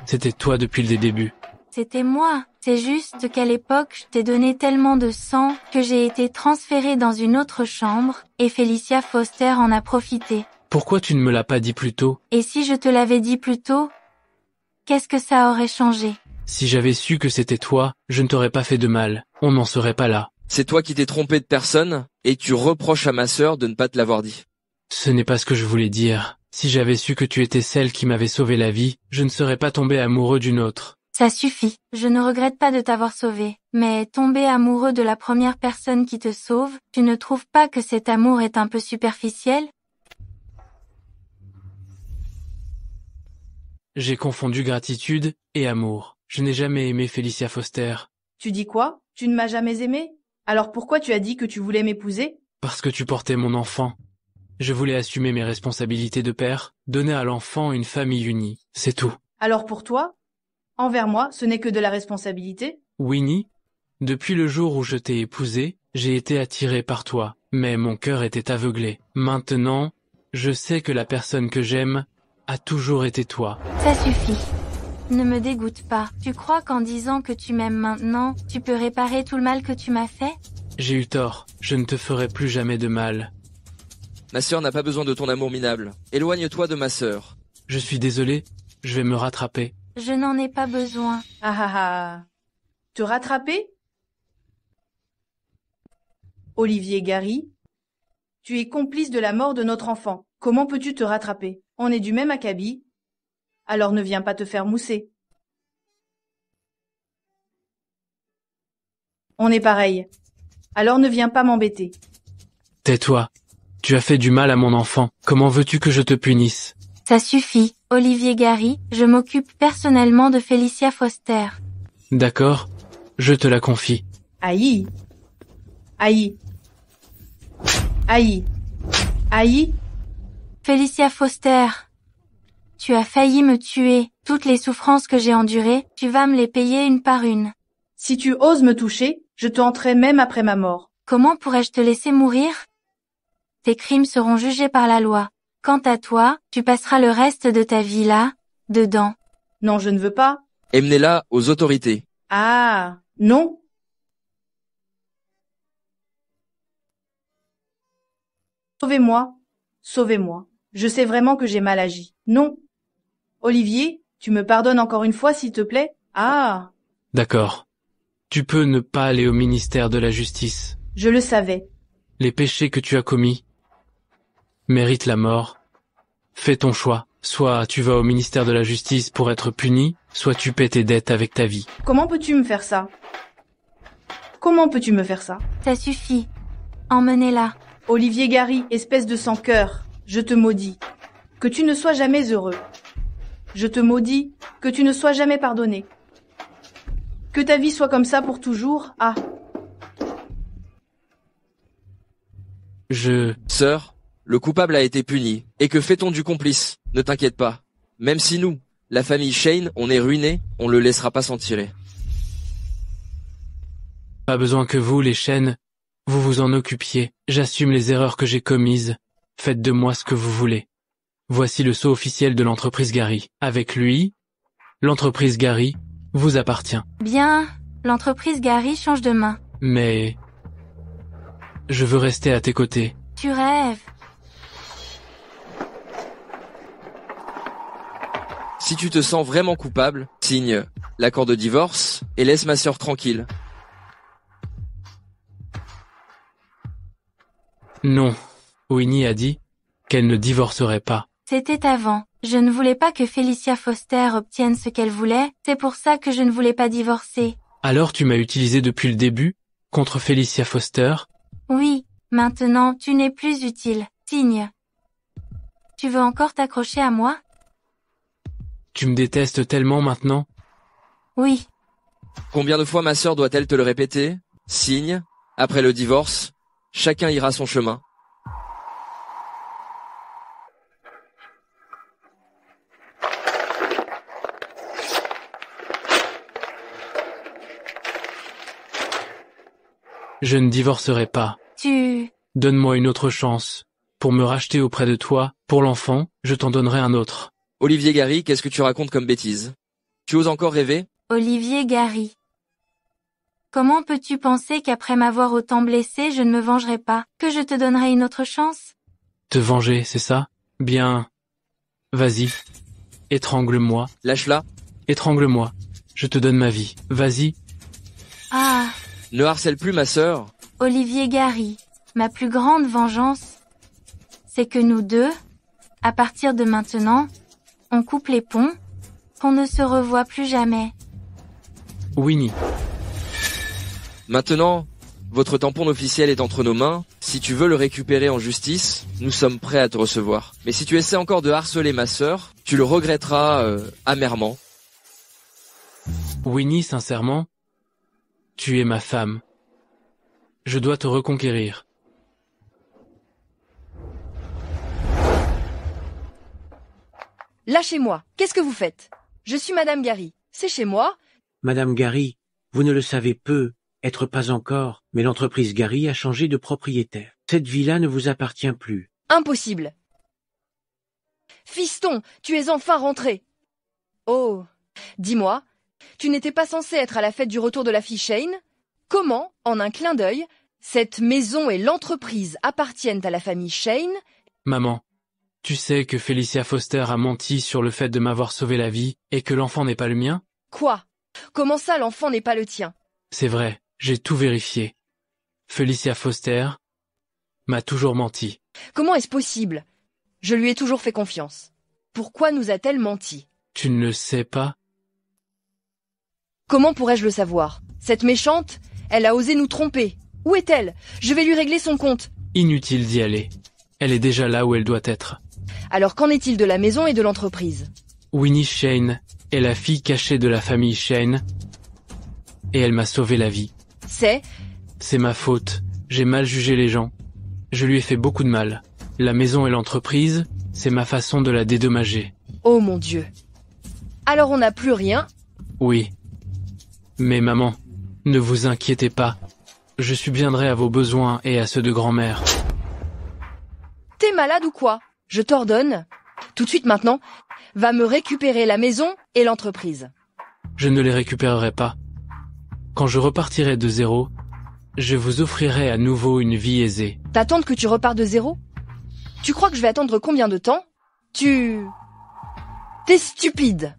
[SPEAKER 2] C'était toi depuis le début.
[SPEAKER 1] C'était moi. C'est juste qu'à l'époque, je t'ai donné tellement de sang que j'ai été transférée dans une autre chambre, et Felicia Foster en a profité.
[SPEAKER 2] Pourquoi tu ne me l'as pas dit plus tôt?
[SPEAKER 1] Et si je te l'avais dit plus tôt, qu'est-ce que ça aurait changé?
[SPEAKER 2] Si j'avais su que c'était toi, je ne t'aurais pas fait de mal. On n'en serait pas là.
[SPEAKER 11] C'est toi qui t'es trompé de personne, et tu reproches à ma sœur de ne pas te l'avoir dit.
[SPEAKER 2] Ce n'est pas ce que je voulais dire. Si j'avais su que tu étais celle qui m'avait sauvé la vie, je ne serais pas tombé amoureux d'une autre.
[SPEAKER 1] Ça suffit. Je ne regrette pas de t'avoir sauvé. Mais tomber amoureux de la première personne qui te sauve, tu ne trouves pas que cet amour est un peu superficiel?
[SPEAKER 2] J'ai confondu gratitude et amour. Je n'ai jamais aimé Felicia Foster.
[SPEAKER 5] Tu dis quoi? Tu ne m'as jamais aimé? Alors pourquoi tu as dit que tu voulais m'épouser?
[SPEAKER 2] Parce que tu portais mon enfant. Je voulais assumer mes responsabilités de père, donner à l'enfant une famille unie. C'est tout.
[SPEAKER 5] Alors pour toi, envers moi, ce n'est que de la responsabilité?
[SPEAKER 2] Winnie, depuis le jour où je t'ai épousé, j'ai été attiré par toi, mais mon cœur était aveuglé. Maintenant, je sais que la personne que j'aime a toujours été toi.
[SPEAKER 1] Ça suffit. Ne me dégoûte pas. Tu crois qu'en disant que tu m'aimes maintenant, tu peux réparer tout le mal que tu m'as fait?
[SPEAKER 2] J'ai eu tort. Je ne te ferai plus jamais de mal.
[SPEAKER 11] Ma sœur n'a pas besoin de ton amour minable. Éloigne-toi de ma sœur.
[SPEAKER 2] Je suis désolé. Je vais me rattraper.
[SPEAKER 1] Je n'en ai pas besoin.
[SPEAKER 5] Ah ah ah. Te rattraper? Olivier Gary, tu es complice de la mort de notre enfant. Comment peux-tu te rattraper? On est du même acabit. Alors ne viens pas te faire mousser. On est pareil. Alors ne viens pas m'embêter.
[SPEAKER 2] Tais-toi. Tu as fait du mal à mon enfant. Comment veux-tu que je te punisse?
[SPEAKER 1] Ça suffit, Olivier Gary, je m'occupe personnellement de Felicia Foster.
[SPEAKER 2] D'accord, je te la confie.
[SPEAKER 5] Aïe. Aïe. Aïe. Aïe.
[SPEAKER 1] Felicia Foster. Tu as failli me tuer. Toutes les souffrances que j'ai endurées, tu vas me les payer une par une.
[SPEAKER 5] Si tu oses me toucher, je te hanterai même après ma mort.
[SPEAKER 1] Comment pourrais-je te laisser mourir? Tes crimes seront jugés par la loi. Quant à toi, tu passeras le reste de ta vie là, dedans.
[SPEAKER 5] Non, je ne veux pas.
[SPEAKER 11] Emmenez-la aux autorités.
[SPEAKER 5] Ah, non. Sauvez-moi. Sauvez-moi. Je sais vraiment que j'ai mal agi. Non. Olivier, tu me pardonnes encore une fois, s'il te plaît? Ah.
[SPEAKER 2] D'accord. Tu peux ne pas aller au ministère de la Justice.
[SPEAKER 5] Je le savais.
[SPEAKER 2] Les péchés que tu as commis méritent la mort. Fais ton choix. Soit tu vas au ministère de la Justice pour être puni, soit tu paies tes dettes avec ta vie.
[SPEAKER 5] Comment peux-tu me faire ça? Comment peux-tu me faire ça?
[SPEAKER 1] Ça suffit. Emmenez-la.
[SPEAKER 5] Olivier Gary, espèce de sans-cœur, je te maudis. Que tu ne sois jamais heureux. Je te maudis, que tu ne sois jamais pardonné. Que ta vie soit comme ça pour toujours. Ah.
[SPEAKER 11] Sœur, le coupable a été puni. Et que fait-on du complice? Ne t'inquiète pas. Même si nous, la famille Shane, on est ruinés, on le laissera pas s'en tirer.
[SPEAKER 2] Pas besoin que vous, les Shane, vous vous en occupiez. J'assume les erreurs que j'ai commises. Faites de moi ce que vous voulez. Voici le sceau officiel de l'entreprise Gary. Avec lui, l'entreprise Gary vous appartient.
[SPEAKER 1] Bien, l'entreprise Gary change de main.
[SPEAKER 2] Mais je veux rester à tes côtés.
[SPEAKER 1] Tu rêves.
[SPEAKER 11] Si tu te sens vraiment coupable, signe l'accord de divorce et laisse ma sœur tranquille.
[SPEAKER 2] Non, Winnie a dit qu'elle ne divorcerait pas.
[SPEAKER 1] C'était avant. Je ne voulais pas que Felicia Foster obtienne ce qu'elle voulait, c'est pour ça que je ne voulais pas divorcer.
[SPEAKER 2] Alors tu m'as utilisé depuis le début, contre Felicia Foster?
[SPEAKER 1] Oui, maintenant tu n'es plus utile. Signe. Tu veux encore t'accrocher à moi?
[SPEAKER 2] Tu me détestes tellement maintenant?
[SPEAKER 1] Oui.
[SPEAKER 11] Combien de fois ma sœur doit-elle te le répéter? Signe, après le divorce, chacun ira son chemin.
[SPEAKER 2] Je ne divorcerai pas. Donne-moi une autre chance. Pour me racheter auprès de toi, pour l'enfant, je t'en donnerai un autre.
[SPEAKER 11] Olivier Gary, qu'est-ce que tu racontes comme bêtise? Tu oses encore rêver?
[SPEAKER 1] Olivier Gary. Comment peux-tu penser qu'après m'avoir autant blessé, je ne me vengerai pas, que je te donnerai une autre chance?
[SPEAKER 2] Te venger, c'est ça? Bien. Vas-y. Étrangle-moi.
[SPEAKER 11] Lâche-la.
[SPEAKER 2] Étrangle-moi. Je te donne ma vie. Vas-y.
[SPEAKER 1] Ah.
[SPEAKER 11] Ne harcèle plus ma sœur.
[SPEAKER 1] Olivier Gary. Ma plus grande vengeance, c'est que nous deux, à partir de maintenant, on coupe les ponts, qu'on ne se revoit plus jamais.
[SPEAKER 2] Winnie.
[SPEAKER 11] Maintenant, votre tampon officiel est entre nos mains. Si tu veux le récupérer en justice, nous sommes prêts à te recevoir. Mais si tu essaies encore de harceler ma sœur, tu le regretteras amèrement.
[SPEAKER 2] Winnie, sincèrement, tu es ma femme. Je dois te reconquérir.
[SPEAKER 3] Lâchez-moi. Qu'est-ce que vous faites? Je suis Madame Gary. C'est chez moi.
[SPEAKER 12] Madame Gary, vous ne le savez peu, être pas encore, mais l'entreprise Gary a changé de propriétaire. Cette villa ne vous appartient plus.
[SPEAKER 3] Impossible. Fiston, tu es enfin rentré. Oh, dis-moi, tu n'étais pas censé être à la fête du retour de la fille Shane? Comment, en un clin d'œil, cette maison et l'entreprise appartiennent à la famille Shane?
[SPEAKER 2] Maman, tu sais que Felicia Foster a menti sur le fait de m'avoir sauvé la vie et que l'enfant n'est pas le mien?
[SPEAKER 3] Quoi? Comment ça l'enfant n'est pas le tien?
[SPEAKER 2] C'est vrai, j'ai tout vérifié. Felicia Foster m'a toujours menti.
[SPEAKER 3] Comment est-ce possible? Je lui ai toujours fait confiance. Pourquoi nous a-t-elle menti?
[SPEAKER 2] Tu ne le sais pas?
[SPEAKER 3] Comment pourrais-je le savoir? Cette méchante, elle a osé nous tromper. Où est-elle? Je vais lui régler son compte.
[SPEAKER 2] Inutile d'y aller. Elle est déjà là où elle doit être.
[SPEAKER 3] Alors qu'en est-il de la maison et de l'entreprise?
[SPEAKER 2] Winnie Shane est la fille cachée de la famille Shane et elle m'a sauvé la vie. C'est ma faute. J'ai mal jugé les gens. Je lui ai fait beaucoup de mal. La maison et l'entreprise, c'est ma façon de la dédommager.
[SPEAKER 3] Oh mon Dieu. Alors on n'a plus rien?
[SPEAKER 2] Oui. Mais maman, ne vous inquiétez pas. Je subviendrai à vos besoins et à ceux de grand-mère.
[SPEAKER 3] T'es malade ou quoi? Je t'ordonne, tout de suite maintenant, va me récupérer la maison et l'entreprise.
[SPEAKER 2] Je ne les récupérerai pas. Quand je repartirai de zéro, je vous offrirai à nouveau une vie aisée.
[SPEAKER 3] T'attends que tu repars de zéro? Tu crois que je vais attendre combien de temps? T'es stupide.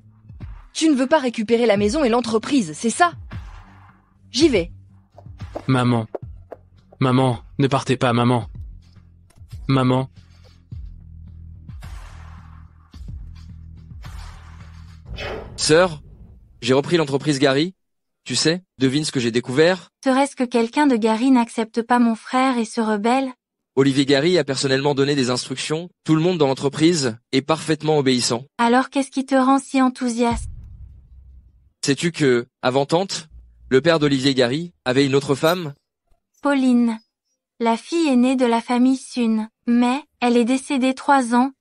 [SPEAKER 3] Tu ne veux pas récupérer la maison et l'entreprise, c'est ça? J'y vais.
[SPEAKER 2] Maman, Ne partez pas, maman. Maman.
[SPEAKER 11] Sœur, j'ai repris l'entreprise Gary. Tu sais, devine ce que j'ai découvert.
[SPEAKER 1] Serait-ce que quelqu'un de Gary n'accepte pas mon frère et se rebelle?
[SPEAKER 11] Olivier Gary a personnellement donné des instructions. Tout le monde dans l'entreprise est parfaitement obéissant.
[SPEAKER 1] Alors qu'est-ce qui te rend si enthousiaste?
[SPEAKER 11] Sais-tu que, avant Tante, le père d'Olivier Gary avait une autre femme?
[SPEAKER 1] Pauline. La fille aînée de la famille Sun. Mais, elle est décédée 3 ans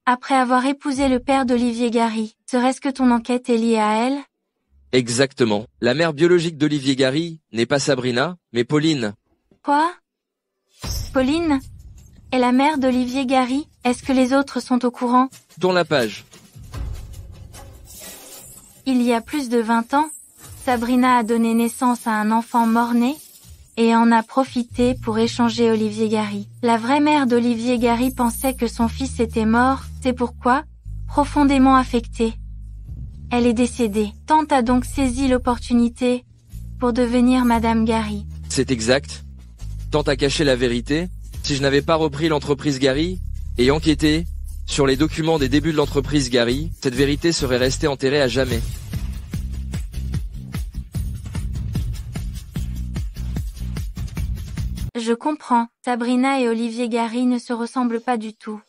[SPEAKER 1] après avoir épousé le père d'Olivier Gary. Serait-ce que ton enquête est liée à elle?
[SPEAKER 11] Exactement. La mère biologique d'Olivier Gary n'est pas Sabrina, mais Pauline.
[SPEAKER 1] Quoi? Pauline est la mère d'Olivier Gary? Est-ce que les autres sont au courant?
[SPEAKER 11] Tourne la page.
[SPEAKER 1] Il y a plus de 20 ans, Sabrina a donné naissance à un enfant mort-né et en a profité pour échanger Olivier Gary. La vraie mère d'Olivier Gary pensait que son fils était mort, c'est pourquoi, profondément affectée, elle est décédée. Tante a donc saisi l'opportunité pour devenir Madame Gary.
[SPEAKER 11] C'est exact. Tante a caché la vérité. Si je n'avais pas repris l'entreprise Gary et enquêté sur les documents des débuts de l'entreprise Gary, cette vérité serait restée enterrée à jamais.
[SPEAKER 1] Je comprends. Sabrina et Olivier Gary ne se ressemblent pas du tout.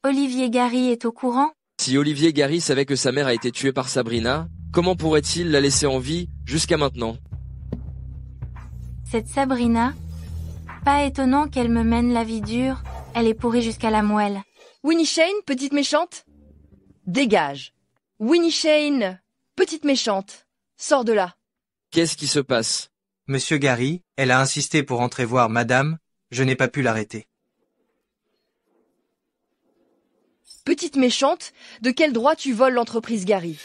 [SPEAKER 1] Olivier Gary est au courant?
[SPEAKER 11] Si Olivier Gary savait que sa mère a été tuée par Sabrina, comment pourrait-il la laisser en vie jusqu'à maintenant?
[SPEAKER 1] Cette Sabrina, pas étonnant qu'elle me mène la vie dure, elle est pourrie jusqu'à la moelle.
[SPEAKER 3] Winnie Shane, petite méchante? Dégage. Winnie Shane, petite méchante. Sors de là.
[SPEAKER 11] Qu'est-ce qui se passe?
[SPEAKER 19] Monsieur Gary, elle a insisté pour entrer voir Madame, je n'ai pas pu l'arrêter.
[SPEAKER 3] Petite méchante, de quel droit tu voles l'entreprise Gary?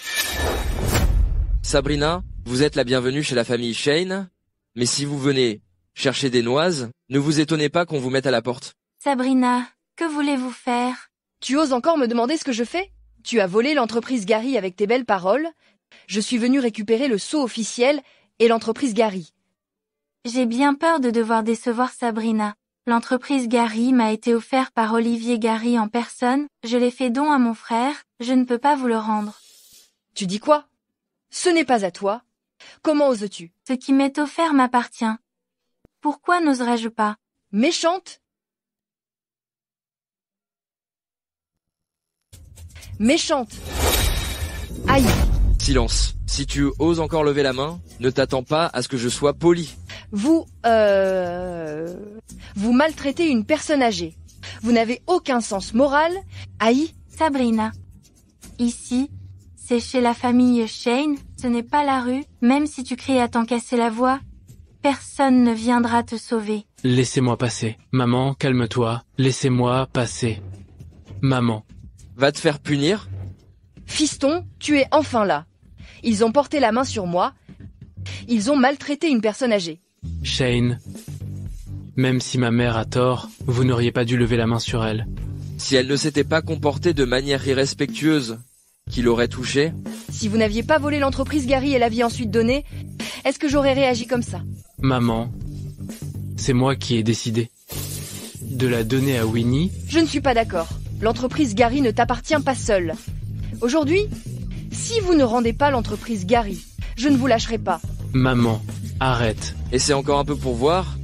[SPEAKER 11] Sabrina, vous êtes la bienvenue chez la famille Shane, mais si vous venez chercher des noises, ne vous étonnez pas qu'on vous mette à la porte.
[SPEAKER 1] Sabrina, que voulez-vous faire?
[SPEAKER 3] Tu oses encore me demander ce que je fais? Tu as volé l'entreprise Gary avec tes belles paroles. Je suis venu récupérer le sceau officiel et l'entreprise Gary.
[SPEAKER 1] J'ai bien peur de devoir décevoir Sabrina. L'entreprise Gary m'a été offerte par Olivier Gary en personne, je l'ai fait don à mon frère, je ne peux pas vous le rendre.
[SPEAKER 3] Tu dis quoi? Ce n'est pas à toi. Comment oses-tu?
[SPEAKER 1] Ce qui m'est offert m'appartient. Pourquoi n'oserais-je pas?
[SPEAKER 3] Méchante? Méchante! Aïe!
[SPEAKER 11] Silence. Si tu oses encore lever la main, ne t'attends pas à ce que je sois poli.
[SPEAKER 3] Vous maltraitez une personne âgée. Vous n'avez aucun sens moral. Aïe!
[SPEAKER 1] Sabrina. Ici, c'est chez la famille Shane, ce n'est pas la rue, même si tu cries à t'en casser la voix. Personne ne viendra te sauver.
[SPEAKER 2] Laissez-moi passer. Maman, calme-toi. Laissez-moi passer. Maman.
[SPEAKER 11] Va te faire punir?
[SPEAKER 3] Fiston, tu es enfin là. Ils ont porté la main sur moi. Ils ont maltraité une personne âgée.
[SPEAKER 2] Shane. Même si ma mère a tort, vous n'auriez pas dû lever la main sur elle.
[SPEAKER 11] Si elle ne s'était pas comportée de manière irrespectueuse, qui l'aurait touchée?
[SPEAKER 3] Si vous n'aviez pas volé l'entreprise Gary et l'aviez ensuite donnée, est-ce que j'aurais réagi comme ça?
[SPEAKER 2] Maman, c'est moi qui ai décidé de la donner à Winnie.
[SPEAKER 3] Je ne suis pas d'accord. L'entreprise Gary ne t'appartient pas seule. Aujourd'hui, si vous ne rendez pas l'entreprise Gary, je ne vous lâcherai pas.
[SPEAKER 2] Maman, arrête.
[SPEAKER 11] Et c'est encore un peu pour voir?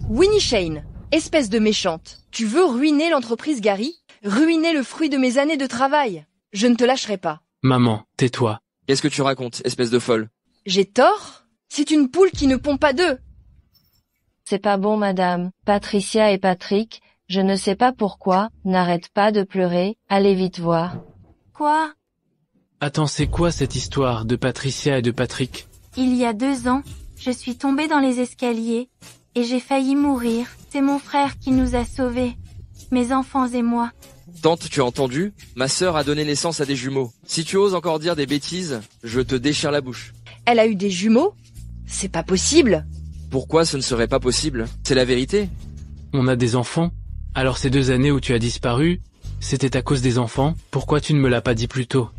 [SPEAKER 3] Winnie Shane, espèce de méchante. Tu veux ruiner l'entreprise Gary? Ruiner le fruit de mes années de travail? Je ne te lâcherai pas.
[SPEAKER 2] Maman, tais-toi.
[SPEAKER 11] Qu'est-ce que tu racontes, espèce de folle?
[SPEAKER 3] J'ai tort? C'est une poule qui ne pond pas d'œufs.
[SPEAKER 18] C'est pas bon, madame. Patricia et Patrick, je ne sais pas pourquoi, n'arrête pas de pleurer, allez vite voir.
[SPEAKER 1] Quoi?
[SPEAKER 2] Attends, c'est quoi cette histoire de Patricia et de Patrick?
[SPEAKER 1] Il y a 2 ans, je suis tombée dans les escaliers, et j'ai failli mourir. C'est mon frère qui nous a sauvés. Mes enfants et moi.
[SPEAKER 11] Tante, tu as entendu? Ma sœur a donné naissance à des jumeaux. Si tu oses encore dire des bêtises, je te déchire la bouche.
[SPEAKER 3] Elle a eu des jumeaux? C'est pas possible.
[SPEAKER 11] Pourquoi ce ne serait pas possible? C'est la vérité.
[SPEAKER 2] On a des enfants? Alors ces 2 années où tu as disparu, c'était à cause des enfants? Pourquoi tu ne me l'as pas dit plus tôt?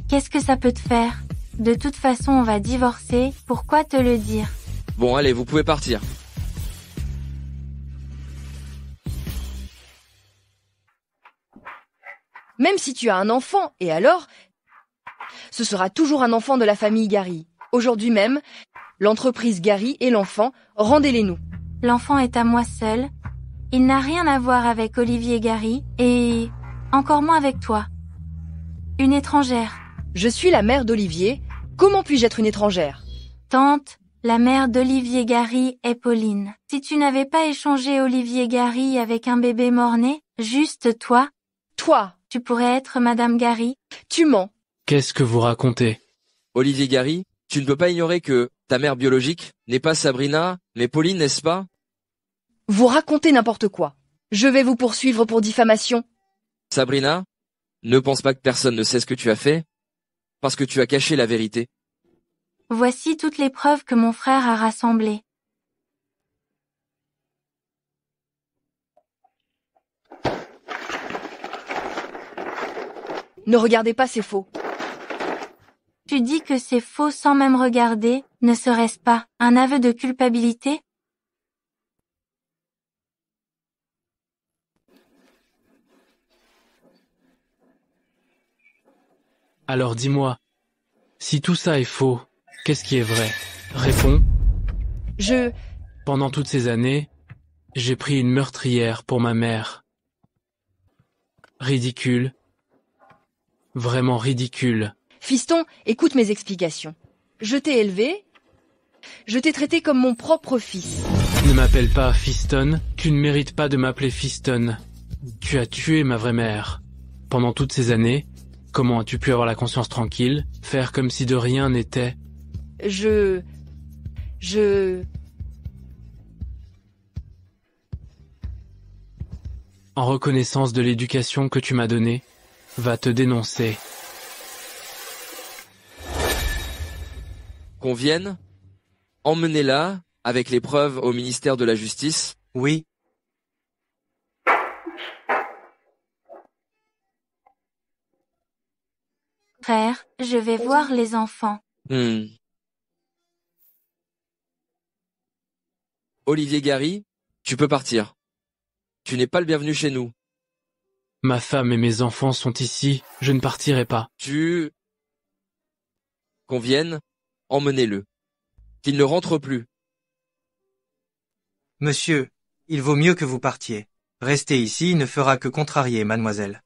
[SPEAKER 1] Qu'est-ce que ça peut te faire? De toute façon, on va divorcer, pourquoi te le dire?
[SPEAKER 11] Bon, allez, vous pouvez partir.
[SPEAKER 3] Même si tu as un enfant, et alors? Ce sera toujours un enfant de la famille Gary. Aujourd'hui même, l'entreprise Gary et l'enfant, rendez-les-nous.
[SPEAKER 1] L'enfant est à moi seul. Il n'a rien à voir avec Olivier Gary, et encore moins avec toi. Une étrangère.
[SPEAKER 3] Je suis la mère d'Olivier. Comment puis-je être une étrangère?
[SPEAKER 1] Tante, la mère d'Olivier Gary est Pauline. Si tu n'avais pas échangé Olivier Gary avec un bébé mort-né, juste toi, tu pourrais être Madame Gary.
[SPEAKER 3] Tu mens.
[SPEAKER 2] Qu'est-ce que vous racontez?
[SPEAKER 11] Olivier Gary, tu ne peux pas ignorer que ta mère biologique n'est pas Sabrina, mais Pauline, n'est-ce pas?
[SPEAKER 3] Vous racontez n'importe quoi. Je vais vous poursuivre pour diffamation.
[SPEAKER 11] Sabrina, ne pense pas que personne ne sait ce que tu as fait, parce que tu as caché la vérité.
[SPEAKER 1] Voici toutes les preuves que mon frère a rassemblées.
[SPEAKER 3] Ne regardez pas, c'est faux.
[SPEAKER 1] Tu dis que c'est faux sans même regarder, ne serait-ce pas un aveu de culpabilité?
[SPEAKER 2] Alors dis-moi, si tout ça est faux, qu'est-ce qui est vrai? Réponds. Pendant toutes ces années, j'ai pris une meurtrière pour ma mère. Ridicule. Vraiment ridicule.
[SPEAKER 3] Fiston, écoute mes explications. Je t'ai élevé, je t'ai traité comme mon propre fils.
[SPEAKER 2] Ne m'appelle pas Fiston, tu ne mérites pas de m'appeler Fiston. Tu as tué ma vraie mère. Pendant toutes ces années, comment as-tu pu avoir la conscience tranquille, faire comme si de rien n'était? En reconnaissance de l'éducation que tu m'as donnée, va te dénoncer.
[SPEAKER 11] Qu'on vienne, emmenez-la avec les preuves au ministère de la Justice.
[SPEAKER 19] Oui.
[SPEAKER 1] Frère, je vais voir les enfants.
[SPEAKER 11] Olivier Gary, tu peux partir. Tu n'es pas le bienvenu chez nous.
[SPEAKER 2] Ma femme et mes enfants sont ici, je ne partirai pas.
[SPEAKER 11] Qu'on vienne, emmenez-le. Qu'il ne rentre plus.
[SPEAKER 19] Monsieur, il vaut mieux que vous partiez. Rester ici ne fera que contrarier mademoiselle.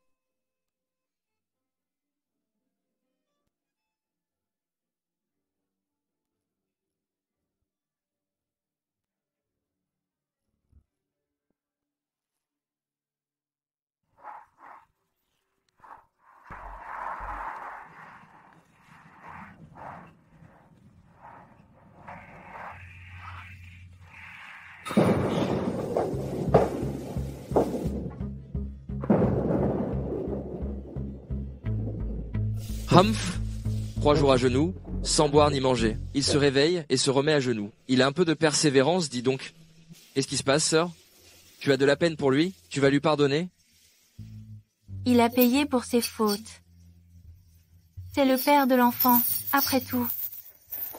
[SPEAKER 11] Humph, 3 jours à genoux, sans boire ni manger. Il se réveille et se remet à genoux. Il a un peu de persévérance, dis donc. Qu'est-ce qui se passe, sœur? Tu as de la peine pour lui? Tu vas lui pardonner?
[SPEAKER 1] Il a payé pour ses fautes. C'est le père de l'enfant, après tout.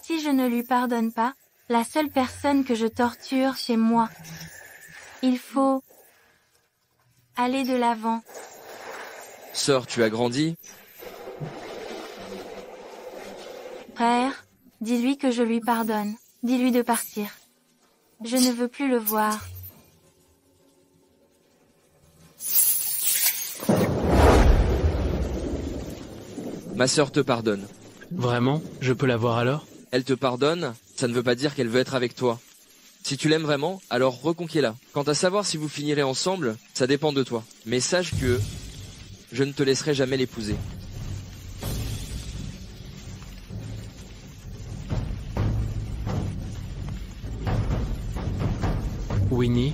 [SPEAKER 1] Si je ne lui pardonne pas, la seule personne que je torture, c'est moi. Il faut aller de l'avant.
[SPEAKER 11] Sœur, tu as grandi?
[SPEAKER 1] Frère, dis-lui que je lui pardonne. Dis-lui de partir. Je ne veux plus le voir.
[SPEAKER 11] Ma sœur te pardonne.
[SPEAKER 2] Vraiment? Je peux la voir alors?
[SPEAKER 11] Elle te pardonne, ça ne veut pas dire qu'elle veut être avec toi. Si tu l'aimes vraiment, alors reconquiers-la. Quant à savoir si vous finirez ensemble, ça dépend de toi. Mais sache que je ne te laisserai jamais l'épouser.
[SPEAKER 2] Winnie,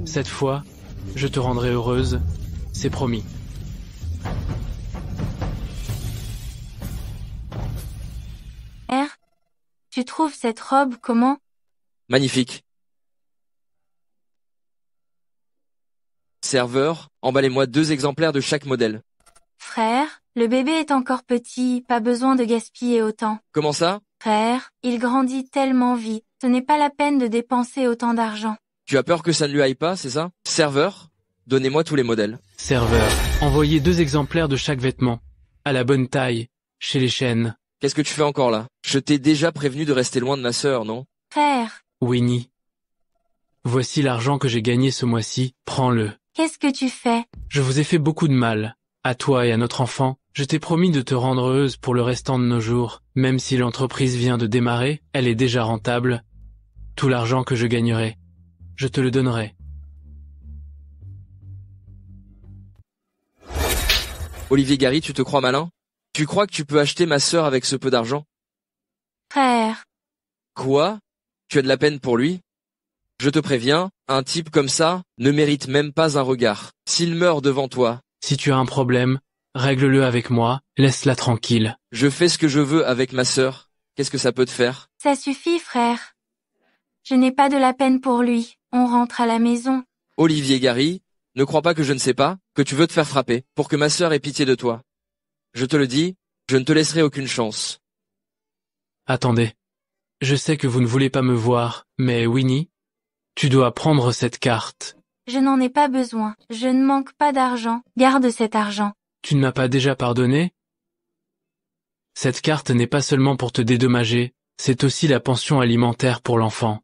[SPEAKER 2] cette fois, je te rendrai heureuse, c'est promis.
[SPEAKER 1] Tu trouves cette robe comment?
[SPEAKER 11] Magnifique. Serveur, emballez-moi 2 exemplaires de chaque modèle.
[SPEAKER 1] Frère, le bébé est encore petit, pas besoin de gaspiller autant.
[SPEAKER 11] Comment ça?
[SPEAKER 1] Frère, il grandit tellement vite. Ce n'est pas la peine de dépenser autant d'argent.
[SPEAKER 11] Tu as peur que ça ne lui aille pas, c'est ça? Serveur, donnez-moi tous les modèles.
[SPEAKER 2] Serveur, envoyez 2 exemplaires de chaque vêtement. À la bonne taille, chez les chaînes.
[SPEAKER 11] Qu'est-ce que tu fais encore là? Je t'ai déjà prévenu de rester loin de ma sœur, non?
[SPEAKER 1] Frère,
[SPEAKER 2] Winnie. Voici l'argent que j'ai gagné ce mois-ci, prends-le.
[SPEAKER 1] qu'est-ce que tu fais?
[SPEAKER 2] Je vous ai fait beaucoup de mal. À toi et à notre enfant, je t'ai promis de te rendre heureuse pour le restant de nos jours. Même si l'entreprise vient de démarrer, elle est déjà rentable. Tout l'argent que je gagnerai, je te le donnerai.
[SPEAKER 11] Olivier Gary, tu te crois malin? Tu crois que tu peux acheter ma sœur avec ce peu d'argent?
[SPEAKER 1] Frère,
[SPEAKER 11] Quoi? Tu as de la peine pour lui? Je te préviens, un type comme ça ne mérite même pas un regard. S'il meurt devant toi,
[SPEAKER 2] Si tu as un problème, règle-le avec moi, laisse-la tranquille.
[SPEAKER 11] je fais ce que je veux avec ma sœur. Qu'est-ce que ça peut te faire?
[SPEAKER 1] ça suffit, frère. Je n'ai pas de la peine pour lui. On rentre à la maison.
[SPEAKER 11] Olivier Gary, ne crois pas que je ne sais pas, que tu veux te faire frapper, pour que ma sœur ait pitié de toi. Je te le dis, je ne te laisserai aucune chance.
[SPEAKER 2] Attendez. Je sais que vous ne voulez pas me voir, mais Winnie, tu dois prendre cette carte.
[SPEAKER 1] Je n'en ai pas besoin. Je ne manque pas d'argent. Garde cet argent.
[SPEAKER 2] Tu ne m'as pas déjà pardonné? Cette carte n'est pas seulement pour te dédommager, c'est aussi la pension alimentaire pour l'enfant.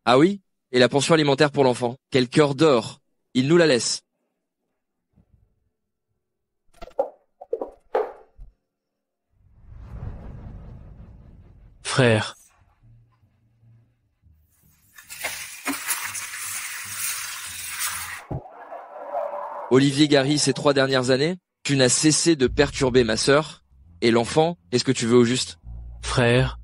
[SPEAKER 11] Ah oui? Et la pension alimentaire pour l'enfant? Quel cœur d'or! Il nous la laisse.
[SPEAKER 2] Frère.
[SPEAKER 11] Olivier Gary, ces 3 dernières années, tu n'as cessé de perturber ma sœur. Et l'enfant, qu'est-ce que tu veux au juste?
[SPEAKER 2] Frère.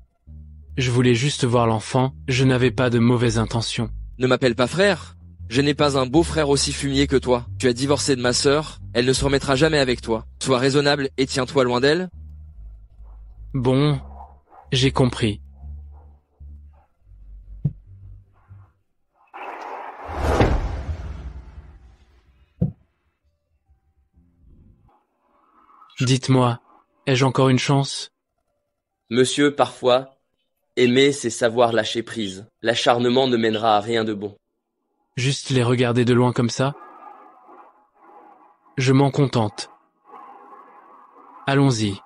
[SPEAKER 2] Je voulais juste voir l'enfant, je n'avais pas de mauvaises intentions.
[SPEAKER 11] Ne m'appelle pas frère. Je n'ai pas un beau frère aussi fumier que toi. Tu as divorcé de ma sœur, elle ne se remettra jamais avec toi. Sois raisonnable et tiens-toi loin d'elle.
[SPEAKER 2] Bon, j'ai compris. Dites-moi, ai-je encore une chance?
[SPEAKER 15] Monsieur, parfois, aimer, c'est savoir lâcher prise. L'acharnement ne mènera à rien de bon.
[SPEAKER 2] Juste les regarder de loin comme ça? Je m'en contente. Allons-y.